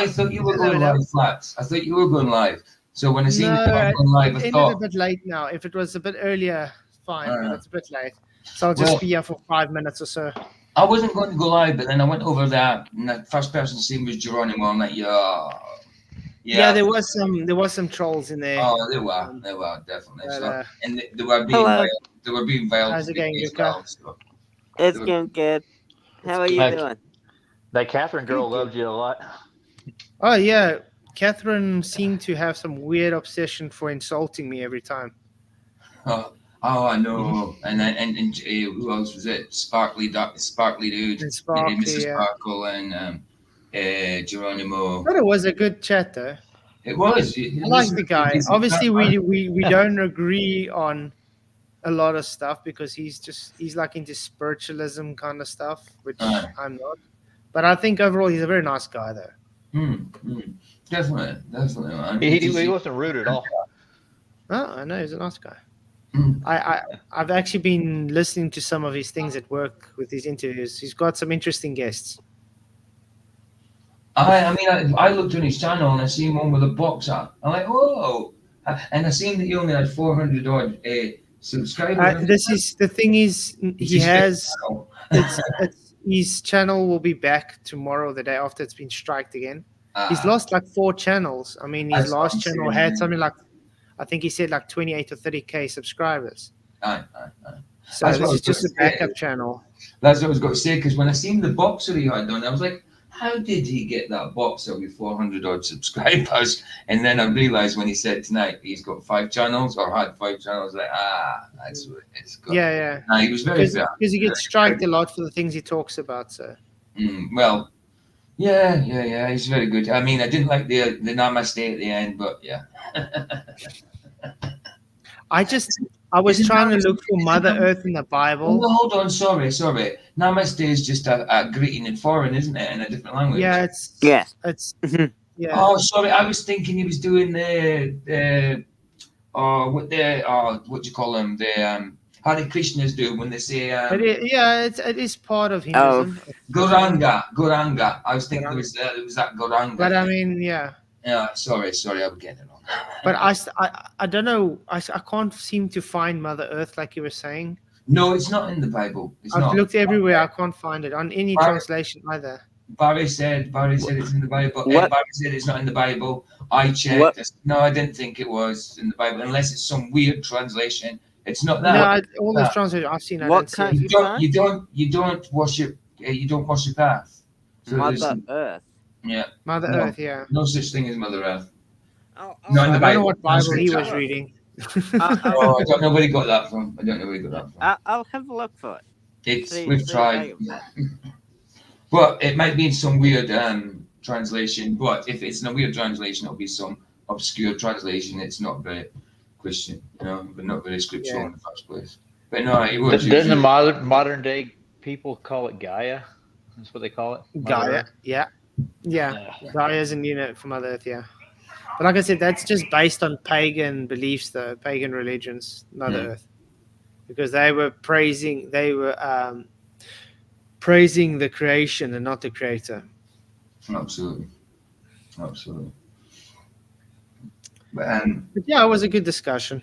thought you were going live, Flats. I thought you were going live. So when I seen No, the time on live, it I ended a thought, bit late now. If it was a bit earlier, fine, but uh, it's a bit late. So I'll just well, be here for 5 minutes or so. I wasn't going to go live, but then I went over there, and the first person seen was Geronimo. I'm like, Yeah, yeah. there was some trolls in there. Oh, Um, they were definitely. but So, and they were being Hello. veiled. They were being veiled how's to it be going, as Yuka? well. So It's they were, going good. It's How are you good. doing? That Catherine girl Thank you. loved you a lot. Oh yeah, Catherine seemed to have some weird obsession for insulting me every time. oh, I know. And then and who else was it? Sparkly dude, And Sparkly, Mrs. yeah. Sparkle, and Geronimo. But it was a good chat though. It was. I like the guy. Obviously, we don't agree on a lot of stuff because he's like into spiritualism kind of stuff, which Aye. I'm not. But I think overall he's a very nice guy though. Definitely, man. He wasn't rude at all. Oh, I know he's a nice guy. Mm. I've actually been listening to some of his things at work with his interviews. He's got some interesting guests. I mean, I looked on his channel and I seen one with a boxer. I'm like, whoa! And I seen that he only had 400 odd subscribers. This is the thing is It's he his has channel. it's his channel will be back tomorrow, the day after it's been striked again. He's lost like 4 channels. I mean, his That's what I'm last channel saying, had man. something like, I think he said like 28 or 30K subscribers. Aye. So That's what I this was is just a gonna say. backup channel. That's what I was going to say, because when I seen the boxer he had done, I was like, how did he get that boxer with 400 odd subscribers? And then I realized when he said tonight he's got 5 channels or had 5 channels, like, that's what it's got. Yeah. Nah, he was very fair. Because he gets striked a lot for the things he talks about. So Well, yeah, he's very good. I mean, I didn't like the namaste at the end, but yeah. I was Isn't trying to namaste- look for Mother isn't- Earth in the Oh, Bible. no, hold on, sorry. Namaste is just a greeting in foreign, isn't it, in a different language? Yeah, Yes. it's Mhm. yeah. Oh, sorry, I was thinking he was doing the what do you call them? The Hare Krishnas do when they say It is part of Hinduism. Goranga. I was thinking it was that Goranga. But I mean, yeah. Yeah, sorry, I'm getting it wrong. But I don't know. I can't seem to find Mother Earth like you were saying. No, it's not in the Bible. It's I've not. looked everywhere. I can't find it on any translation either. Barry said it's in the Bible. What? Barry said it's not in the Bible. I checked. What? I said, no, I didn't think it was in the Bible unless it's some weird translation. It's not No, that. all those translations I've seen, I What don't see kind- it. You don't worship. You don't worship Earth. So there's- Mother Earth. Yeah, Mother No. Earth, yeah. no such thing as Mother Earth. Oh, Not in the I don't know Bible. what Bible he Scripture. was reading. Oh, I don't know where he got that from. I'll have a look for it. We've tried, but it might be in some weird translation. But if it's in a weird translation, it'll be some obscure translation. It's not very Christian, but not very scriptural in the first place. But no, it was. Doesn't the modern day people call it Gaia? That's what they call it. Mother Gaia, Earth? yeah. Yeah. Gaia is a unit for Mother Earth, yeah. But like I said, that's just based on pagan beliefs, though, pagan religions, Mother Earth, because they were praising the creation and not the creator. Absolutely. But yeah, it was a good discussion.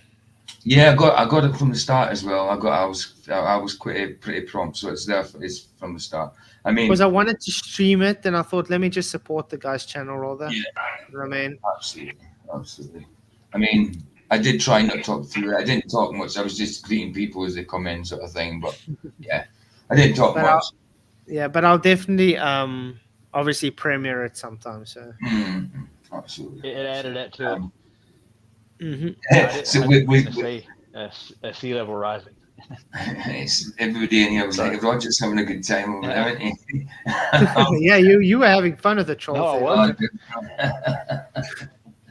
yeah, I got it from the start as well. I was pretty prompt, so it's from the start. I mean, Because I wanted to stream it, and I thought, let me just support the guy's channel rather. Yeah. You know what I mean? Absolutely. I mean, I did try not to talk through it. I didn't talk much. I was just greeting people as they come in, sort of thing. But yeah, I didn't talk much. But I'll definitely obviously premiere it sometime. So Absolutely. It added that to it. So I we didn't say sea level rising. everybody in here was like, Roger's having a good time over there, isn't he? yeah, you were having fun with the troll. No, I thing.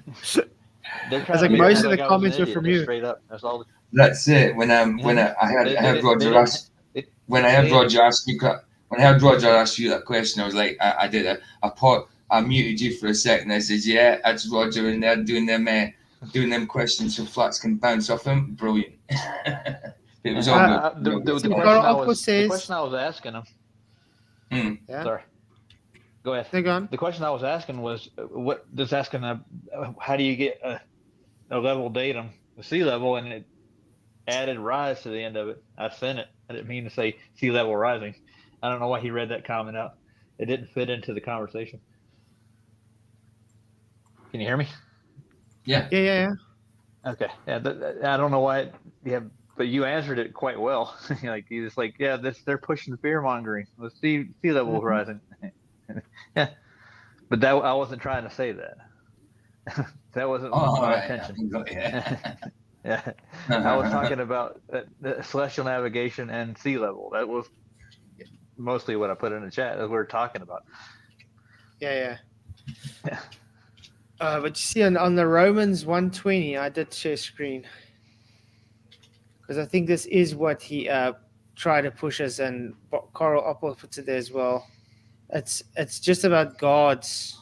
wasn't. I was like, most of the comments were from you. Straight up. That's all. That's it. When I had Roger ask you that question, I was like, I muted you for a second. I said, yeah, that's Roger in there doing them questions so flats can bounce off him. Brilliant. It was all good. The question I was asking him. Yeah. Sorry. Go ahead. They're gone. The question I was asking was, how do you get a level datum, the sea level, and it added rise to the end of it. I sent it. I didn't mean to say sea level rising. I don't know why he read that comment out. It didn't fit into the conversation. Can you hear me? Yeah. Okay. Yeah. I don't know why. But you answered it quite well. Like you just like, yeah, they're pushing fear mongering. The sea level rising. Yeah. But that I wasn't trying to say that. That wasn't my intention. Yeah. I was talking about the celestial navigation and sea level. That was mostly what I put in the chat that we're talking about. Yeah. But you see on the Romans 1:20, I did share screen because I think this is what he tried to push us, and Coral Opal puts it there as well. It's just about God's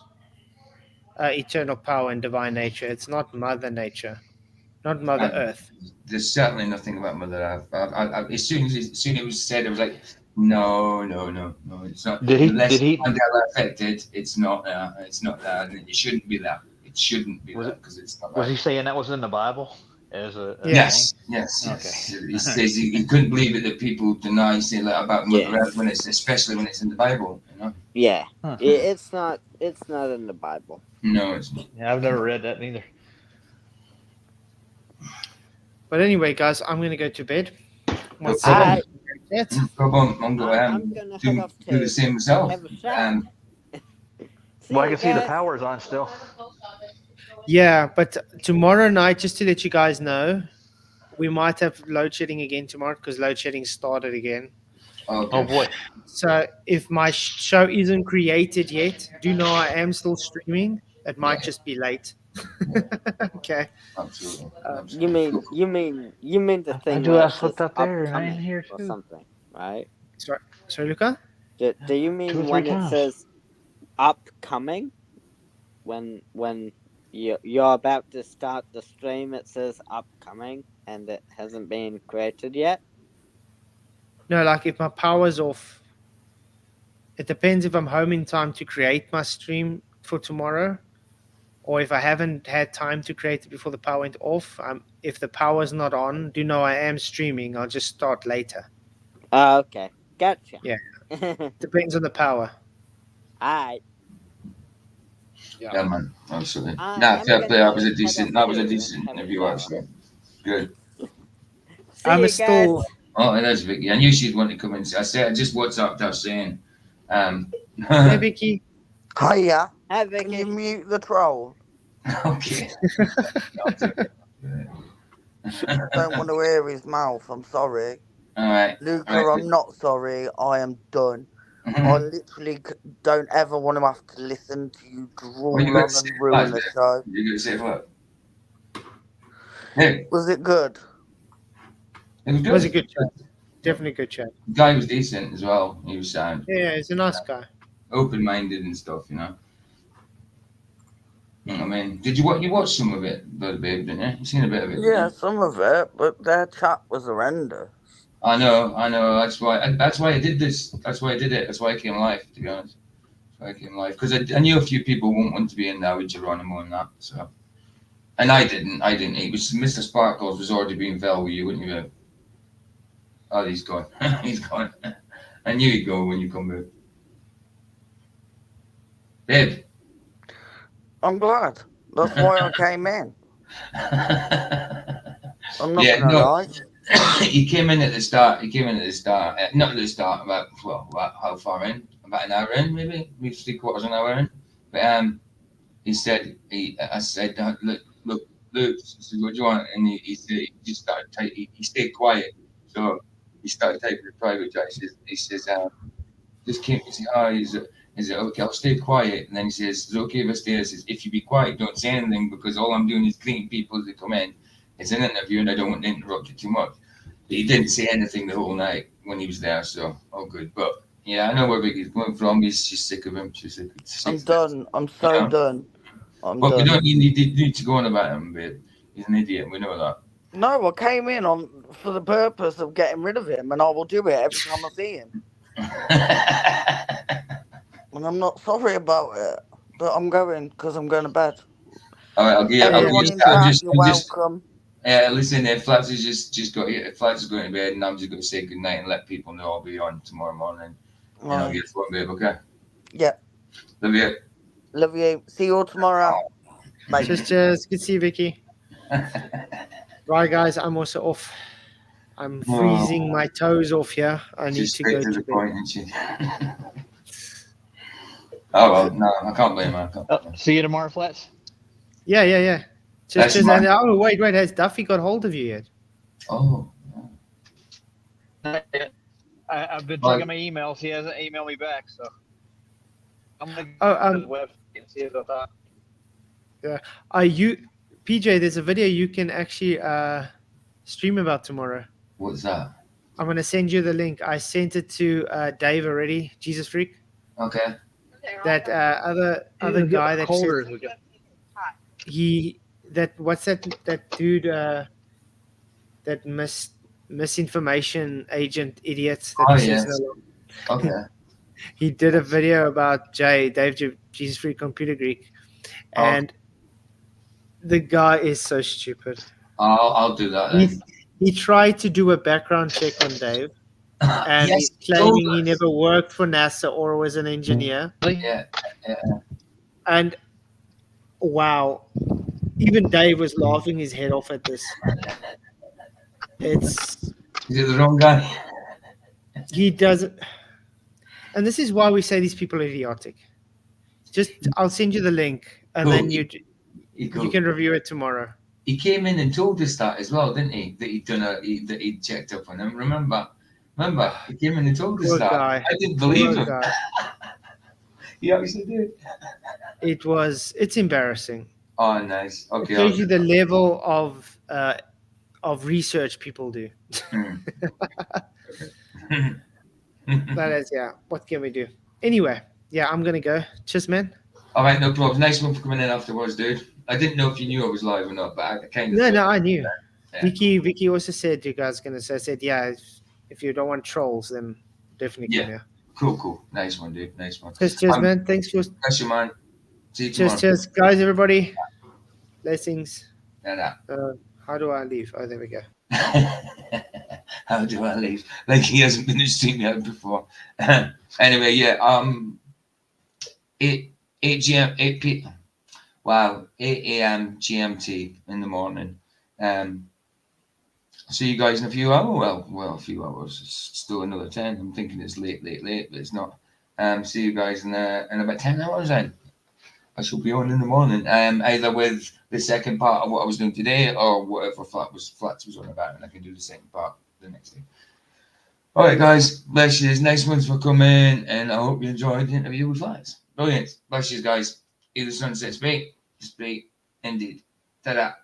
eternal power and divine nature. It's not Mother Nature, not Mother Earth. There's certainly nothing about Mother Earth. As soon as it was said, I was like, no, it's not. Unless Mandela affected, it's not there. It's not there. It shouldn't be there. It shouldn't be there because it's not. Was he saying that was in the Bible? Yes. Okay. He says he couldn't believe it that people deny saying that about Mother Earth when especially when it's in the Bible. Yeah. It's not in the Bible. No, it's not. Yeah, I've never read that neither. But anyway, guys, I'm going to go to bed. No problem. I'm going to do the same myself. Well, I can see the power's on still. Yeah, but tomorrow night, just to let you guys know, we might have load shedding again tomorrow because load shedding started again. Okay. Oh boy. So if my show isn't created yet, do know I am still streaming. It might just be late. Okay. Absolutely. You mean the thing? I do have flipped up there, and I am here too. Or something, right? Sorry, Luca? Do you mean when it says upcoming? When you're about to start the stream, it says upcoming, and it hasn't been created yet? No, like if my power's off, it depends if I'm home in time to create my stream for tomorrow, or if I haven't had time to create it before the power went off. If the power's not on, do know I am streaming. I'll just start later. Okay, gotcha. Yeah, depends on the power. Alright. Yeah, man, absolutely. Fair play. That was a decent interview, actually. Good. I'm still. Oh, that's Vicky. I knew she'd want to come in. I just WhatsApped her saying, Hey, Vicky. Hiya. Hi, Vicky. Can you mute the troll? Okay. Don't want to hear his mouth. I'm sorry. All right. Luca, All right. I'm not sorry. I am done. I literally don't ever want to have to listen to you drool on and ruin the show. You're going to say what? Hey. Was it good? It was a good chat. Definitely a good chat. The guy was decent as well. He was sound. Yeah, he's a nice guy. Open-minded and stuff, You know what I mean? Did you watch some of it, Babe, didn't you? You seen a bit of it? Yeah, some of it, but their chat was horrendous. I know. That's why I did this. That's why I did it. That's why I came live, to be honest. That's why I came live. Because I knew a few people won't want to be in there with Geronimo and that. So, and I didn't. It was Mr. Sparkles was already being fell with you, wouldn't you? Oh, he's gone. He's gone. I knew he'd go when you come back. Babe. I'm glad. That's why I came in. I'm not gonna lie. He came in at the start. Not at the start. About how far in? About an hour in, maybe 3/4 an hour in. But he said, I said, look, Luke. He said, what do you want? And he said, he just started typing. He stayed quiet, so he started typing the private chat. He says, just came. He said, oh, is it okay? I'll stay quiet. And then he says, is it okay if I stay? He says, if you be quiet, don't say anything because all I'm doing is greeting people as they come in. It's an interview and I don't want to interrupt you too much. But he didn't say anything the whole night when he was there, so all good. But yeah, I know where Vicky's going from. She's sick of him. She's sick I'm done. I'm so done. But we don't need to go on about him, babe. He's an idiot. We know that. No, I came in for the purpose of getting rid of him, and I will do it every time I see him. And I'm not sorry about it, but I'm going because I'm going to bed. All right, I'll give you. Everyone in chat, you're welcome. Yeah, listen, Flats has just got here. Flats is going to bed, and I'm just going to say good night and let people know I'll be on tomorrow morning. Right. I'll get phone, babe. Okay. Yeah. Love you. Love you. See you all tomorrow. Bye. Just good to see you, Vicky. Right, guys, I'm also off. I'm freezing my toes off here. I need to go to the bed. point, isn't she? Oh well, no, I can't blame her. See you tomorrow, Flats. Yeah. Just and oh wait, has Duffy got hold of you yet? Oh. I've been checking my emails. He hasn't emailed me back, so I'm gonna go to his website and see his thought. Yeah. PJ, there's a video you can actually stream about tomorrow. What's that? I'm gonna send you the link. I sent it to Dave already. Jesus Freak. Okay. That other guy that what's that dude that misinformation agent idiot that yes. Okay. He did a video about Dave Jesus Freak Computer Geek, and the guy is so stupid. I'll do that. He tried to do a background check on Dave, and he's claiming he never worked for NASA or was an engineer. Yeah. And wow, even Dave was laughing his head off at this. Is it the wrong guy? He doesn't. And this is why we say these people are idiotic. I'll send you the link, and then you can review it tomorrow. He came in and told us that as well, didn't he? That that he'd checked up on him. Remember? He came in and told us that. I didn't believe him. He actually did. It's embarrassing. Oh, nice. Okay. It shows you the level of research people do. That is, what can we do? Anyway, I'm gonna go. Cheers, man. All right, no problem. Nice one for coming in afterwards, dude. I didn't know if you knew I was live or not, but I kind of. No, I knew. Yeah. Vicky also said you guys gonna say. I said, if you don't want trolls, then definitely come here. Cool. Nice one, dude. Nice one. Cheers, man. Thanks for. Bless you, man. See you tomorrow. Cheers, guys, everybody. Blessings. Yeah. How do I leave? Oh, there we go. How do I leave? Like he hasn't been in stream yet before. Anyway, 8 a.m. GMT in the morning. See you guys in a few hours. Well, a few hours. It's still another 10. I'm thinking it's late, but it's not. See you guys in about 10 hours then. I shall be on in the morning, either with the second part of what I was doing today or whatever Flats was on about, and I can do the second part the next day. All right, guys. Bless you. Nice ones for coming, and I hope you enjoyed the interview with Flats. Brilliant. Bless you, guys. Either sunset speak, indeed. Ta-da.